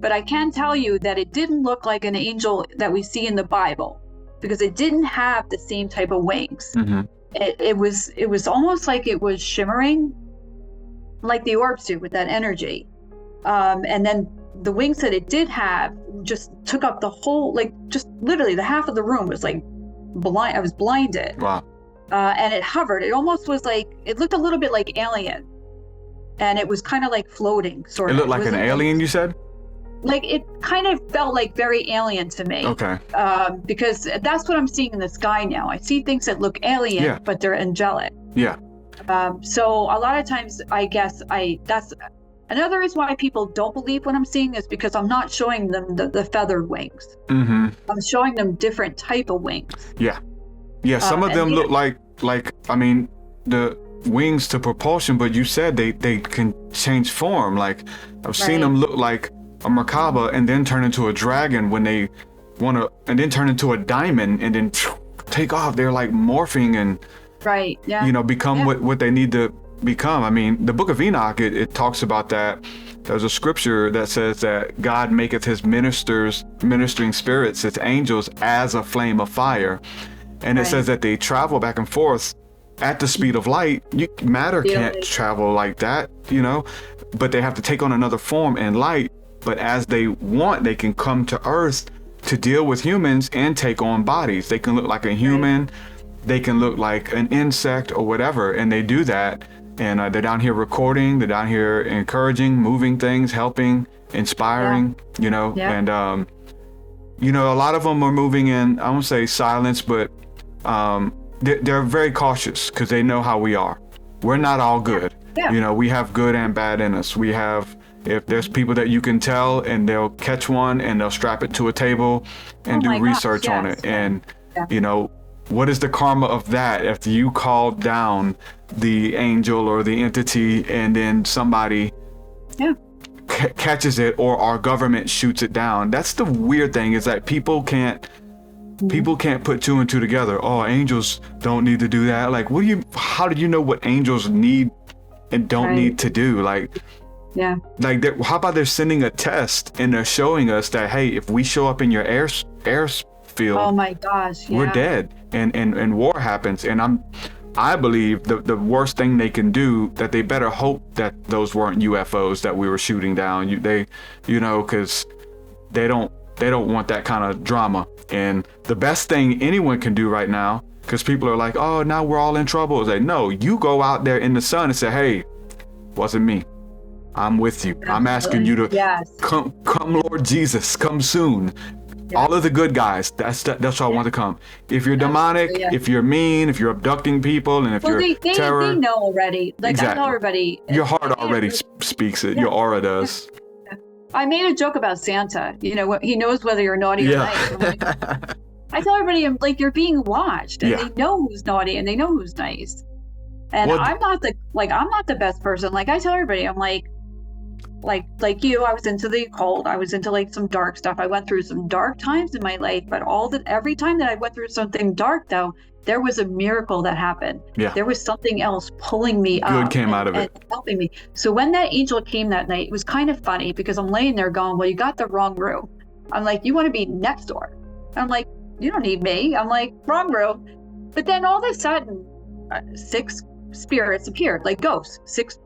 but I can tell you that it didn't look like an angel that we see in the Bible, because it didn't have the same type of wings. Mm-hmm. It was almost like it was shimmering, like the orbs do with that energy. And then the wings that it did have just took up the whole, just literally the half of the room was like blind. I was blinded. Wow. And it hovered. It almost was it looked a little bit like Alien. And it was kind of like floating, sort of. It looked like an alien, you said? It kind of felt like very alien to me. Okay. Because that's what I'm seeing in the sky now. I see things that look alien, but they're angelic. Yeah. So a lot of times, I guess that's another reason why people don't believe what I'm seeing, is because I'm not showing them the feathered wings. Mm-hmm. I'm showing them different type of wings. Yeah. Yeah. Some of them look like the wings to propulsion, but you said they can change form. I've seen them look like a Merkaba and then turn into a dragon when they want to, and then turn into a diamond and then take off. They're like morphing and become what they need to become. I mean, the book of Enoch, it talks about that. There's a scripture that says that God maketh his ministering spirits, his angels, as a flame of fire. And it says that they travel back and forth at the speed of light. Matter can't travel like that, but they have to take on another form in light. But as they want, they can come to Earth to deal with humans and take on bodies. They can look like a human, they can look like an insect or whatever, and they do that. And they're down here recording, they're down here encouraging, moving things, helping, inspiring, and a lot of them are moving in, I won't say silence, but they're very cautious because they know how we are. We're not all good. Yeah. We have good and bad in us. If there's people that you can tell, and they'll catch one and they'll strap it to a table and do research on it. And, what is the karma of that if you call down the angel or the entity and then somebody catches it, or our government shoots it down? That's the weird thing, is that people can't put two and two together. Oh, angels don't need to do that. How do you know what angels need and don't need to do? How about they're sending a test and they're showing us that, hey, if we show up in your airfield, oh my gosh, we're dead, and war happens. And I believe the worst thing they can do, that they better hope that those weren't UFOs that we were shooting down. Because they don't want that kind of drama. And the best thing anyone can do right now, because people are like, oh, now we're all in trouble, is like, no, you go out there in the sun and say, hey, wasn't me. I'm with you. I'm asking you to come, Lord Jesus, come soon. All of the good guys, that's why I want to come. If you're demonic, if you're mean, if you're abducting people, and if you're terror, they know already. I tell everybody, your heart already speaks it. Your aura does. I made a joke about Santa. He knows whether you're naughty or nice. I tell everybody, you're being watched, and they know who's naughty and they know who's nice. And I'm not the best person. I tell everybody, I'm like you, I was into the occult. I was into some dark stuff. I went through some dark times in my life, but every time that I went through something dark, though, there was a miracle that happened. Yeah. There was something else pulling me up. Good came out of it. And helping me. So when that angel came that night, it was kind of funny, because I'm laying there going, well, you got the wrong room. I'm like, you want to be next door. I'm like, you don't need me. I'm like, wrong room. But then all of a sudden, 6 spirits appeared, like ghosts.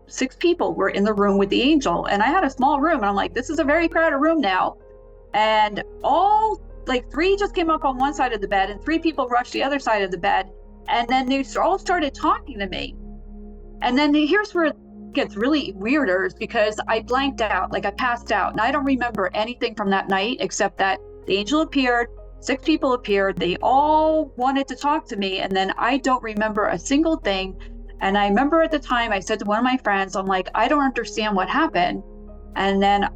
Six people were in the room with the angel, and I had a small room, and I'm like, this is a very crowded room now. And all like 3 just came up on one side of the bed, and 3 people rushed the other side of the bed, and then they all started talking to me. And then here's where it gets really weirder, is because I blanked out, like I passed out, and I don't remember anything from that night except that the angel appeared, 6 people appeared, they all wanted to talk to me, and then I don't remember a single thing. And I remember at the time I said to one of my friends, I'm like, I don't understand what happened. And then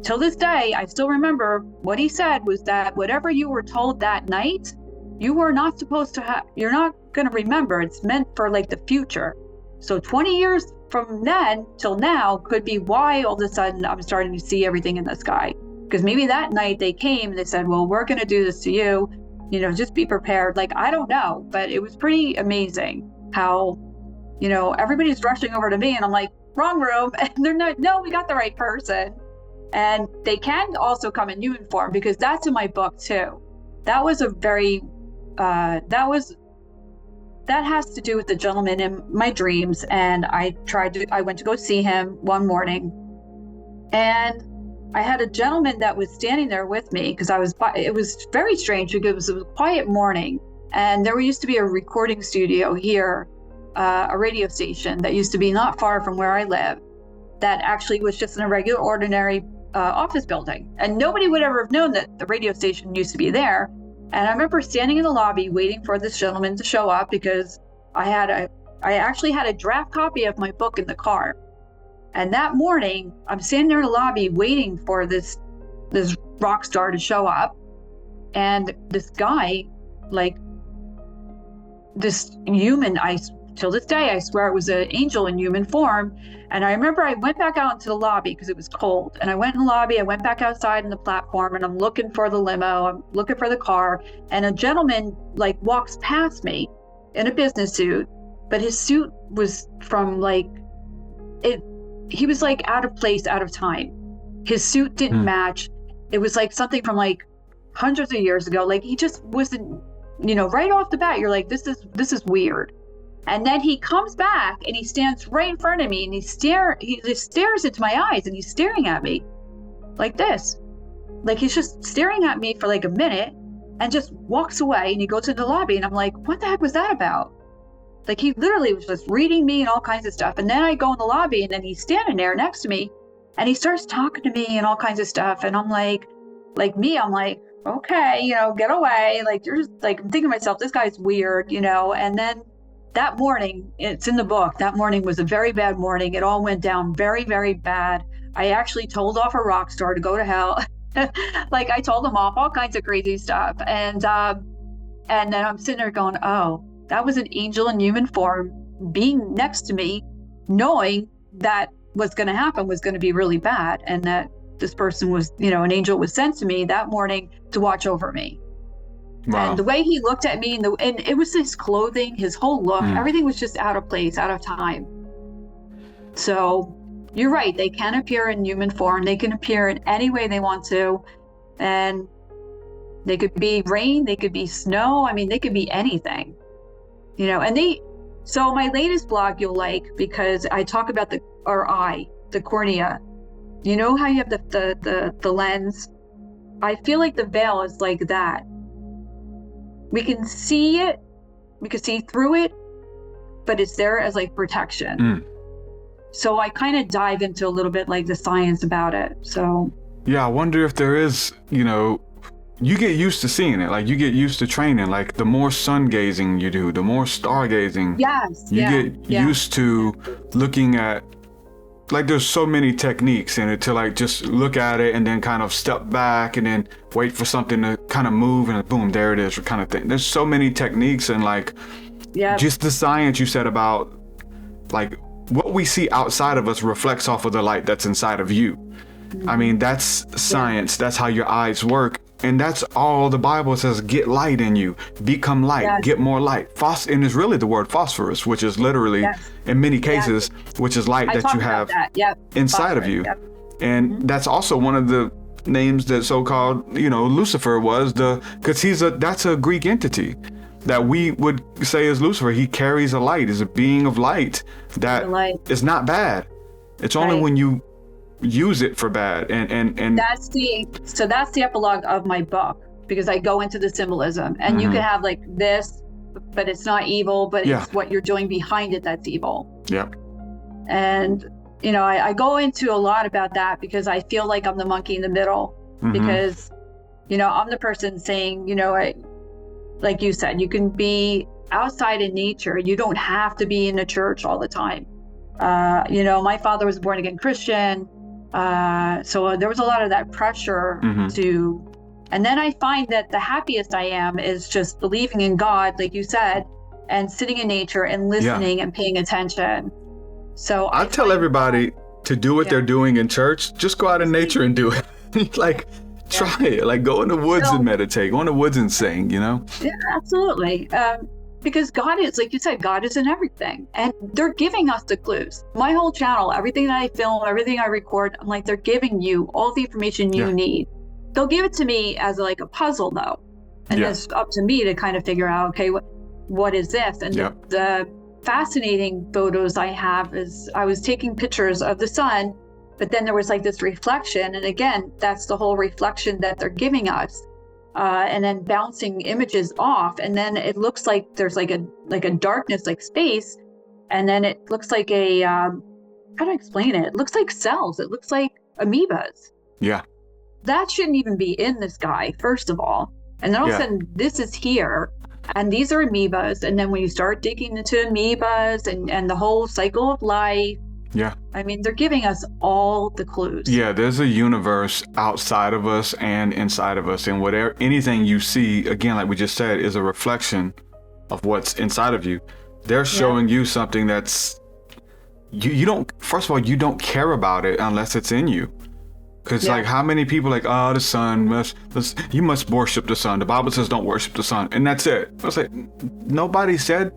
till this day, I still remember what he said was that whatever you were told that night, you were not supposed to have, you're not going to remember. It's meant for like the future. So 20 years from then till now could be why all of a sudden I'm starting to see everything in the sky. Because maybe that night they came and they said, well, we're going to do this to you, you know, just be prepared. Like, I don't know, but it was pretty amazing how, you know, everybody's rushing over to me and I'm like, wrong room. And they're not, no, we got the right person. And they can also come in human form, because that's in my book too. That was a very, that has to do with the gentleman in my dreams. And I went to go see him one morning, and I had a gentleman that was standing there with me, because it was very strange because it was a quiet morning, and there used to be a recording studio here, a radio station that used to be not far from where I live, that actually was just in a regular, ordinary office building. And nobody would ever have known that the radio station used to be there. And I remember standing in the lobby waiting for this gentleman to show up, because I actually had a draft copy of my book in the car. And that morning, I'm standing there in the lobby waiting for this rock star to show up. And this guy, like this human, till this day, I swear it was an angel in human form. And I remember I went back out into the lobby because it was cold. And I went in the lobby, I went back outside in the platform, and I'm looking for the limo, I'm looking for the car. And a gentleman like walks past me in a business suit, but his suit was from like, he was like out of place, out of time. His suit didn't match. It was like something from like hundreds of years ago. Like, he just wasn't, you know, right off the bat, you're like, this is weird. And then he comes back and he stands right in front of me, and he just stares into my eyes, and he's staring at me like this. Like, he's just staring at me for like a minute and just walks away, and he goes into the lobby, and I'm like, what the heck was that about? Like, he literally was just reading me and all kinds of stuff. And then I go in the lobby, and then he's standing there next to me, and he starts talking to me and all kinds of stuff. And I'm like, I'm like, okay, you know, get away. Like, you're just like, I'm thinking to myself, this guy's weird, you know. And then that morning, it's in the book, that morning was a very bad morning. It all went down very, very bad. I actually told off a rock star to go to hell. Like, I told him off, all kinds of crazy stuff. And then I'm sitting there going, oh, that was an angel in human form being next to me, knowing that what's going to happen was going to be really bad, and that this person was, you know, an angel was sent to me that morning to watch over me. Wow. And the way he looked at me, and it was his clothing, his whole look, everything was just out of place, out of time. So you're right, they can appear in human form. They can appear in any way they want to. And they could be rain, they could be snow. I mean, they could be anything, you know. And so my latest blog you'll like, because I talk about the cornea. You know how you have the lens? I feel like the veil is like that. We can see it, we can see through it, but it's there as like protection. So I kind of dive into a little bit like the science about it. So yeah, I wonder if there is, you know, you get used to seeing it, like you get used to training, like the more sun gazing you do, the more stargazing, you get used to looking at, like there's so many techniques in it to like just look at it and then kind of step back and then wait for something to kind of move and boom, there it is, kind of thing. There's so many techniques, and like just the science you said about like what we see outside of us reflects off of the light that's inside of you. I mean, that's science. That's how your eyes work. And that's all the Bible says, get light in you, become light, get more light. And it's really the word phosphorus, which is literally, in many cases, which is light that you have inside of you. And that's also one of the names that so-called, you know, Lucifer was because that's a Greek entity. that we would say is Lucifer. He carries a light, is a being of light that is not bad. It's only when you use it for bad. And that's the epilogue of my book, because I go into the symbolism, and you can have like this, but it's not evil, but it's what you're doing behind it that's evil. Yeah. And I go into a lot about that because I feel like I'm the monkey in the middle, because I'm the person saying, like you said, you can be outside in nature. You don't have to be in a church all the time. My father was a born again Christian. So there was a lot of that pressure and then I find that the happiest I am is just believing in God, like you said, and sitting in nature and listening and paying attention. So I tell everybody to do what they're doing in church. Just go out in nature and do it. Like, try it. Like, go in the woods and meditate. Go in the woods and sing, Yeah, absolutely. Because God is, like you said, God is in everything. And they're giving us the clues. My whole channel, everything that I film, everything I record, I'm like, they're giving you all the information you need. They'll give it to me as like a puzzle, though. And it's up to me to kind of figure out, okay, what is this? And the fascinating photos I have is I was taking pictures of the sun, but then there was like this reflection. And again, that's the whole reflection that they're giving us. And then bouncing images off. And then it looks like there's like a darkness, like space. And then it looks like how do I explain it? It looks like cells. It looks like amoebas. Yeah. That shouldn't even be in the sky, first of all. And then all of a sudden, this is here. And these are amoebas. And then when you start digging into amoebas and the whole cycle of life, I mean, they're giving us all the clues. Yeah, there's a universe outside of us and inside of us. And anything you see, again, like we just said, is a reflection of what's inside of you. They're showing you something that's, you don't, first of all, you don't care about it unless it's in you. Because like how many people like, the sun, you must worship the sun. The Bible says don't worship the sun. And that's it. I was like, nobody said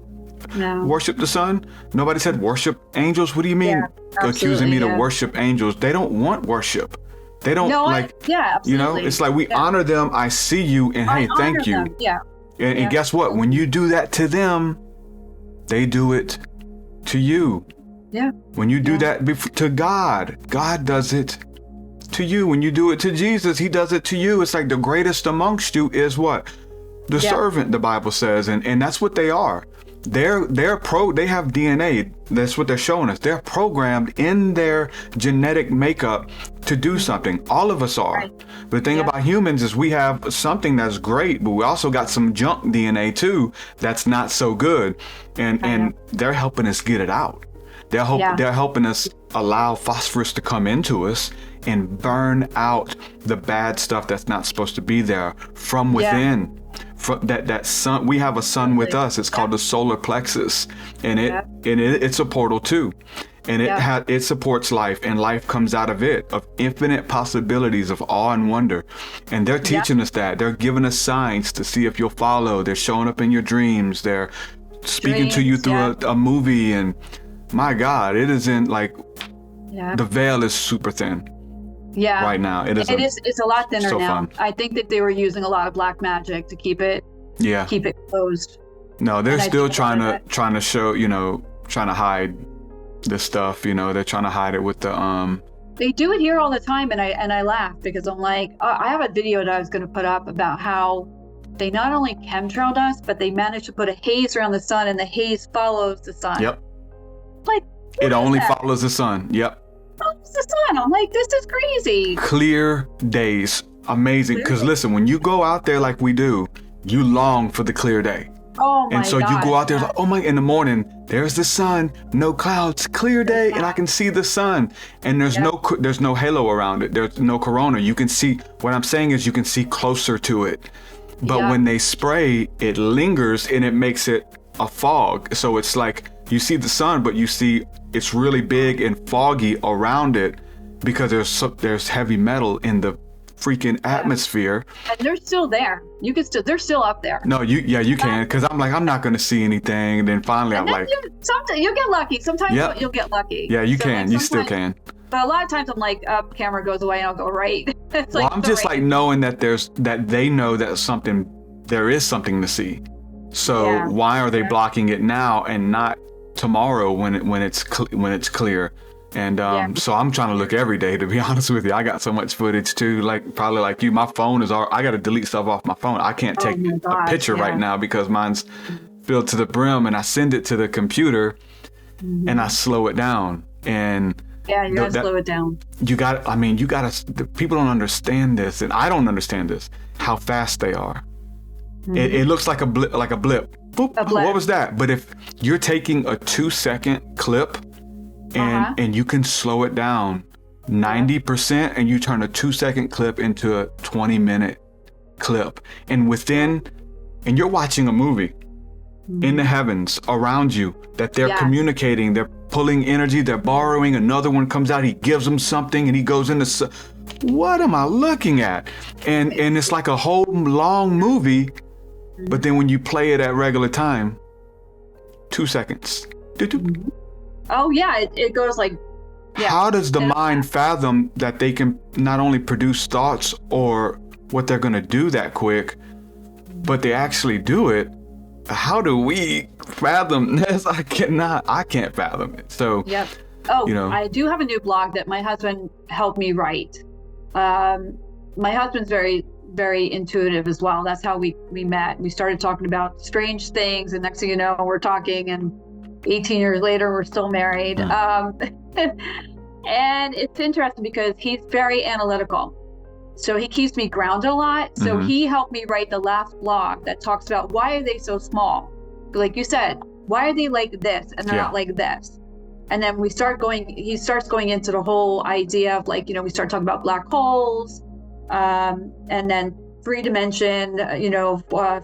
worship the sun. Nobody said worship angels. What do you mean accusing me to worship angels? They don't want worship. They don't it's like we honor them. I see you and hey, thank you. Them. Yeah. And guess what? When you do that to them, they do it to you. Yeah. When you do that to God, God does it to you. When you do it to Jesus, he does it to you. It's like the greatest amongst you is what? The servant, the Bible says. And that's what they are. They have DNA. That's what they're showing us. They're programmed in their genetic makeup to do something. All of us are. Right. The thing about humans is we have something that's great, but we also got some junk DNA too that's not so good. And they're helping us get it out. They're helping us allow phosphorus to come into us and burn out the bad stuff that's not supposed to be there from within. From that sun, we have a sun with us. It's called the solar plexus, and it's a portal too, and it supports life, and life comes out of it, of infinite possibilities of awe and wonder. And they're teaching us that. They're giving us signs to see if you'll follow. They're showing up in your dreams. They're speaking to you through a movie, and my God, it isn't like the veil is super thin. Yeah. Right now, it's a lot thinner so now. Fun. I think that they were using a lot of black magic to keep it closed. No, they're still trying to show, trying to hide this stuff. They're trying to hide it with the They do it here all the time, and I laugh because I'm like, I have a video that I was going to put up about how they not only chemtrailed us, but they managed to put a haze around the sun, and the haze follows the sun. Yep. Like it only follows the sun. Yep. Follows the sun. I'm like, this is crazy. Clear days, amazing. Because listen, when you go out there like we do, you long for the clear day. Oh my And so God, you go out there like, oh my! In the morning, there's the sun, no clouds, clear day, and I can see the sun. And there's no halo around it. There's no corona. You can see. What I'm saying is, you can see closer to it. But when they spray, it lingers and it makes it a fog. So it's like you see the sun, but you see it's really big and foggy around it because there's heavy metal in the freaking atmosphere. And they're still there. They're still up there. No, you can, because I'm like, I'm not going to see anything. And then finally, I'm like, sometimes you'll get lucky. Sometimes you'll get lucky. Yeah, you can. You still can. But a lot of times I'm like, camera goes away and I'll go right. It's well, I'm just like knowing that they know that there is something to see. So why are they blocking it now and not tomorrow when it's clear? And so I'm trying to look every day, to be honest with you. I got so much footage too, probably like you. My phone is I got to delete stuff off my phone. I can't take a picture right now because mine's filled to the brim, and I send it to the computer and I slow it down. And you gotta slow it down. People don't understand this, and I don't understand this, how fast they are. It looks like a blip, Boop. What was that? But if you're taking a 2-second clip and you can slow it down 90%, and you turn a 2-second clip into a 20-minute clip, and you're watching a movie in the heavens around you that they're communicating, they're pulling energy, they're borrowing. Another one comes out, he gives them something, and he goes into what am I looking at? And it's like a whole long movie, but then when you play it at regular time, 2 seconds. Oh yeah, it goes like. Yeah. How does the mind fathom that they can not only produce thoughts or what they're going to do that quick, but they actually do it? How do we fathom this? I can't fathom it. So, I do have a new blog that my husband helped me write. My husband's very, very intuitive as well. That's how we met. We started talking about strange things, and next thing you know, we're talking, and 18 years later, we're still married. And it's interesting because he's very analytical. So he keeps me grounded a lot. So he helped me write the last blog that talks about why are they so small? Like you said, why are they like this and they're not like this? And then he starts going into the whole idea of we start talking about black holes, and then 3D,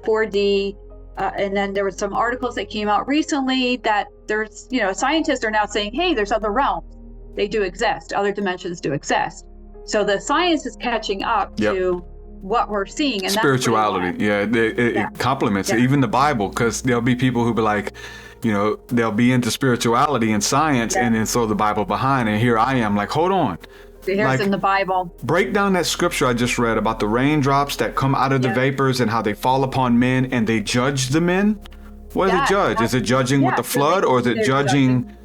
4D. And then there were some articles that came out recently that there's, scientists are now saying, hey, there's other realms. They do exist. Other dimensions do exist. So the science is catching up to what we're seeing. And spirituality. It complements it. Even the Bible, because there'll be people who be like, they'll be into spirituality and science and then throw the Bible behind. And here I am like, hold on. Here's in the Bible. Break down that scripture I just read about the raindrops that come out of the vapors and how they fall upon men and they judge the men. What does it judge? Is it judging with the flood, or is it judging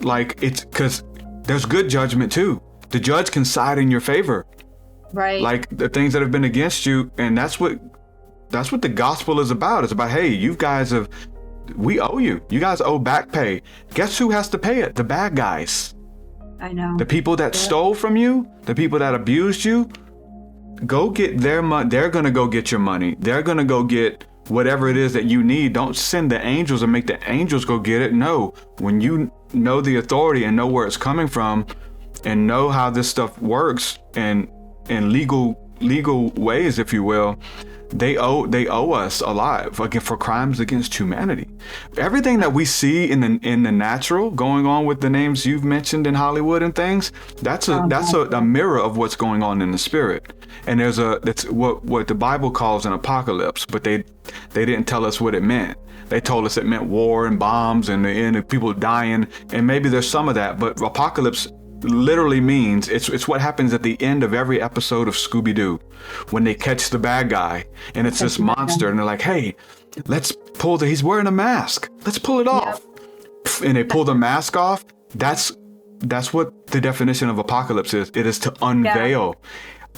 like it's because there's good judgment too. The judge can side in your favor. Right. Like the things that have been against you. And that's what the gospel is about. It's about, hey, we owe you. You guys owe back pay. Guess who has to pay it? The bad guys. I know. The people that stole from you, the people that abused you, go get their money. They're going to go get your money. They're going to go get whatever it is that you need. Don't send the angels and make the angels go get it. No, when you know the authority and know where it's coming from and know how this stuff works and in legal ways, if you will, they owe us a lot for crimes against humanity. Everything that we see in the natural going on with the names you've mentioned in Hollywood and things, that's a mirror of what's going on in the spirit. And that's what the Bible calls an apocalypse, but they didn't tell us what it meant. They told us it meant war and bombs and the end of people dying, and maybe there's some of that, but apocalypse literally means it's what happens at the end of every episode of Scooby-Doo when they catch the bad guy and it's this monster and they're like, hey, let's pull he's wearing a mask, let's pull it off. And they pull the mask off. That's what the definition of apocalypse is. It is to unveil.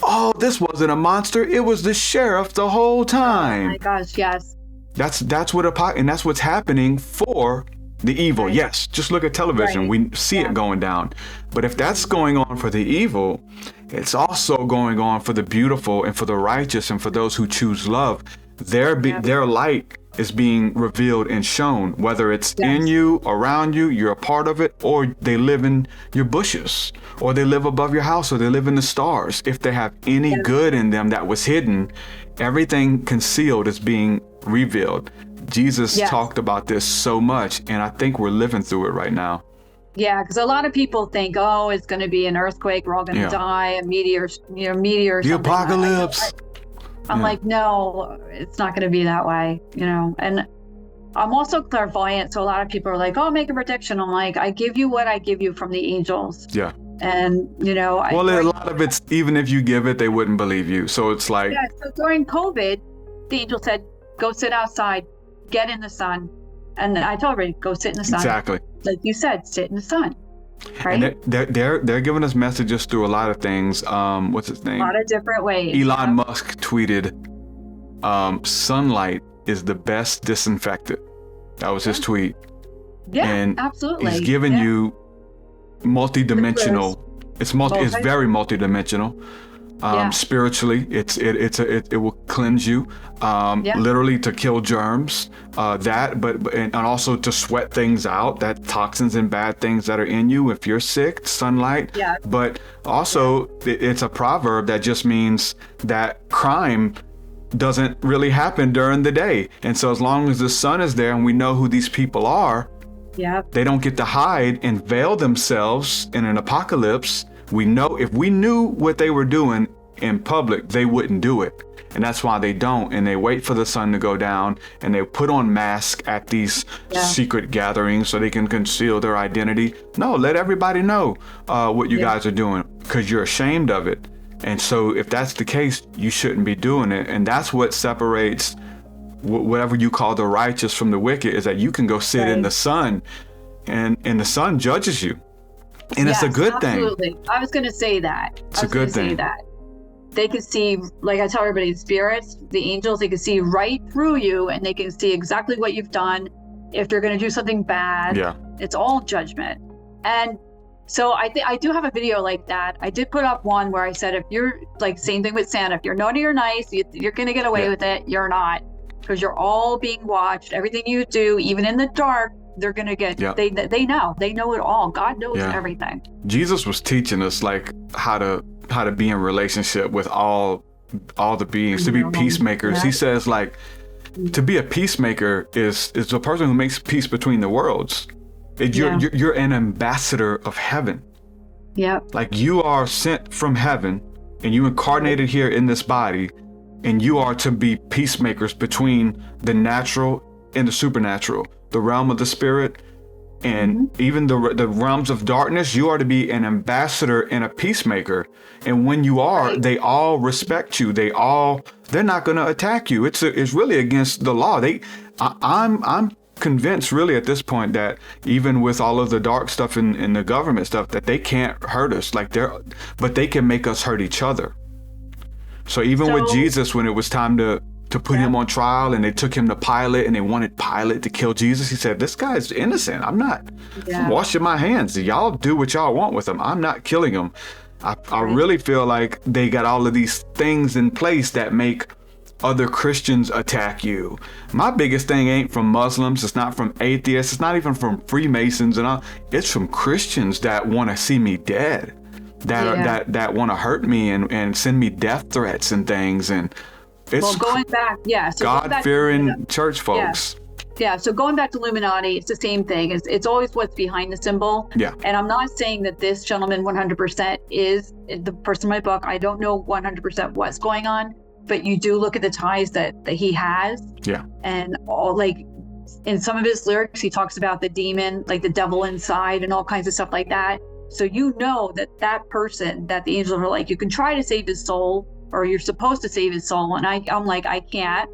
Oh, this wasn't a monster, it was the sheriff the whole time. Oh my gosh, yes. That's what and that's what's happening for the evil. Right. Yes, just look at television. Right. We see it going down. But if that's going on for the evil, it's also going on for the beautiful and for the righteous and for those who choose love. Their light is being revealed and shown, whether it's in you, around you, you're a part of it, or they live in your bushes, or they live above your house, or they live in the stars. If they have any good in them that was hidden, everything concealed is being revealed. Jesus talked about this so much, and I think we're living through it right now. Yeah, because a lot of people think, oh, it's going to be an earthquake, we're all going to die, a meteor, the apocalypse. I'm like, no, it's not going to be that way, And I'm also clairvoyant, so a lot of people are like, oh, make a prediction. I'm like, I give you what I give you from the angels. Yeah. And, a lot of it's, even if you give it, they wouldn't believe you. So it's like. Yeah, so during COVID, the angel said, go sit outside. get in the sun. And I tell everybody, go sit in the sun. Exactly. Like you said, sit in the sun. Right? And they're giving us messages through a lot of things. What's his name? A lot of different ways. Elon Musk tweeted, sunlight is the best disinfectant. That was his tweet. Yeah, and absolutely. He's giving you multi-dimensional. It's very multi-dimensional. Spiritually, it will cleanse you, literally to kill germs, and also to sweat things out, that toxins and bad things that are in you if you're sick, sunlight. Yeah. But also it's a proverb that just means that crime doesn't really happen during the day. And so as long as the sun is there and we know who these people are, they don't get to hide and veil themselves in an apocalypse. We know if we knew what they were doing in public, they wouldn't do it. And that's why they don't. And they wait for the sun to go down and they put on masks at these secret gatherings so they can conceal their identity. No, let everybody know what you guys are doing because you're ashamed of it. And so if that's the case, you shouldn't be doing it. And that's what separates whatever you call the righteous from the wicked, is that you can go sit in the sun and the sun judges you. And it's a good thing. Absolutely. I was going to say that. It's a good thing. They can see, like I tell everybody, spirits, the angels, they can see right through you and they can see exactly what you've done. If they're going to do something bad, it's all judgment. And so I do have a video like that. I did put up one where I said, if you're like, same thing with Santa, if you're naughty or nice, you're going to get away with it. You're not, because you're all being watched. Everything you do, even in the dark, they're going to get, they know it all. God knows everything. Jesus was teaching us like how to be in relationship with all the beings, to be peacemakers. He says like, to be a peacemaker is a person who makes peace between the worlds. You're an ambassador of heaven. Like you are sent from heaven and you incarnated here in this body, and you are to be peacemakers between the natural and the supernatural, the realm of the spirit, and even the realms of darkness. You are to be an ambassador and a peacemaker. And when you are, they all respect you. They're not going to attack you. It's really against the law. I'm convinced really at this point that even with all of the dark stuff and the government stuff, that they can't hurt us but they can make us hurt each other. So even with Jesus, when it was time to put him on trial and they took him to Pilate and they wanted Pilate to kill Jesus, he said, this guy's innocent. I'm washing my hands. Y'all do what y'all want with him. I'm not killing him. I really feel like they got all of these things in place that make other Christians attack you. My biggest thing ain't from Muslims. It's not from atheists. It's not even from Freemasons and all. It's from Christians that want to see me dead, that want to hurt me and send me death threats and things. And it's going back, so God-fearing church folks. So going back to Illuminati, it's the same thing. It's always what's behind the symbol. And I'm not saying that this gentleman 100% is the person in my book. I don't know 100% what's going on, but you do look at the ties that he has. And all, like, in some of his lyrics, he talks about the demon, like the devil inside and all kinds of stuff like that. So you know that person, that the angels are like, you can try to save his soul, or you're supposed to save his soul. And I'm like, I can't.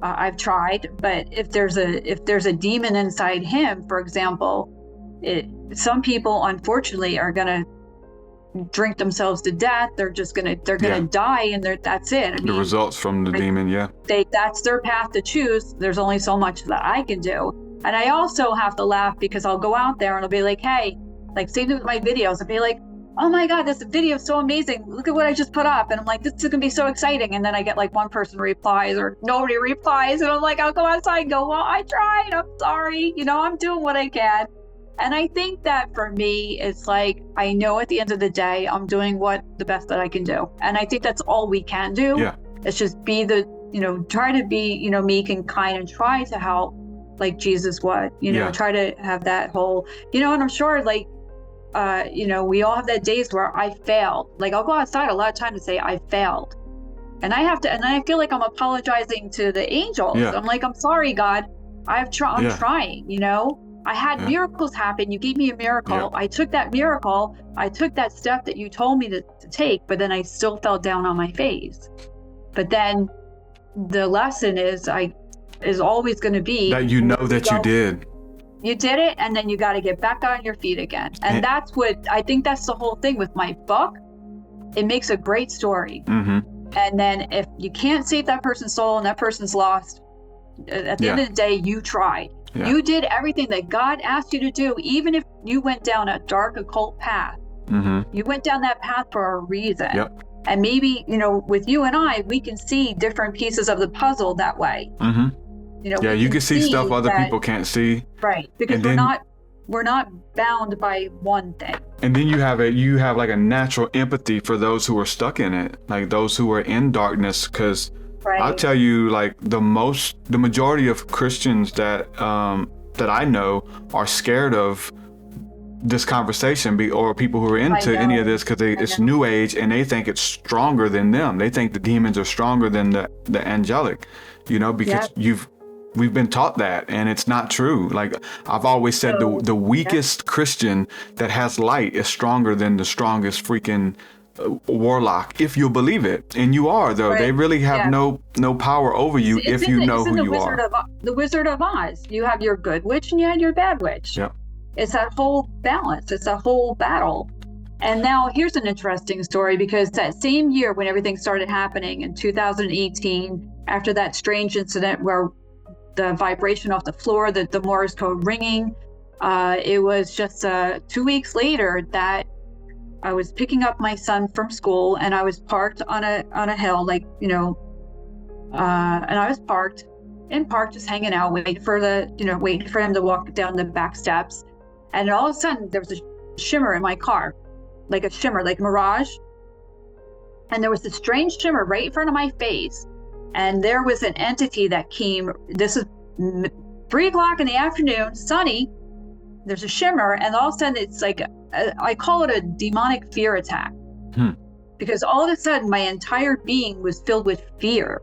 I've tried, but if there's a demon inside him, for example, some people unfortunately are gonna drink themselves to death. They're gonna die, and that's it. I mean, the results from the demon, that's their path to choose. There's only so much that I can do, and I also have to laugh because I'll go out there and I'll be like, hey, like same thing with my videos. I'll be like, oh my God, this video is so amazing. Look at what I just put up. And I'm like, this is gonna be so exciting. And then I get like one person replies or nobody replies. And I'm like, I'll go outside and go, well, I tried, I'm sorry. I'm doing what I can. And I think that for me, it's like, I know at the end of the day, I'm doing the best that I can do. And I think that's all we can do. It's just be try to be, meek and kind and try to help like Jesus would, try to have that whole, and I'm sure like, we all have that days where I failed. Like I'll go outside a lot of times and say I failed, and I feel like I'm apologizing to the angels. I'm like, I'm sorry, God. I'm trying. I had miracles happen. You gave me a miracle. I took that miracle. I took that step that you told me to take, but then I still fell down on my face. But then the lesson is I is always going to be that you know that you did. You did it, and then you got to get back on your feet again. And that's what I think, that's the whole thing with my book. It makes a great story. Mm-hmm. And then if you can't save that person's soul and that person's lost, at the end of the day, you tried. Yeah. You did everything that God asked you to do, even if you went down a dark occult path. Mm-hmm. You went down that path for a reason. Yep. And maybe, with you and I, we can see different pieces of the puzzle that way. Mm-hmm. You can see stuff other people can't see. Right. Because we're not bound by one thing. And then you have like a natural empathy for those who are stuck in it, like those who are in darkness. Because I'll tell you, like the majority of Christians that I know are scared of this conversation, or people who are into any of this, because it's new age and they think it's stronger than them. They think the demons are stronger than the angelic, because we've been taught that, and it's not true. Like I've always said, the weakest Christian that has light is stronger than the strongest freaking warlock, if you believe it. And you are, though. They really have no power over you if you know who you are. The Wizard of Oz. You have your good witch and you have your bad witch. Yep. It's that whole balance. It's a whole battle. And now here's an interesting story, because that same year when everything started happening in 2018, after that strange incident where the vibration off the floor, the Morse code ringing, it was just 2 weeks later that I was picking up my son from school, and I was parked on a hill, and I was parked just hanging out, waiting for him to walk down the back steps. And all of a sudden there was a shimmer in my car, like a shimmer, like mirage. And there was this strange shimmer right in front of my face. And there was an entity that came. This is 3:00 in the afternoon, sunny. There's a shimmer, and all of a sudden it's like I call it a demonic fear attack, because all of a sudden my entire being was filled with fear.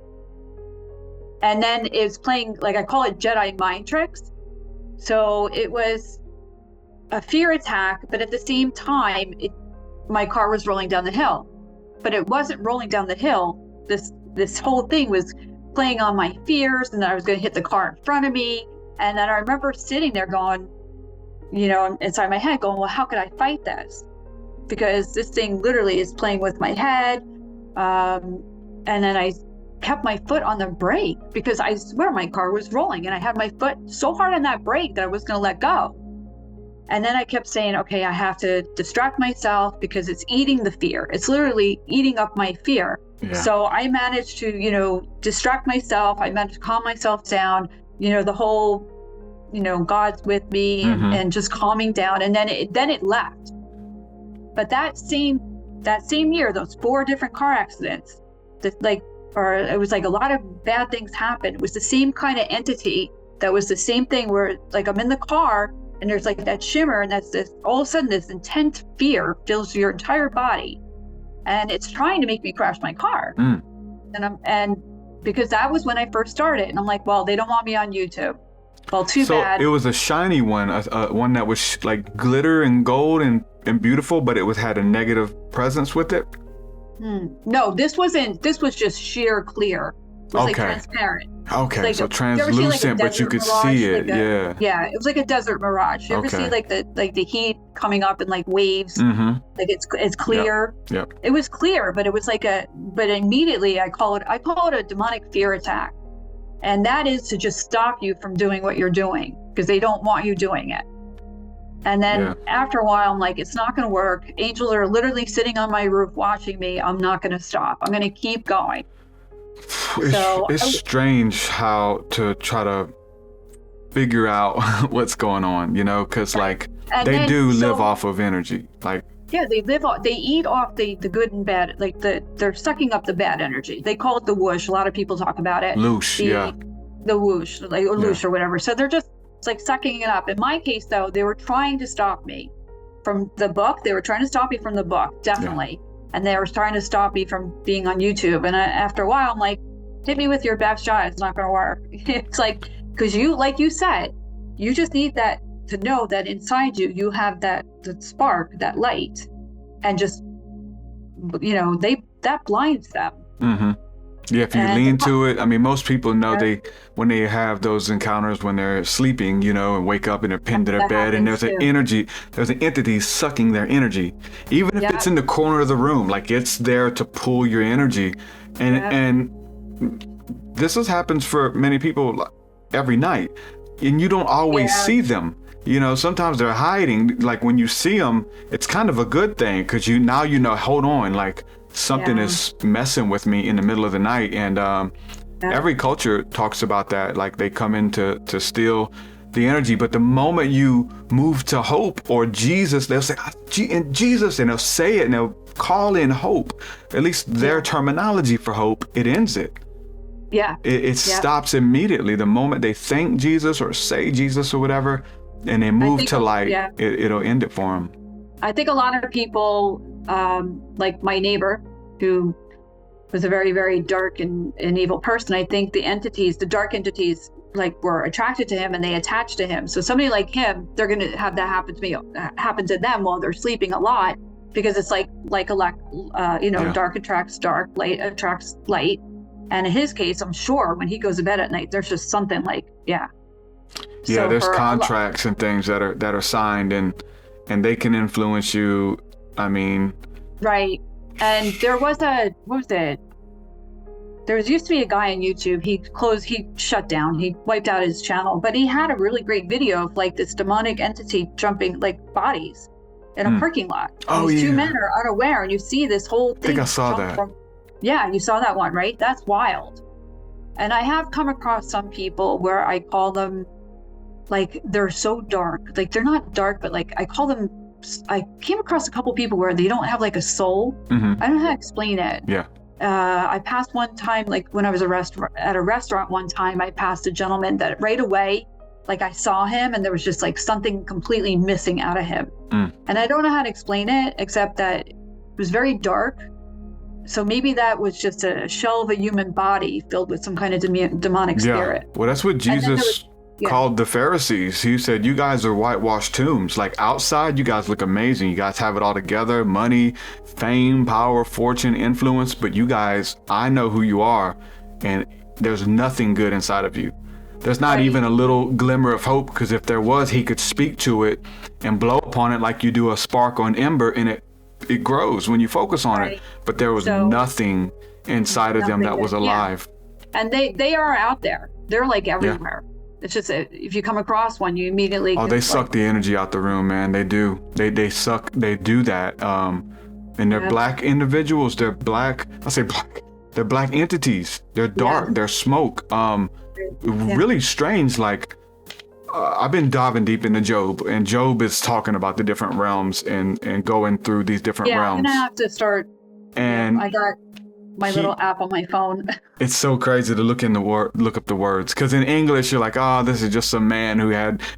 And then it's playing, like I call it Jedi mind tricks. So it was a fear attack, but at the same time, my car was rolling down the hill. But it wasn't rolling down the hill. This whole thing was playing on my fears, and that I was going to hit the car in front of me. And then I remember sitting there going, inside my head going, well, how could I fight this? Because this thing literally is playing with my head. And then I kept my foot on the brake, because I swear my car was rolling, and I had my foot so hard on that brake that I was going to let go. And then I kept saying, okay, I have to distract myself, because it's eating the fear. It's literally eating up my fear. Yeah. So I managed to, distract myself. I managed to calm myself down, the whole, God's with me, and just calming down. And then it left. But that same year, those 4 different car accidents, it was like a lot of bad things happened. It was the same kind of entity that was the same thing, where like I'm in the car, and there's like that shimmer, and that's this, all of a sudden this intense fear fills your entire body, and it's trying to make me crash my car. And because that was when I first started, and I'm like, well, they don't want me on YouTube. Well, too bad. So it was a shiny one, one that was like glitter and gold and beautiful, but it had a negative presence with it. No, this was just sheer clear. It was like transparent. Okay, like so translucent, but you could see it. Yeah, it was like a desert mirage. You ever see like the heat coming up in like waves? Like it's clear. Yep. It was clear, but it was but immediately I call it a demonic fear attack. And that is to just stop you from doing what you're doing, because they don't want you doing it. And then after a while, I'm like, it's not going to work. Angels are literally sitting on my roof watching me. I'm not going to stop. I'm going to keep going. It's strange how to try to figure out what's going on, because they do live off of energy. They eat off the good and bad, they're sucking up the bad energy. They call it the whoosh. A lot of people talk about it. Loosh, The whoosh, loosh or whatever. So it's like sucking it up. In my case, though, they were trying to stop me from the book. They were trying to stop me from the book, definitely. And they were trying to stop me from being on YouTube. And after a while, I'm like, hit me with your best shot. It's not going to work. It's like, because like you said, you just need that to know that inside you have that spark, that light, and just, that blinds them. Yeah, if you And lean to it, I mean, most people know when they have those encounters when they're sleeping, and wake up and they're pinned to their That bed, and there's happens there's an entity sucking their energy, even if it's in the corner of the room, like it's there to pull your energy, and this happens for many people every night, and you don't always see them. Sometimes they're hiding. Like when you see them, it's kind of a good thing because hold on, like something is messing with me in the middle of the night. And every culture talks about that, like they come in to steal the energy. But the moment you move to hope or Jesus, they'll say in Jesus, and they'll say it and they'll call in hope. At least their terminology for hope, it ends it. Yeah. It stops immediately the moment they thank Jesus or say Jesus or whatever, and they move to light. It'll end it for them. I think a lot of people, like my neighbor, who was a very, very dark and evil person, I think the dark entities, like were attracted to him and they attached to him. So somebody like him, they're going to have that happen to them while they're sleeping a lot, because it's like dark attracts dark, light attracts light. And in his case, I'm sure when he goes to bed at night, there's just something like, So there's contracts and things that are signed, and they can influence you. I mean, right. And there was there used to be a guy on YouTube. He shut down. He wiped out his channel, but he had a really great video of like this demonic entity jumping like bodies in a parking lot. And these two men are unaware, and you see this whole thing. I think I saw that. You saw that one, right? That's wild. And I have come across some people where I call them, like, they're so dark. Like, they're not dark, but like I came across a couple people where they don't have like a soul. I don't know how to explain it. Yeah. I passed one time, like when I was at a restaurant one time, I passed a gentleman that right away, like I saw him and there was just like something completely missing out of him. And I don't know how to explain it, except that it was very dark. So maybe that was just a shell of a human body filled with some kind of demonic spirit. Well, that's what Jesus called the Pharisees. He said, you guys are whitewashed tombs. Like outside, you guys look amazing. You guys have it all together, money, fame, power, fortune, influence. But you guys, I know who you are. And there's nothing good inside of you. There's not even a little glimmer of hope, because if there was, he could speak to it and blow upon it like you do a spark or an ember, and it grows when you focus on it. But there was nothing inside of them that was alive. And they are out there. They're like everywhere. It's just if you come across one, you immediately they suck the energy out the room, man. They do. They do that. And they're black individuals. They're black. I say black. They're black entities. They're dark. They're smoke. Really strange. Like I've been diving deep into Job, and Job is talking about the different realms and going through these different realms. I'm gonna have to start. And I got my little app on my phone. It's so crazy to look up the words, because in English you're like, this is just some man who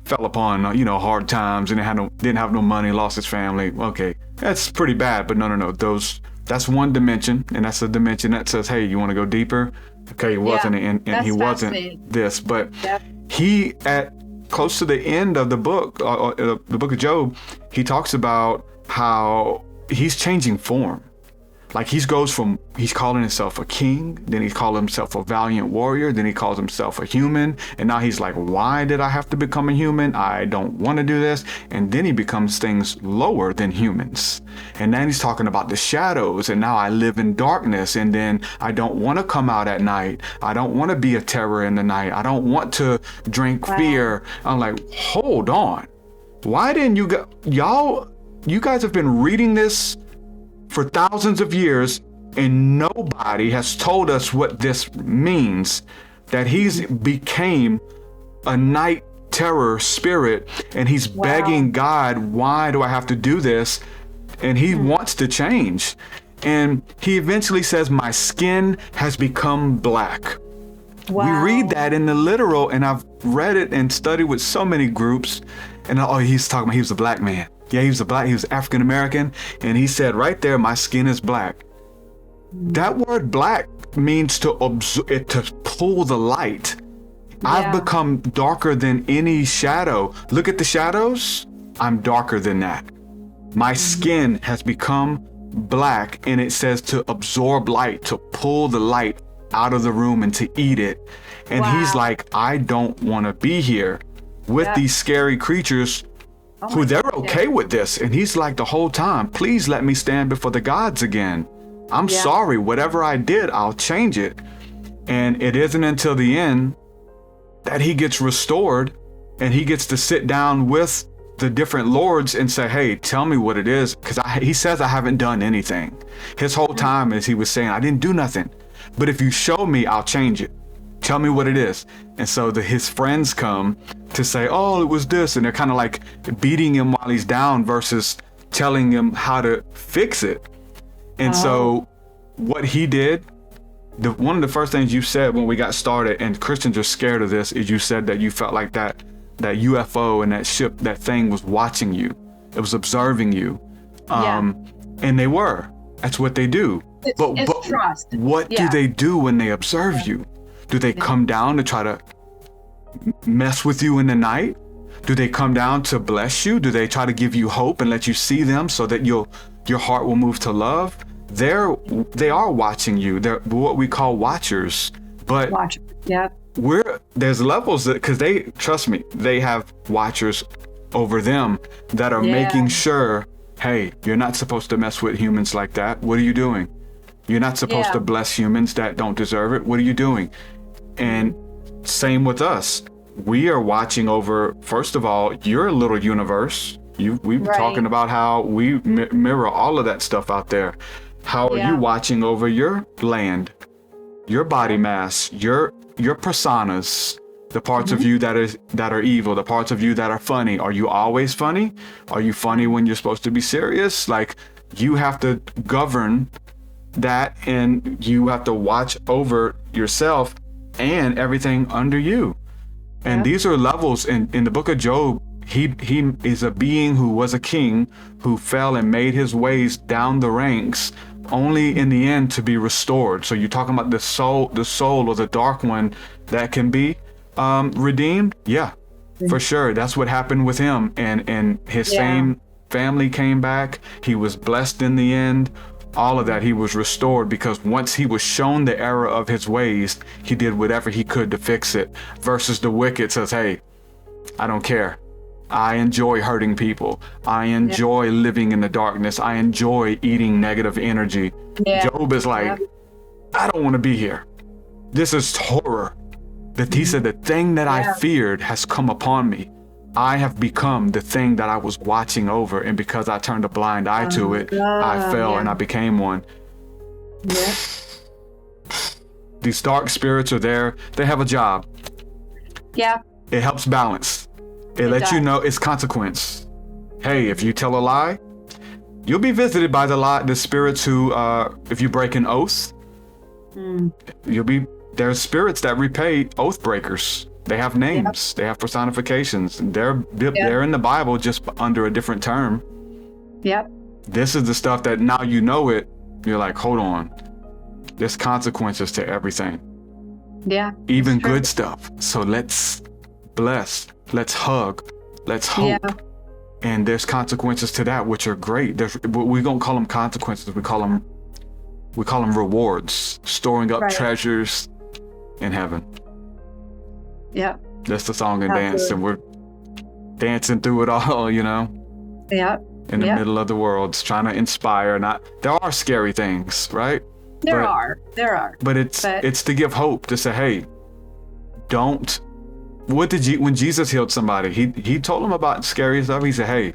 fell upon hard times and didn't have no money, lost his family. Okay, that's pretty bad. But no, that's one dimension, and that's a dimension that says, hey, you want to go deeper? Okay, he wasn't, and he wasn't this, but he at close to the end of the book, the book of Job, he talks about how he's changing form. Like he's calling himself a king, then he called himself a valiant warrior, then he calls himself a human, and now he's like, why did I have to become a human? I don't want to do this. And then he becomes things lower than humans. And then he's talking about the shadows, and now I live in darkness, and then I don't want to come out at night. I don't want to be a terror in the night. I don't want to drink fear. I'm like, hold on. Why didn't you guys have been reading this for thousands of years, and nobody has told us what this means, that he's became a night terror spirit, and he's begging God, why do I have to do this? And he wants to change. And he eventually says, my skin has become black. We read that in the literal, and I've read it and studied with so many groups, and he's talking about he was a black man. Yeah, he was African American, and he said right there, my skin is black. That word black means to pull the light. I've become darker than any shadow. Look at the shadows. I'm darker than that. My skin has become black, and it says to absorb light, to pull the light out of the room and to eat it. And he's like, I don't want to be here with these scary creatures who they're okay with this. And he's like, the whole time, please let me stand before the gods again. I'm sorry, whatever I did, I'll change it. And it isn't until the end that he gets restored and he gets to sit down with the different lords and say, hey, tell me what it is. Because he says, I haven't done anything. His whole time as he was saying, I didn't do nothing. But if you show me, I'll change it. Tell me what it is. And so his friends come to say, oh, it was this. And they're kind of like beating him while he's down versus telling him how to fix it. And so what he did, one of the first things you said when we got started, and Christians are scared of this, is you said that you felt like that UFO and that ship, that thing was watching you. It was observing you. And they were. That's what they do. It's trust. What do they do when they observe you? Do they come down to try to mess with you in the night? Do they come down to bless you? Do they try to give you hope and let you see them so that your heart will move to love? They are watching you. They're what we call watchers. But there's levels because they, trust me, they have watchers over them that are making sure, hey, you're not supposed to mess with humans like that. What are you doing? You're not supposed to bless humans that don't deserve it. What are you doing? And same with us. We are watching over, first of all, your little universe. We've been talking about how we mirror all of that stuff out there. How are you watching over your land, your body mass, your personas, the parts of you that are evil, the parts of you that are funny? Are you always funny? Are you funny when you're supposed to be serious? Like, you have to govern that, and you have to watch over yourself and everything under you. And these are levels in the book of Job. He is a being who was a king who fell and made his ways down the ranks, only in the end to be restored. So you're talking about the soul or the dark one that can be redeemed. Yeah, for sure. That's what happened with him. And his same family came back. He was blessed in the end. All of that, he was restored because once he was shown the error of his ways, he did whatever he could to fix it. Versus the wicked says, hey, I don't care. I enjoy hurting people. I enjoy living in the darkness. I enjoy eating negative energy. Job is like, I don't want to be here. This is horror. That he said, the thing that I feared has come upon me. I have become the thing that I was watching over, and because I turned a blind eye to it, I fell and I became one. These dark spirits are there. They have a job. It helps balance. It lets you know it's consequence. Hey, if you tell a lie, you'll be visited by the spirits who, if you break an oath, there's spirits that repay oath breakers. They have names. They have personifications. They're in the Bible, just under a different term. This is the stuff that now you know it. You're like, hold on. There's consequences to everything. Even good stuff. So let's bless. Let's hug. Let's hope. And there's consequences to that, which are great. We don't call them consequences. We call them rewards. Storing up treasures in heaven. That's the song and dance, and we're dancing through it all, in the middle of the world, trying to inspire. There are scary things, right? There are. But it's to give hope, to say, hey, don't. When Jesus healed somebody, he told them about scary stuff. He said, hey,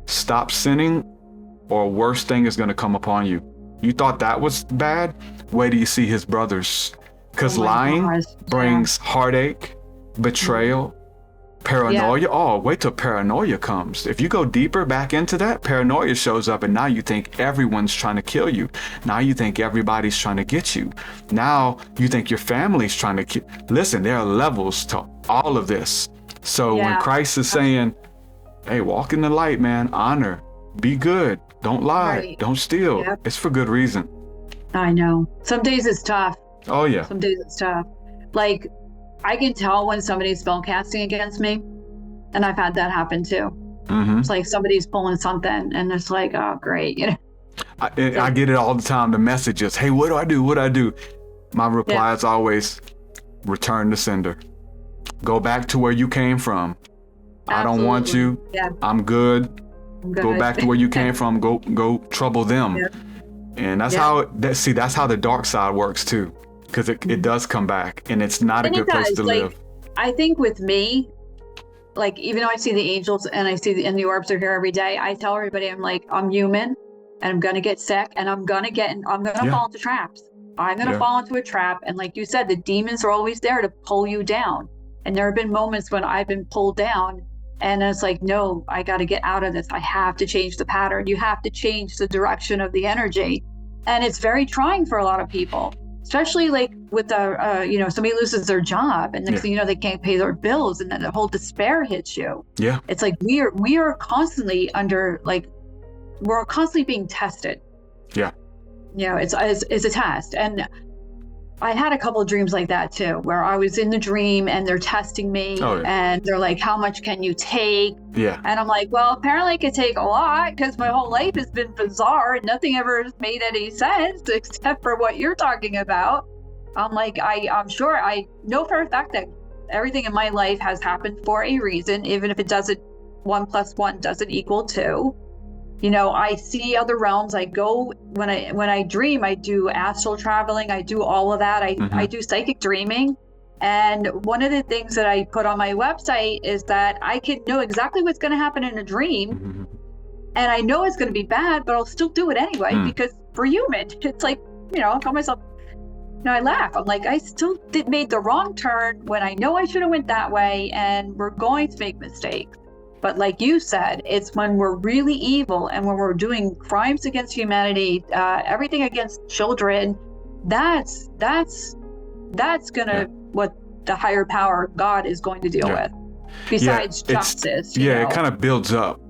stop sinning, or a worse thing is going to come upon you. You thought that was bad? Wait till you see his brothers. Because lying brings heartache, betrayal, paranoia. Wait till paranoia comes. If you go deeper back into that, paranoia shows up, and now you think everyone's trying to kill you. Now you think everybody's trying to get you. Now you think your family's trying to listen, there are levels to all of this. So when Christ is saying, hey, walk in the light, man, honor, be good, don't lie, don't steal, it's for good reason. I know. Some days it's tough. Oh, yeah. Some days it's tough. Like, I can tell when somebody's spell casting against me, and I've had that happen too. It's like somebody's pulling something, and it's like, oh, great. I get it all the time. The messages, hey, what do I do? My reply is always, return to sender. Go back to where you came from. I don't want you. Yeah. I'm good. Go back to where you came from. Go trouble them. Yeah. And that's that's how the dark side works too. Because it does come back, and it's not a good place to live. I think with me, like, even though I see the angels and I see and the orbs are here every day, I tell everybody, I'm like, I'm human and I'm going to get sick and I'm going to fall into traps. I'm going to fall into a trap. And like you said, the demons are always there to pull you down. And there have been moments when I've been pulled down and it's like, no, I got to get out of this. I have to change the pattern. You have to change the direction of the energy. And it's very trying for a lot of people. Especially like with the, somebody loses their job and next thing you know, they can't pay their bills and then the whole despair hits you. Yeah. It's like we are constantly under, like, we're constantly being tested. Yeah. It's a test. And I had a couple of dreams like that too, where I was in the dream and they're testing me and they're like, how much can you take? Yeah. And I'm like, well, apparently I could take a lot because my whole life has been bizarre and nothing ever has made any sense except for what you're talking about. I'm like, I'm sure I know for a fact that everything in my life has happened for a reason, even if it doesn't, 1 + 1 doesn't equal 2. I see other realms. I go when I dream, I do astral traveling. I do all of that. I do psychic dreaming. And one of the things that I put on my website is that I can know exactly what's going to happen in a dream. And I know it's going to be bad, but I'll still do it anyway because we're human. It's like, I call myself, I laugh. I'm like, I still made the wrong turn when I know I should have went that way and we're going to make mistakes. But like you said, it's when we're really evil and when we're doing crimes against humanity, everything against children, that's gonna what the higher power, God, is going to deal with. Besides justice. It kind of builds up.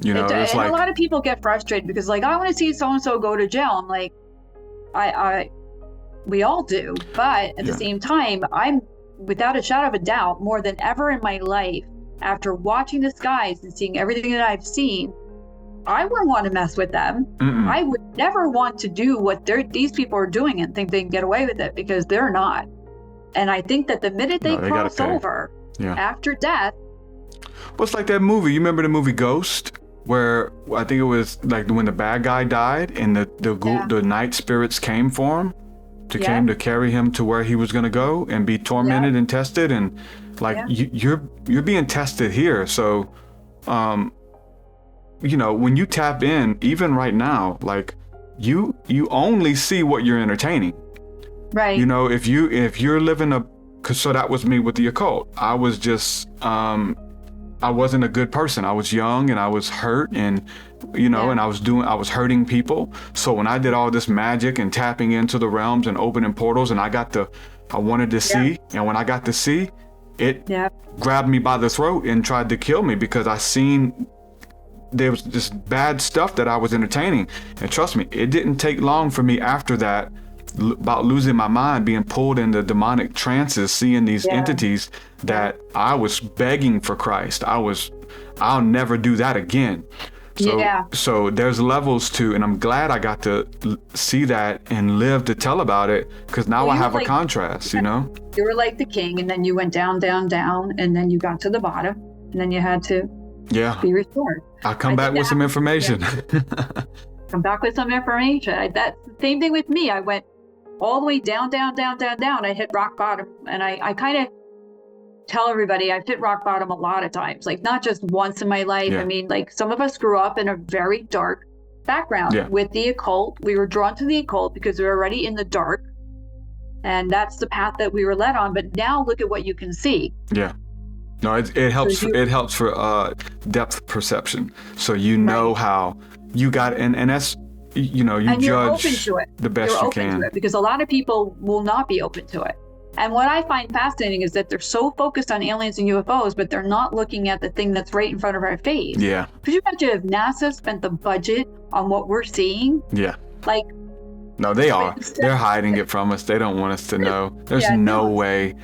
It's like, a lot of people get frustrated because like, I want to see so and so go to jail. I'm like, we all do, but at the same time, I'm without a shadow of a doubt, more than ever in my life, after watching the skies and seeing everything that I've seen, I wouldn't want to mess with them. I would never want to do what these people are doing and think they can get away with it because they're not. And I think that the minute they cross over after death. Well, it's like that movie. You remember the movie Ghost? Where I think it was like when the bad guy died and the night spirits came for him. Came to carry him to where he was going to go and be tormented and tested. And like you're being tested here. So, when you tap in, even right now, like you only see what you're entertaining. Right. If you're living so that was me with the occult. I was just, I wasn't a good person. I was young and I was hurt and, and I was hurting people. So when I did all this magic and tapping into the realms and opening portals and I wanted to see, and when I got to see, it grabbed me by the throat and tried to kill me because I seen there was this bad stuff that I was entertaining. And trust me, it didn't take long for me after that, about losing my mind, being pulled into demonic trances, seeing these entities that I was begging for Christ. I'll never do that again. So there's levels to, and I'm glad I got to see that and live to tell about it because now I have a contrast, You were like the king and then you went down, down, down, and then you got to the bottom and then you had to be restored. I'll come back with some information. Come back with some information. That's the same thing with me. I went all the way down, down, down, down, down. I hit rock bottom. And I kind of tell everybody I've hit rock bottom a lot of times, like not just once in my life. I mean, like some of us grew up in a very dark background with the occult. We were drawn to the occult because we were already in the dark. And that's the path that we were led on. But now look at what you can see. Yeah. No, it helps. It helps for depth perception. So how you got, and that's, you judge the best you can. Because a lot of people will not be open to it. And what I find fascinating is that they're so focused on aliens and UFOs, but they're not looking at the thing that's right in front of our face. Yeah. Could you imagine if NASA spent the budget on what we're seeing? Yeah. Like. No, they are. They're hiding it from us. They don't want us to know. There's no way.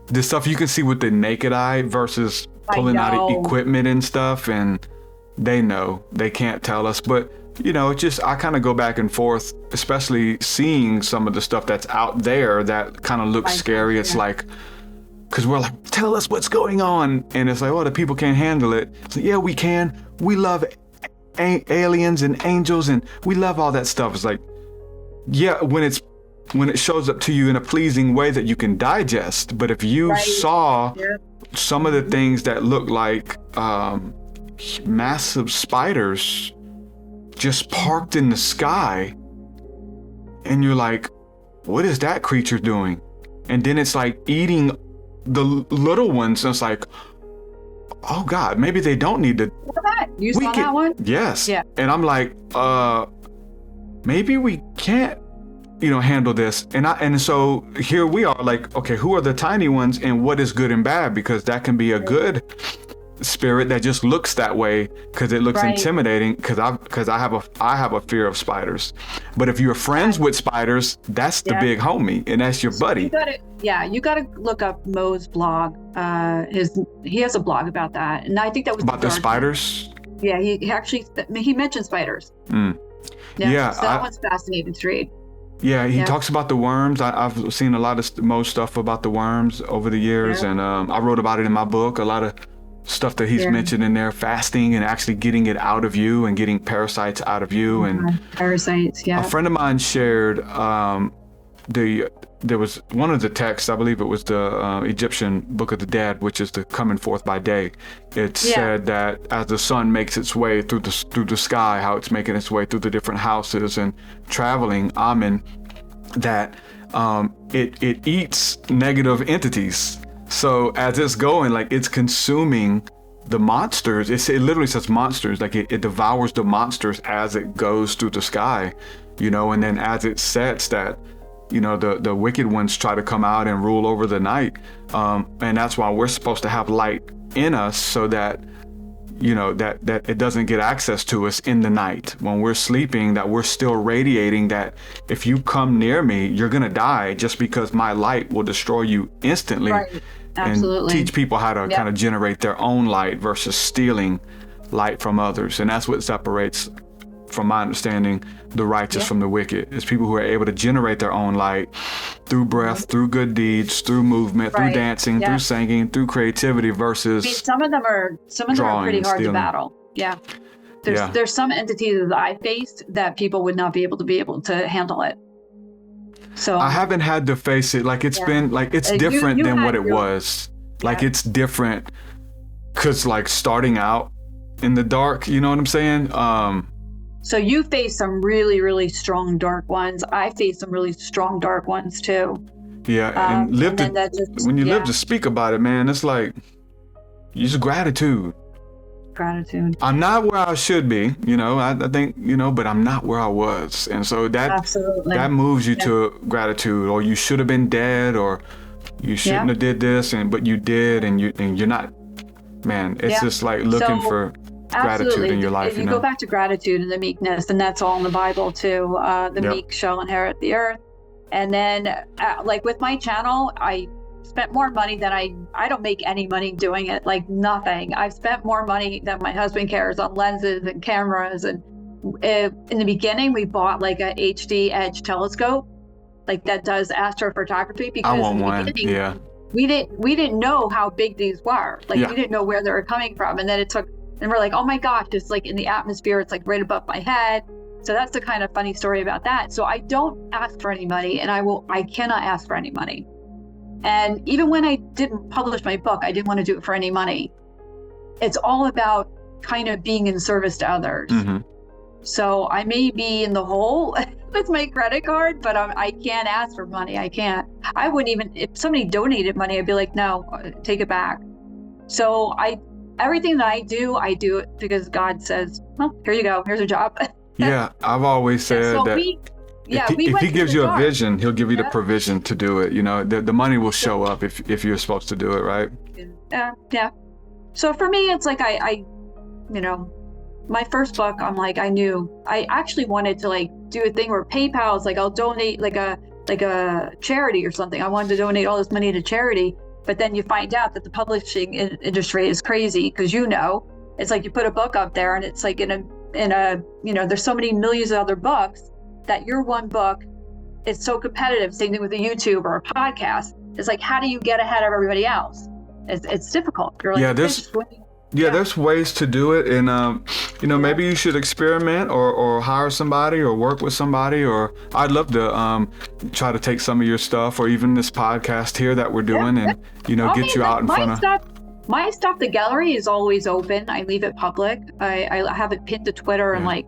The stuff you can see with the naked eye versus pulling out equipment and stuff, and they know. They can't tell us. But you know, just I kind of go back and forth, especially seeing some of the stuff that's out there that kind of looks scary. It's like, because we're like, tell us what's going on. And it's like, oh, the people can't handle it. So, yeah, we can. We love aliens and angels and we love all that stuff. It's like, yeah, when it shows up to you in a pleasing way that you can digest. But if you saw some of the things that look like massive spiders just parked in the sky, and you're like, what is that creature doing? And then it's like eating the little ones, and it's like, oh God, maybe they don't need to. You saw that one? Yes. Yeah. And I'm like, maybe we can't, you know, handle this. And so here we are like, okay, who are the tiny ones and what is good and bad? Because that can be a good spirit that just looks that way because it looks intimidating, because I have a fear of spiders. But if you're friends with spiders, that's the big homie, and that's your buddy. You gotta look up Mo's blog. He has a blog about that, and I think that was about the spiders. Yeah, he mentioned spiders. So that one's fascinating to read. Yeah, he talks about the worms. I've seen a lot of Mo's stuff about the worms over the years, and I wrote about it in my book. A lot of stuff that he's mentioned in there, fasting and actually getting it out of you and getting parasites out of you. And parasites, a friend of mine shared there was one of the texts, I believe it was the Egyptian Book of the Dead, which is the coming forth by day. It said that as the sun makes its way through the sky, how it's making its way through the different houses and traveling, Amen, that it eats negative entities. So as it's going, like it's consuming the monsters. It literally says monsters, like it devours the monsters as it goes through the sky, you know, and then as it sets, that, you know, the wicked ones try to come out and rule over the night. And that's why we're supposed to have light in us, so that, you know, that it doesn't get access to us in the night when we're sleeping, that we're still radiating, that if you come near me, you're going to die, just because my light will destroy you instantly. Absolutely. And teach people how to kind of generate their own light versus stealing light from others. And that's what separates, from my understanding, the righteous from the wicked. It's people who are able to generate their own light through breath, through good deeds, through movement, through dancing, through singing, through creativity, versus some of them are pretty hard to battle. There's some entities that I faced that people would not be able to handle it. So I haven't had to face it. Like it's been like, it's different than what it was. Like it's different because like starting out in the dark, you know what I'm saying? So you face some really, really strong dark ones. I face some really strong dark ones too. Yeah, and when you live to speak about it, man, it's like just gratitude. I'm not where I should be, you know, I think, you know, but I'm not where I was. And so that moves you to gratitude, or you should have been dead, or you shouldn't have did this, but you did, and you're not, man, it's just like looking for gratitude in your life. You go back to gratitude and the meekness, and that's all in the Bible too. The meek shall inherit the earth. And then like with my channel, I spent more money than I don't make any money doing it, like nothing. I've spent more money than my husband cares on lenses and cameras. And in the beginning, we bought like a HD Edge telescope, like that does astrophotography, because I want one. We didn't know how big these were. Like we didn't know where they were coming from. And then and we're like, oh my gosh, it's like in the atmosphere, it's like right above my head. So that's the kind of funny story about that. So I don't ask for any money, and I cannot ask for any money. And even when I didn't publish my book, I didn't want to do it for any money. It's all about kind of being in service to others. So I may be in the hole with my credit card, but I can't ask for money. I can't. I wouldn't even, if somebody donated money, I'd be like, no, take it back. So everything that I do it because God says, well, here you go. Here's a job. I've always said that. If he gives you a vision, he'll give you the provision to do it. You know, the money will show up if you're supposed to do it, right? So for me, it's like I you know, my first book, I'm like, I actually wanted to like do a thing where PayPal is like, I'll donate like a charity or something. I wanted to donate all this money to charity, but then you find out that the publishing industry is crazy, because it's like you put a book up there and it's like in there's so many millions of other books that your one book is so competitive. Same thing with a YouTube or a podcast. It's like, how do you get ahead of everybody else? It's difficult. You're like, there's ways to do it, and maybe you should experiment or hire somebody or work with somebody, or I'd love to try to take some of your stuff or even this podcast here that we're doing and get you out in front of. My stuff, the gallery is always open. I leave it public. I have it pinned to Twitter and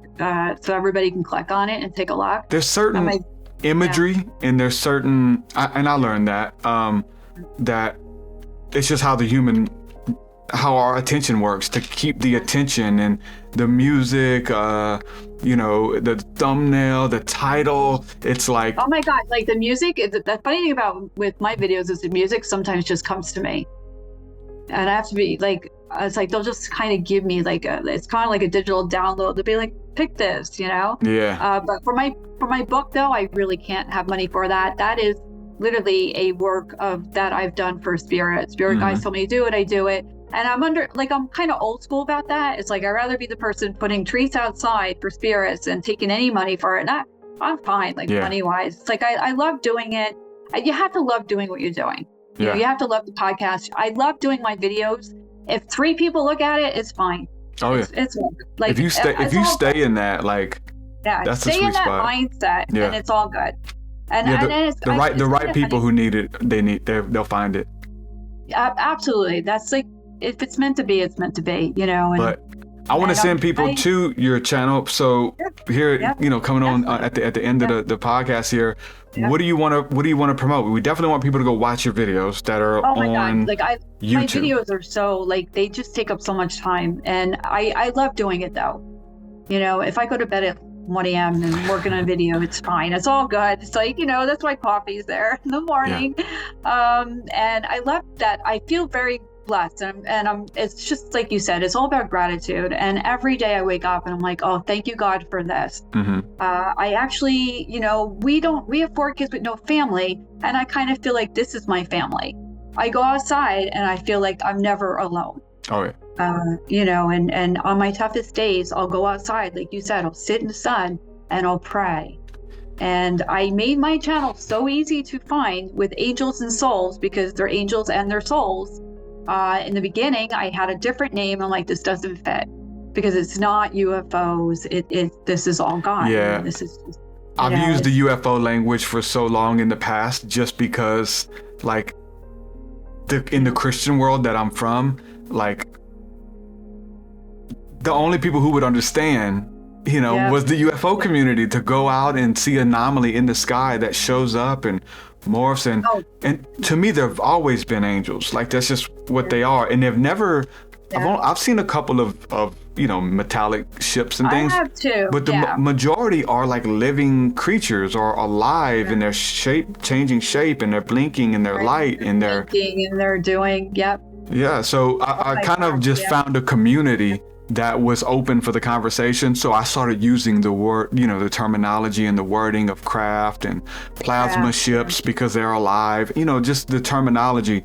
so everybody can click on it and take a look. There's certain imagery and there's certain, and I learned that, that it's just how our attention works, to keep the attention, and the music, the thumbnail, the title. It's like, oh my God, like the music, the funny thing about with my videos is the music sometimes just comes to me. And I have to be like, it's like they'll just kind of give me like it's kind of like a digital download. They'll be like, pick this, Yeah. But for my book though, I really can't have money for that. That is literally a work that I've done for spirit. Spirit guides told me to do it, I do it. And I'm kind of old school about that. It's like, I'd rather be the person putting trees outside for spirits and taking any money for it. And I'm fine, money wise. It's like, I love doing it. You have to love doing what you're doing. You have to love the podcast. I love doing my videos. If 3 people look at it, it's fine. Oh yeah. It's like, if you stay in that, like, that's stay a sweet in that spot. mindset, and it's all good. And the right people who need it, they'll find it. Absolutely. That's like, if it's meant to be, it's meant to be, But I want to send people to your channel. So here, coming on at the end of the podcast here, what do you want to promote? We definitely want people to go watch your videos that are on YouTube. My videos are so they just take up so much time, and I love doing it though. If I go to bed at 1 a.m. and working on a video, it's fine. It's all good. It's like, that's why coffee's there in the morning. And I love that. I feel very blessed, and I'm it's just like you said, it's all about gratitude. And every day I wake up and I'm like, oh, thank you God for this. I actually, we have 4 kids with no family, and I kind of feel like this is my family. I go outside and I feel like I'm never alone. Oh yeah. And on my toughest days, I'll go outside, like you said, I'll sit in the sun and I'll pray. And I made my channel so easy to find with angels and souls, because they're angels and they're souls. In the beginning, I had a different name. I'm like, this doesn't fit, because it's not UFOs. This is all God. Yeah. This is just, I've used the UFO language for so long in the past, just because, like, in the Christian world that I'm from, like, the only people who would understand, was the UFO community, to go out and see anomaly in the sky that shows up and morphs, and to me they've always been angels. Like, that's just what they are, and they've never. I've seen a couple of metallic ships and things. I have too. But the majority are like living creatures, or alive, and they're changing shape, and they're blinking, and they're light, and they're blinking, and they're doing. Yeah. So I kind of just found a community that was open for the conversation. So I started using the word, the terminology and the wording of craft and plasma ships, because they're alive, just the terminology,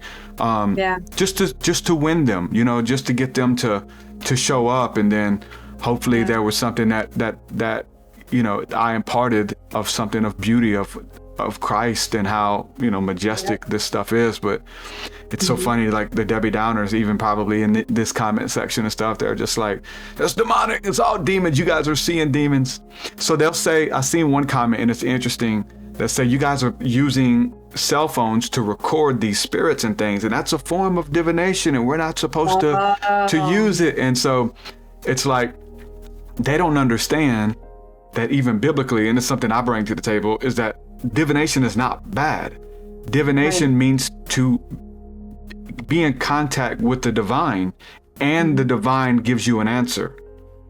just to win them, just to get them to show up. And then hopefully there was something that I imparted of something of beauty of Christ, and how majestic this stuff is. But it's so funny, like the Debbie Downers, even probably in this comment section and stuff, they're just like, it's demonic, it's all demons, you guys are seeing demons. So they'll say, I seen one comment, and it's interesting, that say, you guys are using cell phones to record these spirits and things, and that's a form of divination, and we're not supposed to use it. And so it's like, they don't understand that even biblically, and it's something I bring to the table, is that divination is not bad. Divination means to be in contact with the divine, and the divine gives you an answer.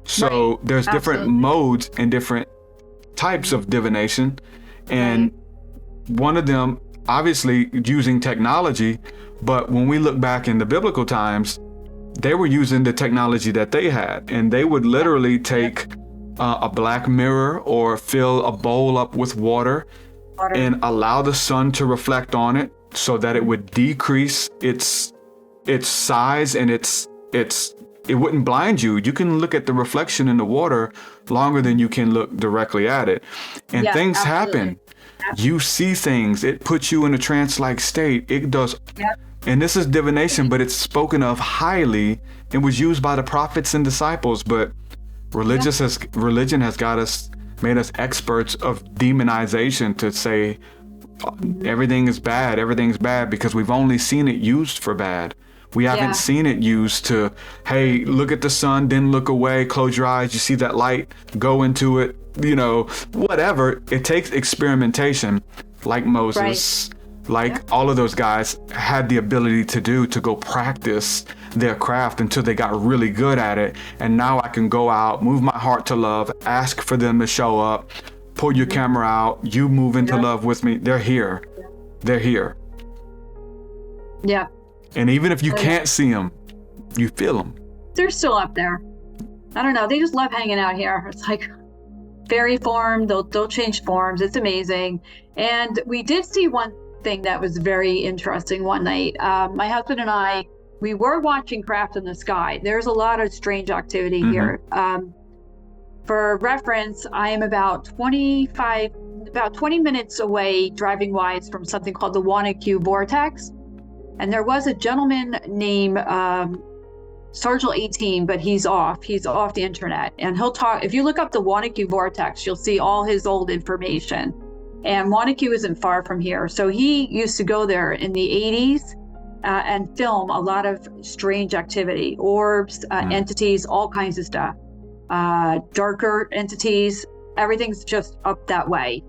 So there's different modes and different types of divination, and one of them, obviously, using technology. But when we look back in the biblical times, they were using the technology that they had, and they would literally take a black mirror, or fill a bowl up with water, and allow the sun to reflect on it, so that it would decrease its size and its it wouldn't blind you. You can look at the reflection in the water longer than you can look directly at it. And Yeah, things absolutely. happen. You see things. It puts you in a trance-like state. It does. Yep. And this is divination, but it's spoken of highly and was used by the prophets and disciples. But religion has made us experts of demonization to say everything's bad because we've only seen it used for bad. We haven't seen it used to, hey, look at the sun, then look away, close your eyes, you see that light, go into it, whatever. It takes experimentation, like Moses, all of those guys had the ability to go practice their craft until they got really good at it. And now I can go out, move my heart to love, ask for them to show up, pull your camera out, you move into love with me. They're here. They're here. Yeah. And even if you can't see them, you feel them. They're still up there. I don't know. They just love hanging out here. It's like fairy form. They'll change forms. It's amazing. And we did see one thing that was very interesting one night. My husband and I, we were watching craft in the sky. There's a lot of strange activity here. For reference, I am about 20 minutes away driving wise from something called the Wanaque vortex. And there was a gentleman named Sergeant 18, but he's off the internet. And he'll talk, if you look up the Wanaque vortex, you'll see all his old information. And Wanaque isn't far from here. So he used to go there in the 80s and film a lot of strange activity, orbs, entities, all kinds of stuff. Darker entities, everything's just up that way.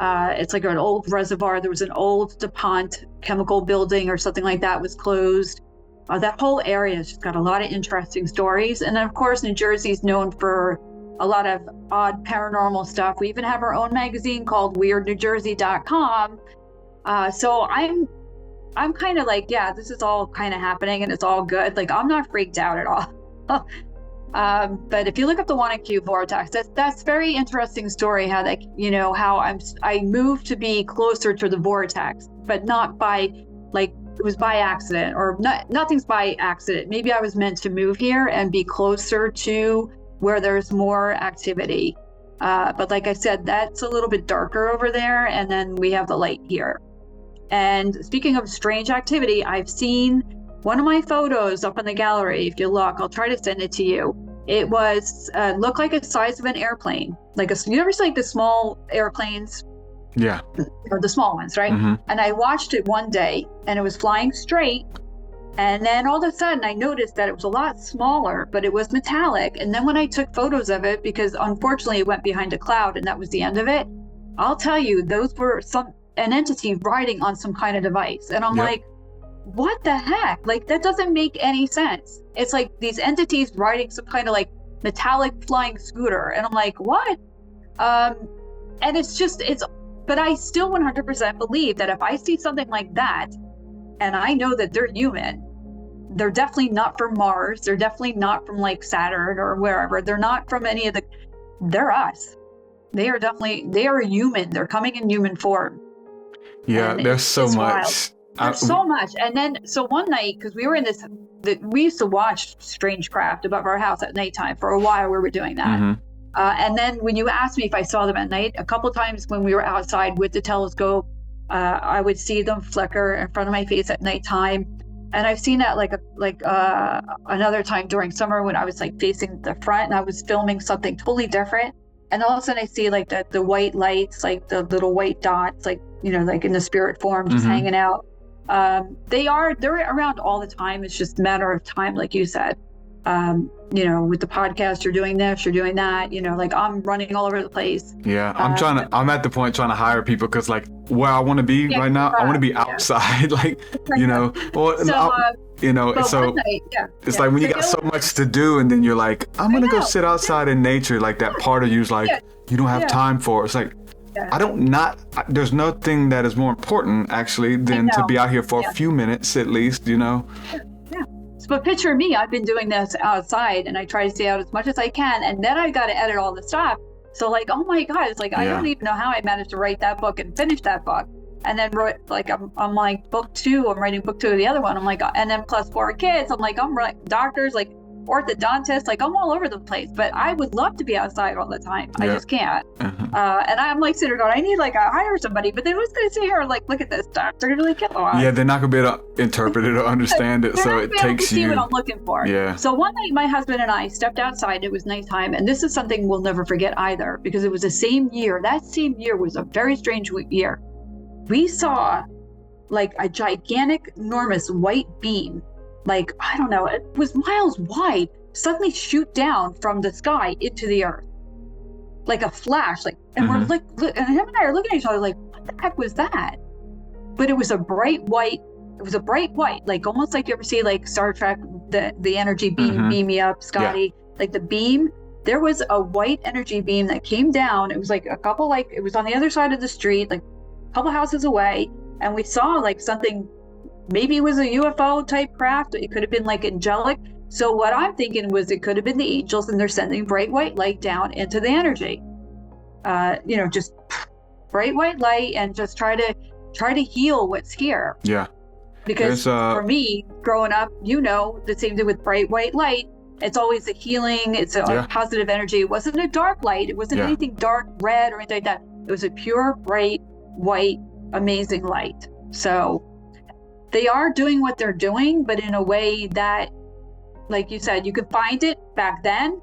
It's like an old reservoir. There was an old DuPont chemical building or something like that was closed. That whole area has just got a lot of interesting stories. And then, of course, New Jersey is known for a lot of odd paranormal stuff. We even have our own magazine called WeirdNewJersey.com. So I'm kind of like, yeah, this is all kind of happening and it's all good. Like, I'm not freaked out at all. But if you look up the Wanaque vortex, that's very interesting story. How that, how I moved to be closer to the vortex, but not by it was by accident, or nothing's by accident. Maybe I was meant to move here and be closer to where there's more activity. But like I said, that's a little bit darker over there, and then we have the light here. And speaking of strange activity, I've seen one of my photos up in the gallery. If you look, I'll try to send it to you. It was looked like the size of an airplane. You ever see like the small airplanes? Yeah. Or the small ones, right? Mm-hmm. And I watched it one day and it was flying straight. And then all of a sudden I noticed that it was a lot smaller, but it was metallic. And then when I took photos of it, because unfortunately it went behind a cloud and that was the end of it, I'll tell you, those were an entity riding on some kind of device. And I'm like, what the heck? Like, that doesn't make any sense. It's like these entities riding some kind of like metallic flying scooter. And I'm like, what? And but I still 100% believe that if I see something like that, and I know that they're human, they're definitely not from Mars. They're definitely not from like Saturn or wherever. They're not from they're us. They are human. They're coming in human form. Yeah, And there's so it's much. wild. There's so much. And then, so one night, because we were in we used to watch strange craft above our house at nighttime. For a while, we were doing that. Mm-hmm. And then when you asked me if I saw them at night, a couple times when we were outside with the telescope, I would see them flicker in front of my face at nighttime. And I've seen that another time during summer when I was like facing the front and I was filming something totally different. And all of a sudden I see like the white lights, like the little white dots, like, like in the spirit form, just hanging out. They're around all the time. It's just a matter of time, like you said. With the podcast, you're doing this, you're doing that, like I'm running all over the place. Yeah, I'm at the point trying to hire people because like where I want to be right now, I want to be outside, like, so night, it's like when you got so much to do and then you're like, I'm going to go sit outside in nature. Like that part of you's like, you don't have time for it. It's like, there's nothing that is more important actually than to be out here for a few minutes at least, But picture me, I've been doing this outside and I try to stay out as much as I can. And then I got to edit all the stuff. So like, oh my God, it's like, I don't even know how I managed to write that book and finish that book. And then I'm like book 2, I'm writing book 2 of the other one. I'm like, and then plus 4 kids. I'm like, I'm doctors, like orthodontist. Like I'm all over the place, but I would love to be outside all the time. I Yeah. just can't. Uh-huh. And I'm like sitting there going, I need like a hire somebody, but then who's going to sit here and like look at this stuff? They're going to be like, get lost. Yeah, they're not gonna be able to interpret it or understand it, They're so not it gonna be able to takes see you. what I'm looking for. Yeah. So one night, my husband and I stepped outside. It was nighttime, and this is something we'll never forget either, because it was the same year. That same year was a very strange year. We saw like a gigantic, enormous white beam, like I don't know, it was miles wide, suddenly shoot down from the sky into the earth, like a flash. Like, and we're like, and him and I are looking at each other like, what the heck was that? But it was a bright white. It was a bright white, like almost like you ever see like Star Trek, the energy beam, beam me up, Scotty, like the beam. There was a white energy beam that came down. It was like a couple, like it was on the other side of the street, like a couple houses away. And we saw like something, maybe it was a UFO type craft. It could have been like angelic. So what I'm thinking was it could have been the angels, and they're sending bright white light down into the energy. Just bright white light, and just try to heal what's here. Yeah. Because for me, growing up, the same thing with bright white light. It's always a healing. It's a positive energy. It wasn't a dark light. It wasn't anything dark red or anything like that. It was a pure, bright, white, amazing light. So they are doing what they're doing, but in a way that, like you said, you could find it back then.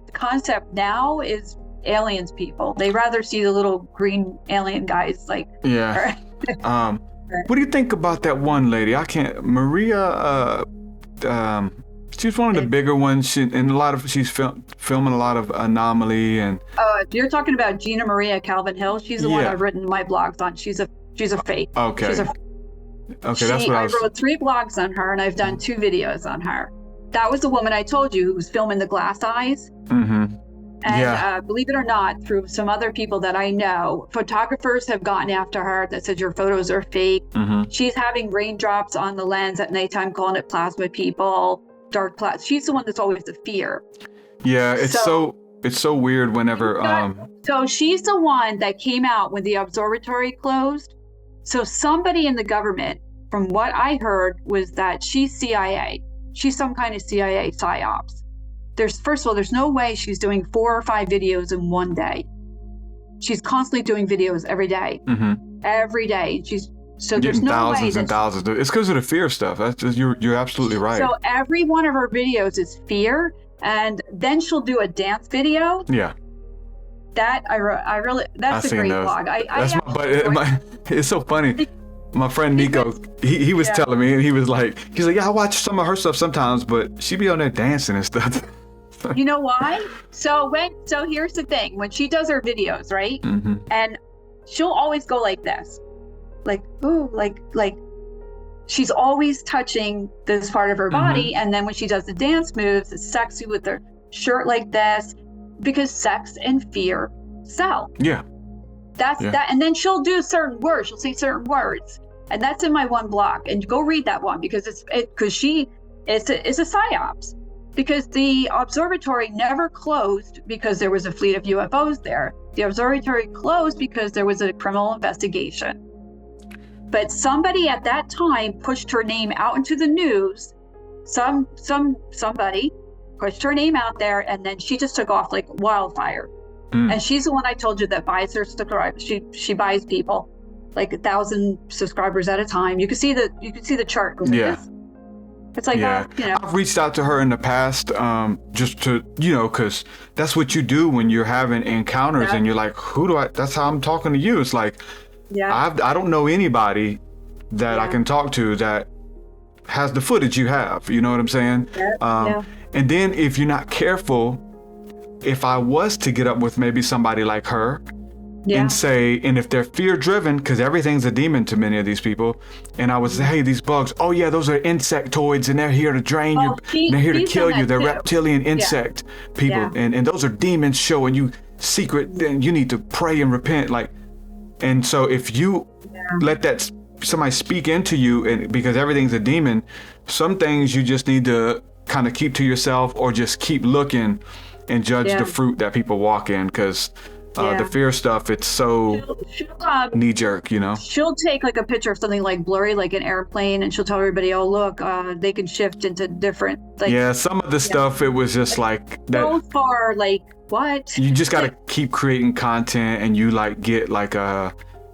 The concept now is aliens people. They rather see the little green alien guys like. Yeah. What do you think about that one lady? Maria, she's one of the bigger ones. She's filming a lot of Anomaly and. You're talking about Gina Maria Calvin Hill. She's the one I've written my blogs on. She's a fake. Okay. That's what I wrote 3 blogs on her, and I've done 2 videos on her. That was the woman I told you who was filming the glass eyes. Mm-hmm. And believe it or not, through some other people that I know, photographers have gotten after her that says your photos are fake. Mm-hmm. She's having raindrops on the lens at nighttime, calling it plasma people, dark plasma. She's the one that's always the fear. Yeah, it's so weird whenever. So she's the one that came out when the observatory closed. So somebody in the government, from what I heard, was that she's CIA. She's some kind of CIA psyops. First of all, there's no way she's doing 4 or 5 videos in one day. She's constantly doing videos every day. Mm-hmm. Every day. There's getting no thousands way and thousands. It's because of the fear stuff. That's just, you're absolutely right. So every one of her videos is fear, and then she'll do a dance video. Yeah. That that's a great blog. It's so funny. My friend Nico, he was telling me, and he's like, yeah, I watch some of her stuff sometimes, but she be on there dancing and stuff. You know why? So here's the thing. When she does her videos, right? Mm-hmm. And she'll always go like this. Like, ooh, like she's always touching this part of her body. And then when she does the dance moves, it's sexy with her shirt like this, because sex and fear sell. Yeah. That. And then she'll do certain words. She'll say certain words. And that's in my one blog. And go read that one, because it's a psyops. Because the observatory never closed because there was a fleet of UFOs there. The observatory closed because there was a criminal investigation. But somebody at that time pushed her name out into the news. Somebody pushed her name out there, and then she just took off like wildfire. And she's the one I told you that buys her subscribers. She buys people like 1,000 subscribers at a time. You can see the chart. It's like that, I've reached out to her in the past, just to, because that's what you do when you're having encounters and you're like, that's how I'm talking to you. It's like, I don't know anybody that I can talk to that has the footage you have. You know what I'm saying? And then if you're not careful, if I was to get up with maybe somebody like her and if they're fear driven, because everything's a demon to many of these people, and I would say, hey, these bugs, those are insectoids, and they're here to drain you, and they're here to kill you. They're reptilian insect people, and those are demons showing you secret, then you need to pray and repent. And so if you let somebody speak into you, and because everything's a demon, some things you just need to kind of keep to yourself, or just keep looking and judge the fruit that people walk in, because The fear stuff, it's so knee jerk, you know? She'll take like a picture of something like blurry, like an airplane, and she'll tell everybody, oh, look, they can shift into different, like. Yeah, some of the stuff, it was just like that. So far, like, what? You just got to keep creating content, and you like get like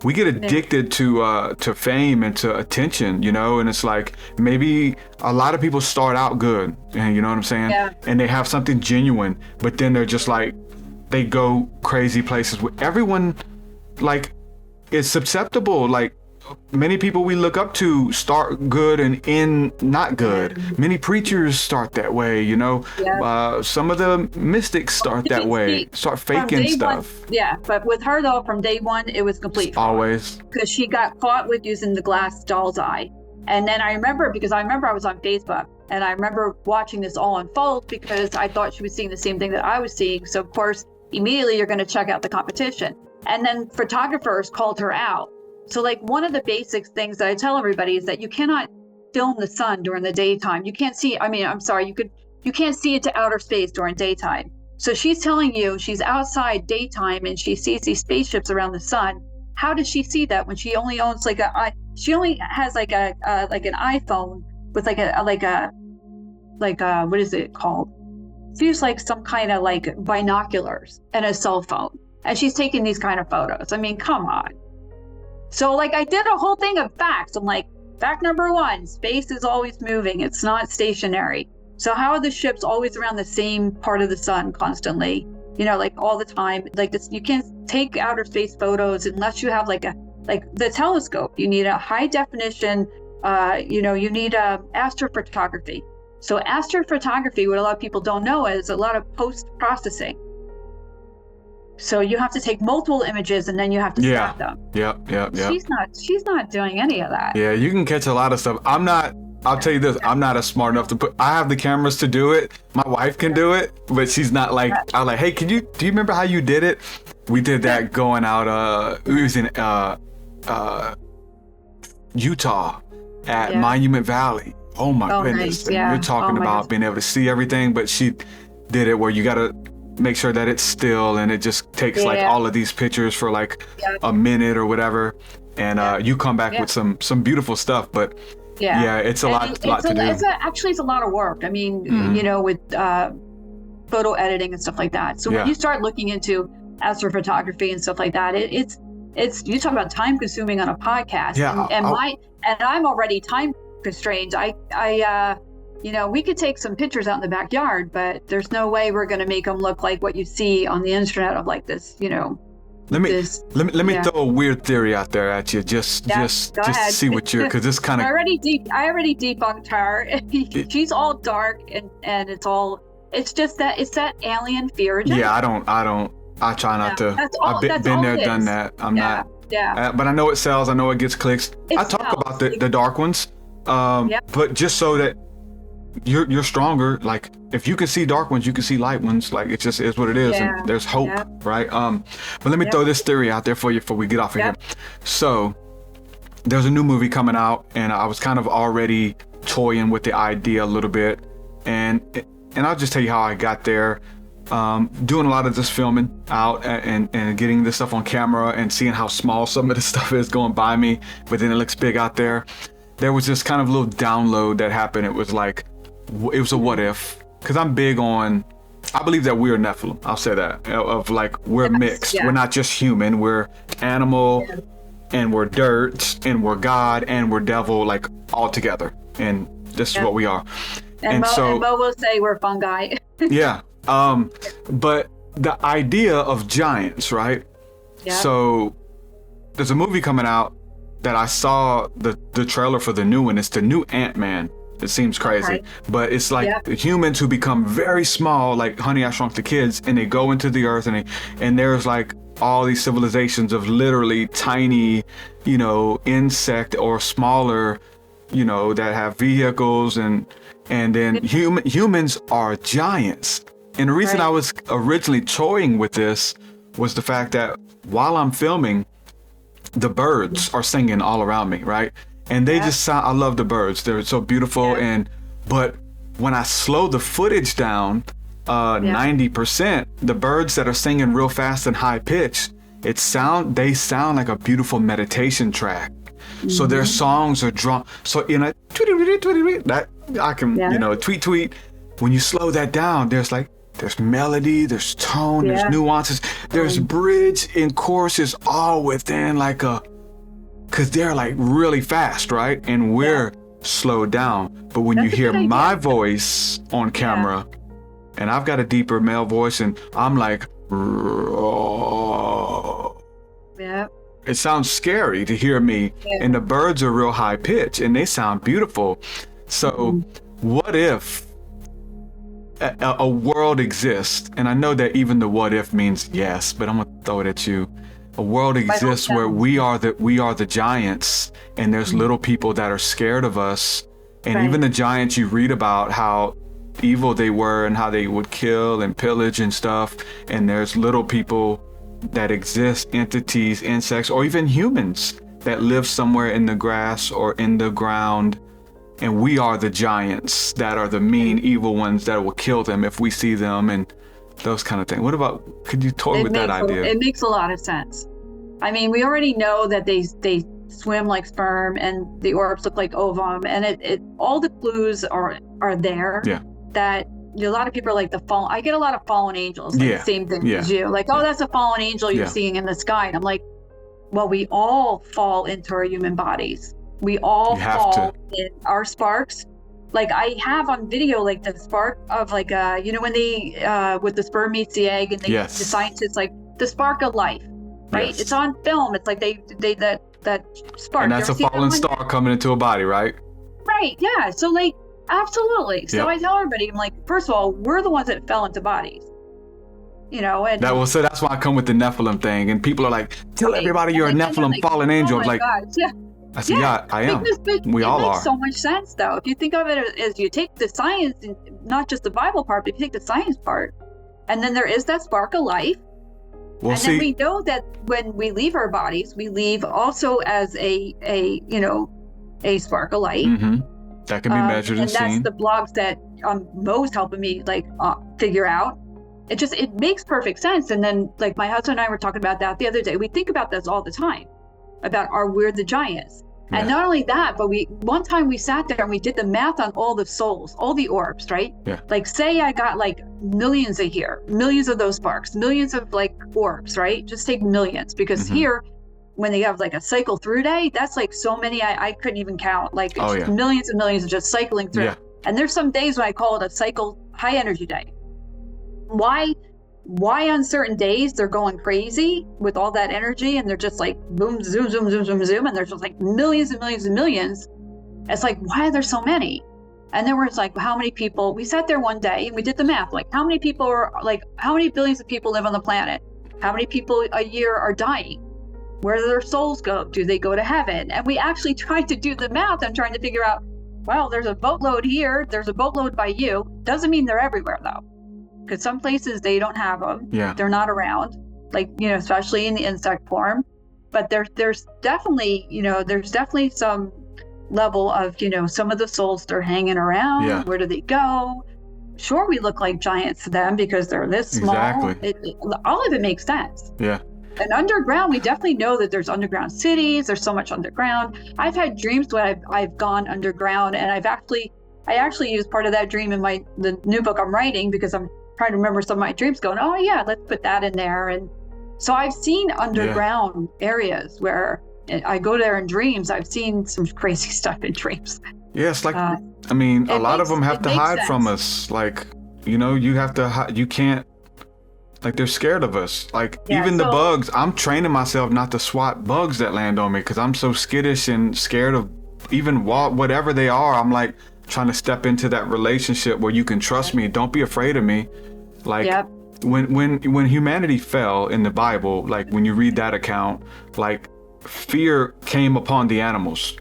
we get addicted to fame and to attention, you know, and it's like maybe a lot of people start out good, and you know what I'm saying? Yeah. And they have something genuine, but then they're just like, they go crazy places with everyone, like, is susceptible. Like, many people we look up to start good and end not good. Many preachers start that way, you know. Some of the mystics start that way, start faking stuff. But with her though, from day one, it was complete fraud. Always. Because she got caught with using the glass doll's eye. And then I remember I was on Facebook, and I remember watching this all unfold because I thought she was seeing the same thing that I was seeing. So of course, immediately you're going to check out the competition. And then photographers called her out. So like one of the basic things that I tell everybody is that you cannot film the sun during the daytime. You can't see, you can't see it to outer space during daytime. So she's telling you she's outside daytime and she sees these spaceships around the sun. How does she see that when she only owns she only has like an iPhone with what is it called? She used like some kind of like binoculars and a cell phone. And she's taking these kind of photos. I mean, come on. So like I did a whole thing of facts. I'm like, fact number 1, space is always moving. It's not stationary. So how are the ships always around the same part of the sun constantly? You know, like all the time. Like this, you can't take outer space photos unless you have like the telescope. You need a high definition, you need astrophotography. So astrophotography, what a lot of people don't know, is a lot of post-processing. So you have to take multiple images and then you have to stack them. Yeah. She's not doing any of that. Yeah, you can catch a lot of stuff. I'll tell you this, I'm not as smart enough I have the cameras to do it. My wife can do it, but she's not like, I'm like, hey, do you remember how you did it? We did that going out, we was in Utah at Monument Valley. Oh my goodness. Nice. Yeah. You're talking about being able to see everything, but she did it where you got to make sure that it's still, and it just takes like all of these pictures for like a minute or whatever. And you come back with some beautiful stuff, but it's a lot to do. It's a lot of work. I mean, with photo editing and stuff like that. So when you start looking into astrophotography and stuff like that, it's you talk about time consuming on a podcast. And I'm already time constrained. We could take some pictures out in the backyard, but there's no way we're going to make them look like what you see on the internet of like this, Let me throw a weird theory out there at you, just see what you're, because this kind of. I already debunked her. She's all dark and it's just that it's that alien fear agenda. Yeah, I try not to. I've been there, done that. I'm not. Yeah. But I know it sells. I know it gets clicks. I talk about the dark ones, but just so that you're stronger. Like if you can see dark ones, you can see light ones. Like it just is what it is, and there's hope, right? But let me throw this theory out there for you before we get off of here. So there's a new movie coming out, and I was kind of already toying with the idea a little bit, and I'll just tell you how I got there. Doing a lot of this filming out and getting this stuff on camera and seeing how small some of this stuff is going by me, but then it looks big out there. There was this kind of little download that happened. It was a what if, because I'm big on, I believe that we're Nephilim. I'll say that, of like we're mixed. We're not just human. We're animal, and we're dirt, and we're God, and we're devil, like all together. And this is what we are. And Mo will say we're fungi. But the idea of giants, right? Yeah. So there's a movie coming out that I saw the trailer for the new one. It's the new Ant-Man. It seems crazy, but it's like humans who become very small, like Honey, I Shrunk the Kids, and they go into the earth, and there's like all these civilizations of literally tiny, insect or smaller, that have vehicles, and then humans are giants. And the reason I was originally toying with this was the fact that while I'm filming, the birds are singing all around me, right? And they just sound, I love the birds. They're so beautiful. But when I slow the footage down, 90%, the birds that are singing real fast and high pitched, they sound like a beautiful meditation track. So their songs are drawn. So that I can, tweet. When you slow that down, there's melody, there's tone, there's nuances, there's bridge and choruses all within because they're like really fast, right? And we're slowed down. But when you hear my voice on camera, and I've got a deeper male voice, and I'm like, it sounds scary to hear me. And the birds are real high pitch and they sound beautiful. So what if a world exists? And I know that even the what if means yes, but I'm gonna throw it at you. A world exists where we are the giants, and there's little people that are scared of us. And even the giants, you read about how evil they were and how they would kill and pillage and stuff. And there's little people that exist, entities, insects, or even humans that live somewhere in the grass or in the ground. And we are the giants that are the mean, evil ones that will kill them if we see them, and those kind of things. What about, could you toy with that idea? It makes a lot of sense. I mean, we already know that they swim like sperm and the orbs look like ovum, and it all the clues are there. Yeah. That a lot of people are like I get a lot of fallen angels, same thing as you. Like, oh, that's a fallen angel you're seeing in the sky. And I'm like, well, we all fall into our human bodies. We all fall in our sparks. Like I have on video, like the spark of when they, with the sperm meets the egg and the scientists, like the spark of life, right? Yes. It's on film. It's like that spark. And that's a fallen star coming into a body, right? Right. Yeah. So like, absolutely. So I tell everybody, I'm like, first of all, we're the ones that fell into bodies, and so that's why I come with the Nephilim thing. And people are like, tell everybody you're a Nephilim fallen angel. I'm like, I said, I am. We all are. It makes so much sense, though. If you think of it as you take the science, and not just the Bible part, but if you take the science part, and then there is that spark of life. Well, then we know that when we leave our bodies, we leave also as a spark of light. Mm-hmm. That can be measured and seen. And that's the blogs that Mo's helping me figure out. It makes perfect sense. And then like my husband and I were talking about that the other day. We think about this all the time, about we're the giants. Yeah. And not only that, but one time we sat there and we did the math on all the souls, all the orbs, right? Yeah. Like say I got like millions a year, millions of those sparks, millions of like orbs, right? Just take millions, because here, when they have like a cycle through day, that's like so many I couldn't even count. Like it's millions and millions of just cycling through. Yeah. And there's some days when I call it a cycle high energy day. Why on certain days they're going crazy with all that energy and they're just like boom, zoom, zoom, zoom, zoom, zoom, and there's just like millions and millions and millions. It's like, why are there so many? And then we're like, how many people? We sat there one day and we did the math. Like, how many people are like, how many billions of people live on the planet? How many people a year are dying? Where do their souls go? Do they go to heaven? And we actually tried to do the math and trying to figure out, well, there's a boatload here. There's a boatload by you. Doesn't mean they're everywhere though. Because some places they don't have them. Yeah. They're not around, like, especially in the insect form. But there's definitely, some level of, some of the souls they're hanging around. Yeah. Where do they go? Sure, we look like giants to them because they're this small. Exactly. All of it makes sense. Yeah. And underground, we definitely know that there's underground cities. There's so much underground. I've had dreams when I've gone underground, and I actually used part of that dream in the new book I'm writing, because I'm trying to remember some of my dreams, going, oh yeah, let's put that in there. And so I've seen underground areas where I go there in dreams. I've seen some crazy stuff in dreams. Yeah, it's like, a lot of them have to hide from us. Like, you have to hide. You can't, like, they're scared of us. Like, even the bugs, I'm training myself not to swat bugs that land on me because I'm so skittish and scared of even whatever they are. I'm like trying to step into that relationship where you can trust me. Don't be afraid of me. Like, when humanity fell in the Bible, like when you read that account, like fear came upon the animals.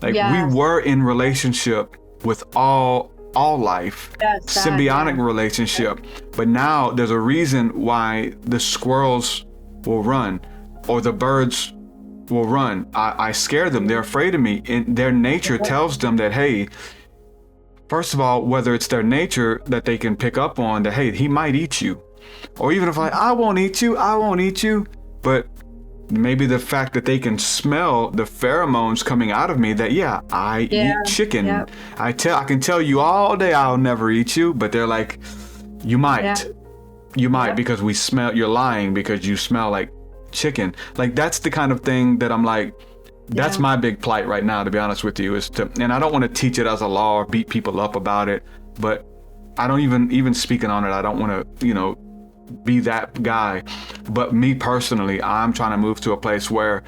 Like we were in relationship with all life, symbiotic relationship. But now there's a reason why the squirrels will run or the birds will run. I scare them. They're afraid of me. And their nature tells them that, hey, first of all, whether it's their nature that they can pick up on that, hey, he might eat you. Or even if I won't eat you. But maybe the fact that they can smell the pheromones coming out of me that, yeah, I eat chicken. Yep. I can tell you all day I'll never eat you, but they're like, you might. Yeah. You might because you're lying because you smell like chicken. Like, that's the kind of thing that I'm like, that's my big plight right now, to be honest with you, and I don't want to teach it as a law or beat people up about it, but I don't even speaking on it, I don't want to, be that guy. But me personally, I'm trying to move to a place where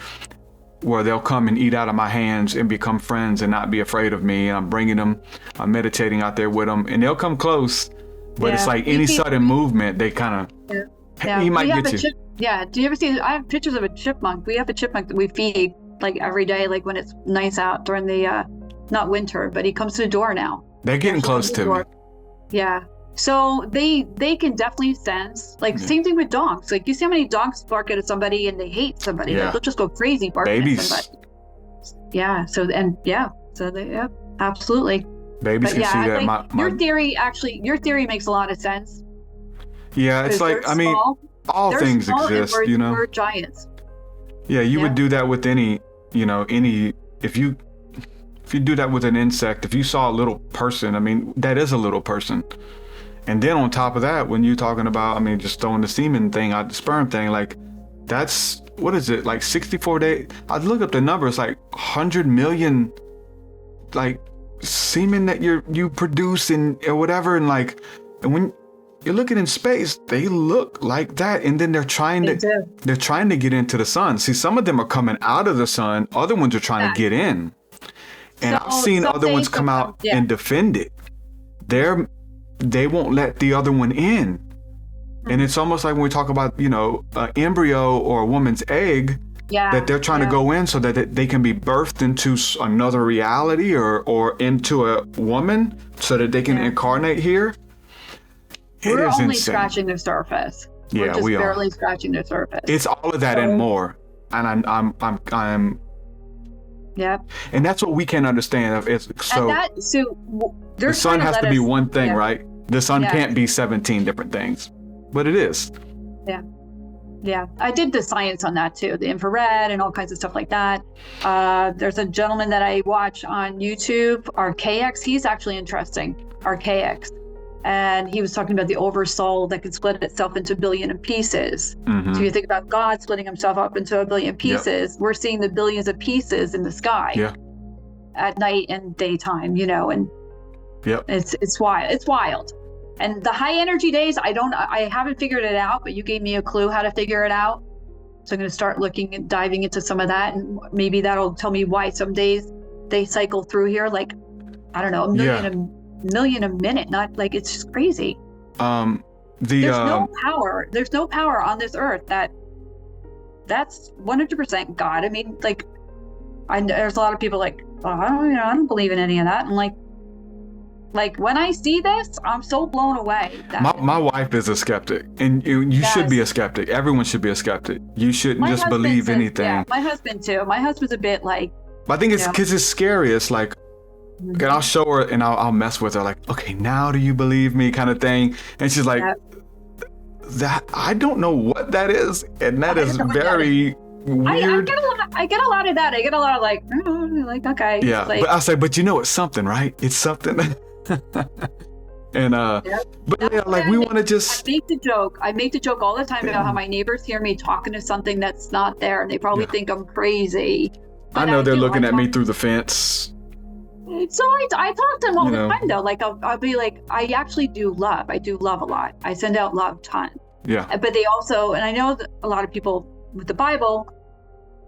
they'll come and eat out of my hands and become friends and not be afraid of me. And I'm bringing them, I'm meditating out there with them, and they'll come close, but it's like any sudden movement, they kind of, he might get you. Do you ever see, I have pictures of a chipmunk. We have a chipmunk that we feed like every day, like when it's nice out during the not winter, but he comes to the door now. They're getting close to me. Yeah, so they can definitely sense, like same thing with dogs. Like, you see how many dogs bark at somebody and they hate somebody. Like, they'll just go crazy barking at somebody. So they absolutely. Babies can see that. Your theory makes a lot of sense. Yeah, it's like, I mean, all things exist, We're giants. Yeah, you would do that with any if you do that with an insect, if you saw a little person, I mean, that is a little person. And then on top of that, when you're talking about, I mean, just throwing the semen thing out, the sperm thing, like, that's, what is it, like 64 days? I look up the numbers, like 100 million, like, semen that you produce or whatever, and when you're looking in space, they look like that, and then they're trying to get into the sun. See, some of them are coming out of the sun, other ones are trying to get in. And I've seen other ones come out and defend it. They won't let the other one in. And it's almost like when we talk about, an embryo or a woman's egg, that they're trying to go in so that they can be birthed into another reality or into a woman so that they can incarnate here. We're only scratching the surface. Yeah, we are barely scratching the surface. It's all of that and more. And I'm and that's what we can't understand. The sun has to be one thing, right? The sun can't be 17 different things, but it is. Yeah. I did the science on that too, the infrared and all kinds of stuff like that. There's a gentleman that I watch on YouTube, Archaics. He's actually interesting, Archaics. And he was talking about the oversoul that could split itself into a billion pieces. Mm-hmm. So you think about God splitting himself up into a billion pieces. We're seeing the billions of pieces in the sky at night and daytime, and it's wild. It's wild. And the high energy days, I haven't figured it out, but you gave me a clue how to figure it out. So I'm going to start looking and diving into some of that, and maybe that'll tell me why some days they cycle through here like, I don't know, a million a minute. Not like, it's just crazy. There's no power on this earth that's 100% God. I mean, like, there's a lot of people like, I don't believe in any of that. And like when I see this, I'm so blown away. My wife is a skeptic, and you should be a skeptic. Everyone should be a skeptic. You shouldn't just believe anything. Yeah, my husband too. My husband's a bit like. But I think it's because it's scary. It's like, and I'll show her and I'll mess with her, like, okay, now do you believe me, kind of thing. And she's like, that I don't know what that is, and that is very weird. I get a lot of that. I get a lot of like, okay. Yeah, like, but I say, but it's something, right? It's something. And but we want to just. I make the joke all the time about how my neighbors hear me talking to something that's not there, and they probably think I'm crazy. I know they're looking at me through the fence. So I talk to them all the time though. Like I'll be like, I actually do love. I do love a lot. I send out love ton. Yeah. But they also, and I know that a lot of people with the Bible,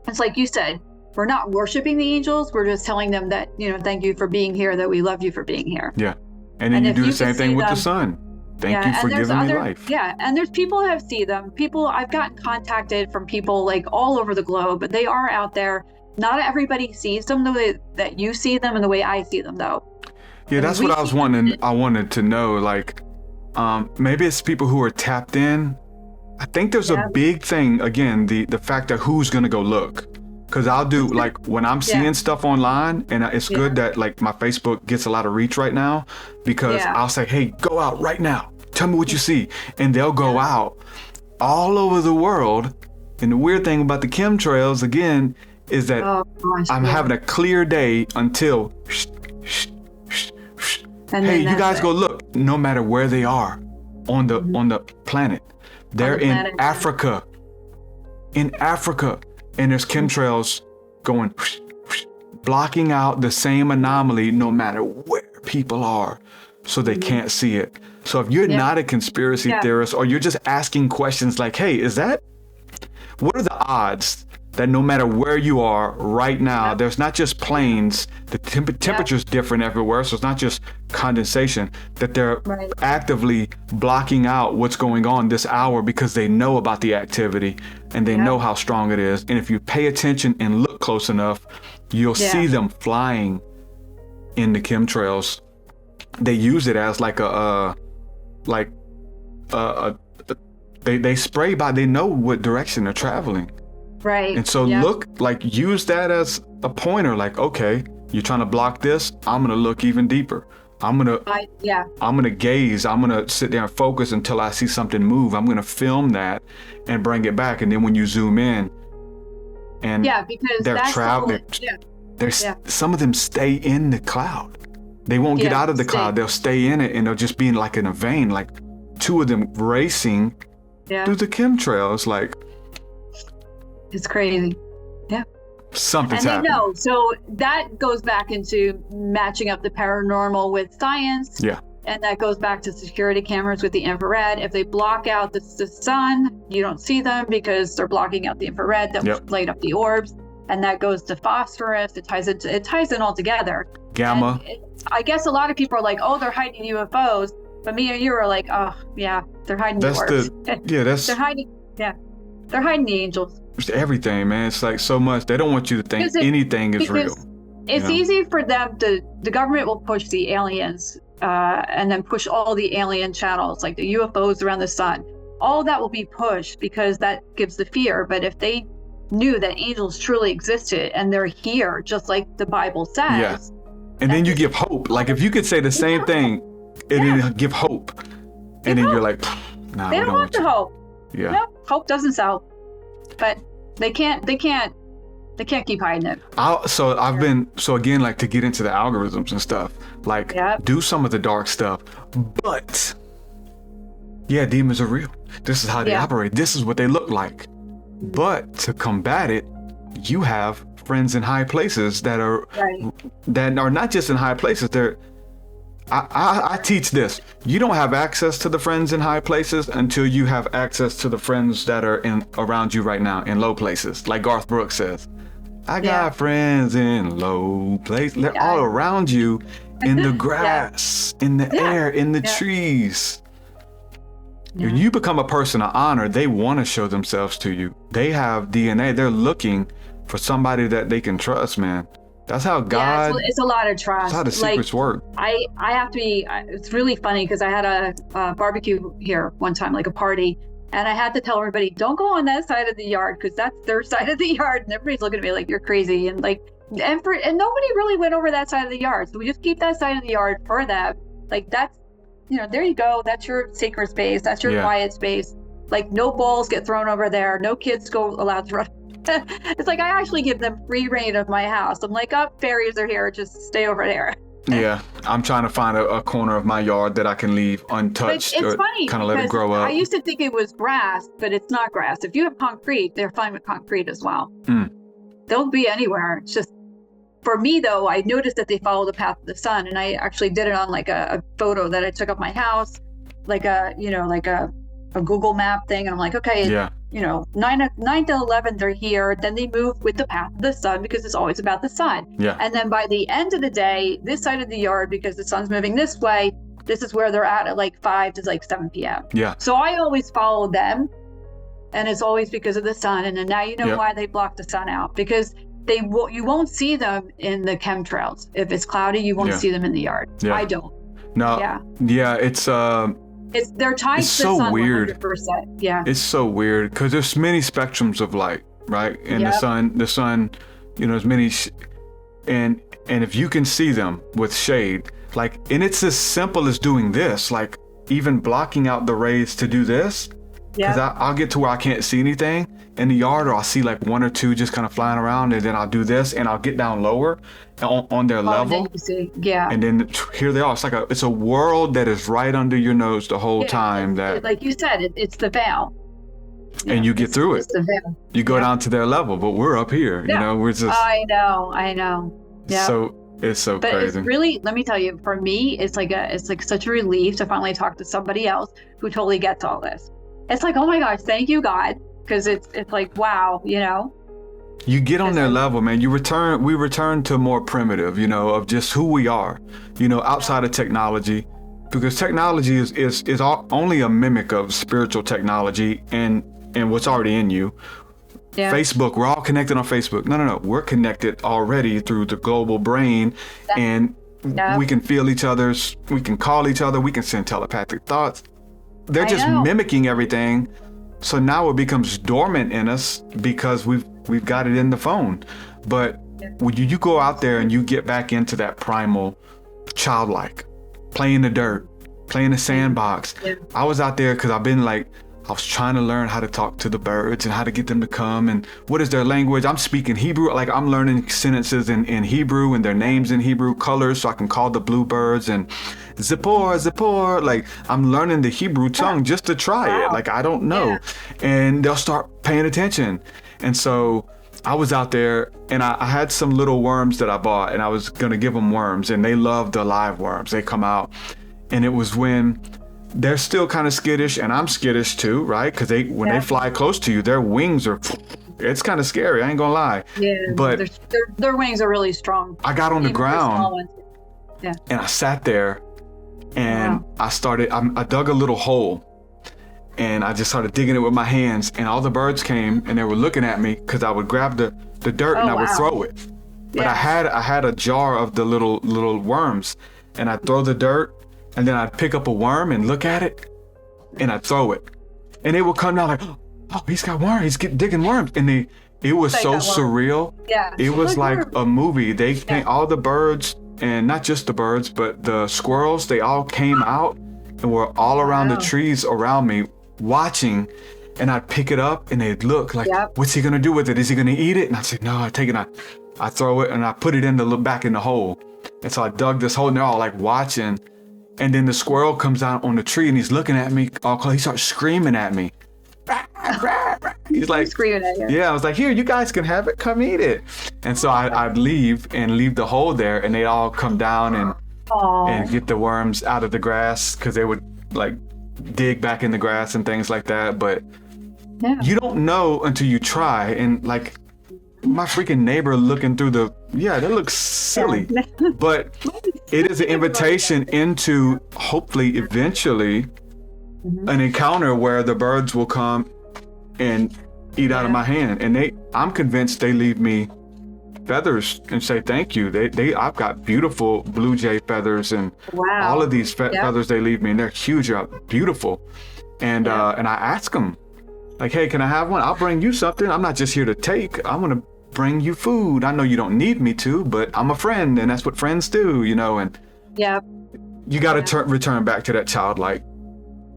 it's like you said, we're not worshiping the angels. We're just telling them that, thank you for being here, that we love you for being here. Yeah. And then you do the same thing with the sun. Thank you for giving me life. Yeah. And there's people that have seen them. I've gotten contacted from people like all over the globe, but they are out there. Not everybody sees them the way that you see them and the way I see them, though. Yeah, that's what I was wanting. I wanted to know, like, maybe it's people who are tapped in. I think there's a big thing, again, the fact that who's going to go look. Because I'll do, like, when I'm seeing stuff online, and it's good that, like, my Facebook gets a lot of reach right now, because I'll say, hey, go out right now. Tell me what you see. And they'll go out all over the world. And the weird thing about the chemtrails, again, is that I'm having a clear day until, hey, you guys go look. No matter where they are on the planet, they're in Africa. In Africa. And there's chemtrails going, blocking out the same anomaly no matter where people are, so they can't see it. So if you're not a conspiracy theorist, or you're just asking questions like, hey, what are the odds that no matter where you are right now, there's not just planes, the temperature's different everywhere, so it's not just condensation, that they're actively blocking out what's going on this hour because they know about the activity and they know how strong it is. And if you pay attention and look close enough, you'll see them flying in the chemtrails. They use it as like they spray by, they know what direction they're traveling. Right. And so use that as a pointer, like, okay, you're trying to block this, I'm going to look even deeper. I'm going to gaze. I'm going to sit there and focus until I see something move. I'm going to film that and bring it back. And then when you zoom in and because they're traveling, some of them stay in the cloud. They won't get out of the cloud. They'll stay in it, and they'll just be in like in a vein, like two of them racing through the chemtrails. Like, it's crazy. Yeah. Something's happening. And they know. So that goes back into matching up the paranormal with science. Yeah. And that goes back to security cameras with the infrared. If they block out the sun, you don't see them because they're blocking out the infrared that will light up the orbs. And that goes to phosphorus. It ties in all together. Gamma. I guess a lot of people are like, oh, they're hiding UFOs. But me and you are like, oh, yeah, they're hiding the orbs. They're hiding. Yeah. They're hiding the angels. It's everything, man. It's like so much. They don't want you to think anything is real. It's easy for them the government will push the aliens and then push all the alien channels, like the UFOs around the sun. All that will be pushed because that gives the fear. But if they knew that angels truly existed and they're here, just like the Bible says. And then you give hope. Like if you could say the same thing and then give hope. And then you're like, nah, they don't want the hope. Yeah. No, hope doesn't sell. But they can't keep hiding it. So again, like to get into the algorithms and stuff, like do some of the dark stuff, but demons are real. This is how they operate. This is what they look like. But to combat it, you have friends in high places that are not just in high places. I teach this. You don't have access to the friends in high places until you have access to the friends that are around you right now in low places. Like Garth Brooks says, I got friends in low places. They're all around you in the grass, in the air, in the trees. When you become a person of honor, they want to show themselves to you. They have DNA. They're looking for somebody that they can trust, man. That's how God. It's a lot of trust. That's how the secrets work. I have to be. It's really funny because I had a barbecue here one time, like a party, and I had to tell everybody, don't go on that side of the yard because that's their side of the yard, and everybody's looking at me like you're crazy, and like, and nobody really went over that side of the yard, so we just keep that side of the yard for them. Like that's, there you go. That's your sacred space. That's your quiet space. Like no balls get thrown over there. No kids allowed to run. It's like I actually give them free reign of my house. I'm like, fairies are here, just stay over there. I'm trying to find a corner of my yard that I can leave untouched. But it's funny kind of let it grow up. I used to think it was grass, but it's not grass. If you have concrete, they're fine with concrete as well. They'll be anywhere. It's just, for me though, I noticed that they follow the path of the sun, and I actually did it on like a photo that I took of my house, like a Google map thing, and I'm like, okay, 9 to 11 they're here, then they move with the path of the sun because it's always about the sun. And then by the end of the day, this side of the yard, because the sun's moving this way, this is where they're at like 5 to like 7 p.m. So I always follow them, and it's always because of the sun. And then now you know why they block the sun out, because you won't see them in the chemtrails. If it's cloudy, you won't see them in the yard. I don't. It's they're tied to the sun 100%. It's so weird because there's many spectrums of light. right? And Yep. the sun, you know, as many, and if you can see them with shade, like, and it's as simple as doing this, like even blocking out the rays to do this, because Yep. I'll get to where I can't see anything in the yard, or I'll see like one or two just kind of flying around, and then I'll do this, and I'll get down lower on their Oh, level, then you see. Yeah. and then here they are. It's like it's a world that is right under your nose the whole Yeah, time, that like you said, it's the veil. and you get through It's it. the veil. You go Yeah. down to their level, but we're up here. Yeah. You know, we're just I know. Yeah. so it's so But crazy. it's really, let me tell you, for me, it's like such a relief to finally talk to somebody else who totally gets all this. It's like, oh my gosh, thank you, God, because it's like, wow, you know. You get on their level, man. We return to more primitive, you know, of just who we are, you know, outside of technology, because technology is only a mimic of spiritual technology and what's already in you. Yeah. Facebook, we're all connected on Facebook. No. We're connected already through the global brain, and Yeah. we can feel we can call each other, we can send telepathic thoughts. They're I just know. mimicking everything. So now it becomes dormant in us because we've got it in the phone. But when you go out there and you get back into that primal childlike, play in the dirt, play in the sandbox. Yeah. I was out there because I was trying to learn how to talk to the birds and how to get them to come, and what is their language. I'm speaking Hebrew, like I'm learning sentences in Hebrew and their names in Hebrew, colors, so I can call the bluebirds and Zippor, like I'm learning the Hebrew tongue just to try it. Like I don't know. Yeah. And they'll start paying attention. And so I was out there and I had some little worms that I bought, and I was gonna give them worms, and they love the live worms. They come out, and it was when they're still kind of skittish, and I'm skittish too, right? Because when they fly close to you, their wings are, it's kind of scary. I ain't gonna lie. Yeah. But their wings are really strong. I got on the Even for small ground ones. Yeah. and I sat there, and Wow. I dug a little hole, and I just started digging it with my hands, and all the birds came and they were looking at me because I would grab the dirt and I would wow. throw it. But Yeah. I had a jar of the little worms, and I'd throw the dirt, and then I'd pick up a worm and look at it, and I'd throw it, and they would come down like, oh, he's got worms, he's digging worms, and it was Like so that worm. surreal. Yeah. It was like worms. a movie. They came, all the birds, and not just the birds, but the squirrels, they all came out and were all around the Wow. trees around me watching, and I'd pick it up and they'd look like, Yep. what's he gonna do with it? Is he gonna eat it? And I'd say, no, I take it, I throw it, and I put it back in the hole. And so I dug this hole, and they're all like watching. And then the squirrel comes out on the tree, and he's looking at me. He starts screaming at me. He's like, Screaming at you. yeah, I was like, here, you guys can have it, come eat it. And so I'd leave the hole there, and they'd all come down Aw. and get the worms out of the grass, because they would like dig back in the grass and things like that. But Yeah. you don't know until you try. And like my freaking neighbor looking through that looks silly. But it is an invitation into hopefully eventually an encounter where the birds will come and eat out of my hand. And I'm convinced they leave me feathers and say thank you. I've got beautiful blue jay feathers, and Wow. all of these feathers they leave me, and they're huge, they're beautiful. And and I ask them, like, hey, can I have one? I'll bring you something. I'm not just here to take. I'm gonna bring you food. I know you don't need me to, but I'm a friend, and that's what friends do, you know. And Yeah. you got to return back to that childlike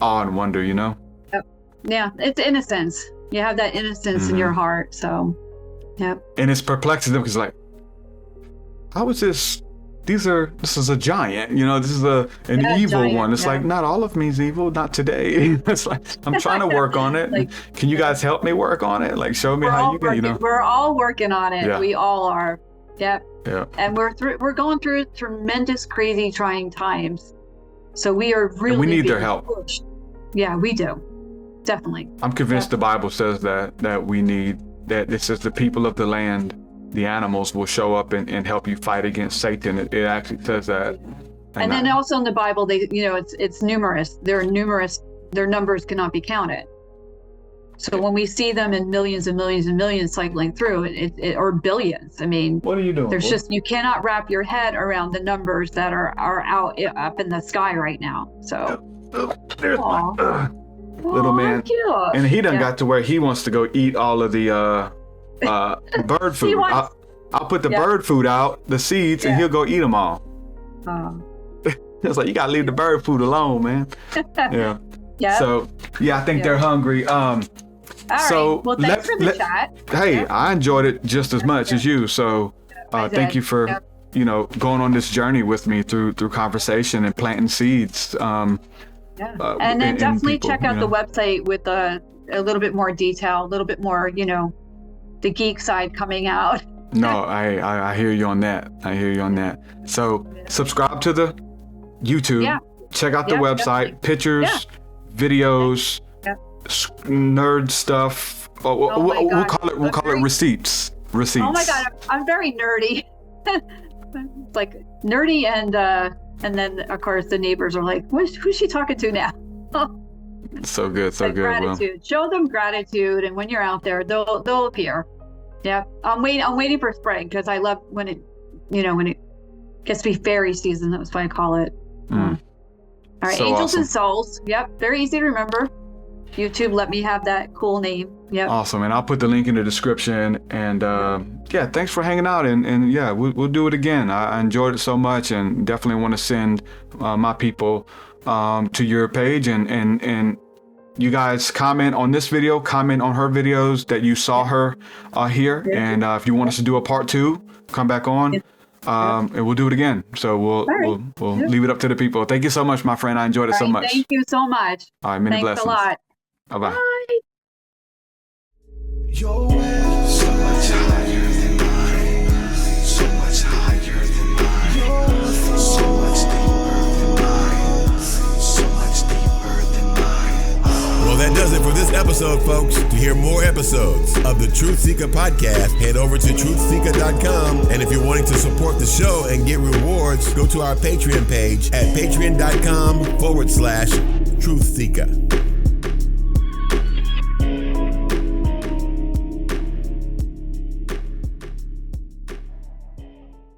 awe and wonder, you know. Yeah. It's innocence. You have that innocence in your heart. So, yeah. And it's perplexing them because, like, how is this? This is a giant, you know. This is an evil giant, one. It's yeah. like, not all of me is evil. Not today. It's like, I'm trying to work on it. Like- Can you guys help me work on it? Like, show me how you can, you know. We're all working on it. Yeah. We all are. Yep. Yeah. And we're going through tremendous, crazy, trying times. So we are really. And we need their being help. pushed. Yeah, we do. Definitely. I'm convinced the Bible says that we need that. It says the people of the land, the animals, will show up and help you fight against Satan. It actually says that. And then also in the Bible, it's numerous. There are numerous. Their numbers cannot be counted. So when we see them in millions and millions and millions cycling through, or billions. I mean, what are you doing? there's boy? just, you cannot wrap your head around the numbers that are out up in the sky right now. So. There's Aw. little Aw, man. cute. And he done Yeah. got to where he wants to go eat all of the bird food. wants- I'll put the Yeah. bird food out, the seeds, and Yeah. he'll go eat them all. Oh. It's like, you gotta leave the bird food alone, man. Yeah. Yeah. So yeah, I think Yeah. they're hungry. All so right. Well, thanks for the chat. Hey, Yeah. I enjoyed it just as much as you. So I thank did. you for Yep. going on this journey with me through conversation and planting seeds. Yeah. And then in definitely people, check out the website with a little bit more detail, a little bit more, the geek side coming out. No, I hear you on that. I hear you on that. So subscribe to the YouTube. Yeah. Check out the Yeah, website. definitely. Pictures, videos, Yeah. nerd stuff. Oh my We'll God. call it. We'll I'm call it very- receipts. Receipts. Oh my God, I'm very nerdy. It's like nerdy, and then of course the neighbors are like, who's she talking to now? So good. So Like good. Well, gratitude. Show them gratitude, and when you're out there, they'll appear. Yeah, I'm waiting for spring because I love when it gets to be fairy season. That's what I call it. Mm. All right, So Angels awesome. and Souls. Yep, very easy to remember. YouTube let me have that cool name. Yep. Awesome, and I'll put the link in the description. And yeah, thanks for hanging out. And yeah, we'll do it again. I enjoyed it so much, and definitely want to send my people to your page. And you guys comment on this video, comment on her videos that you saw her here. And if you want us to do a part 2, come back on. And we'll do it again. So we'll leave it up to the people. Thank you so much, my friend. I enjoyed it so All right, much. Thank you so much. All right, many Thanks blessings. a lot. Bye-bye. Bye. Your way so much higher than mine, so much higher than mine. Your so much deeper than mine, so much deeper than mine. Well, that does it for this episode, folks. To hear more episodes of the TruthSeekah podcast, head over to TruthSeekah.com. And if you're wanting to support the show and get rewards, go to our Patreon page at patreon.com/TruthSeekah.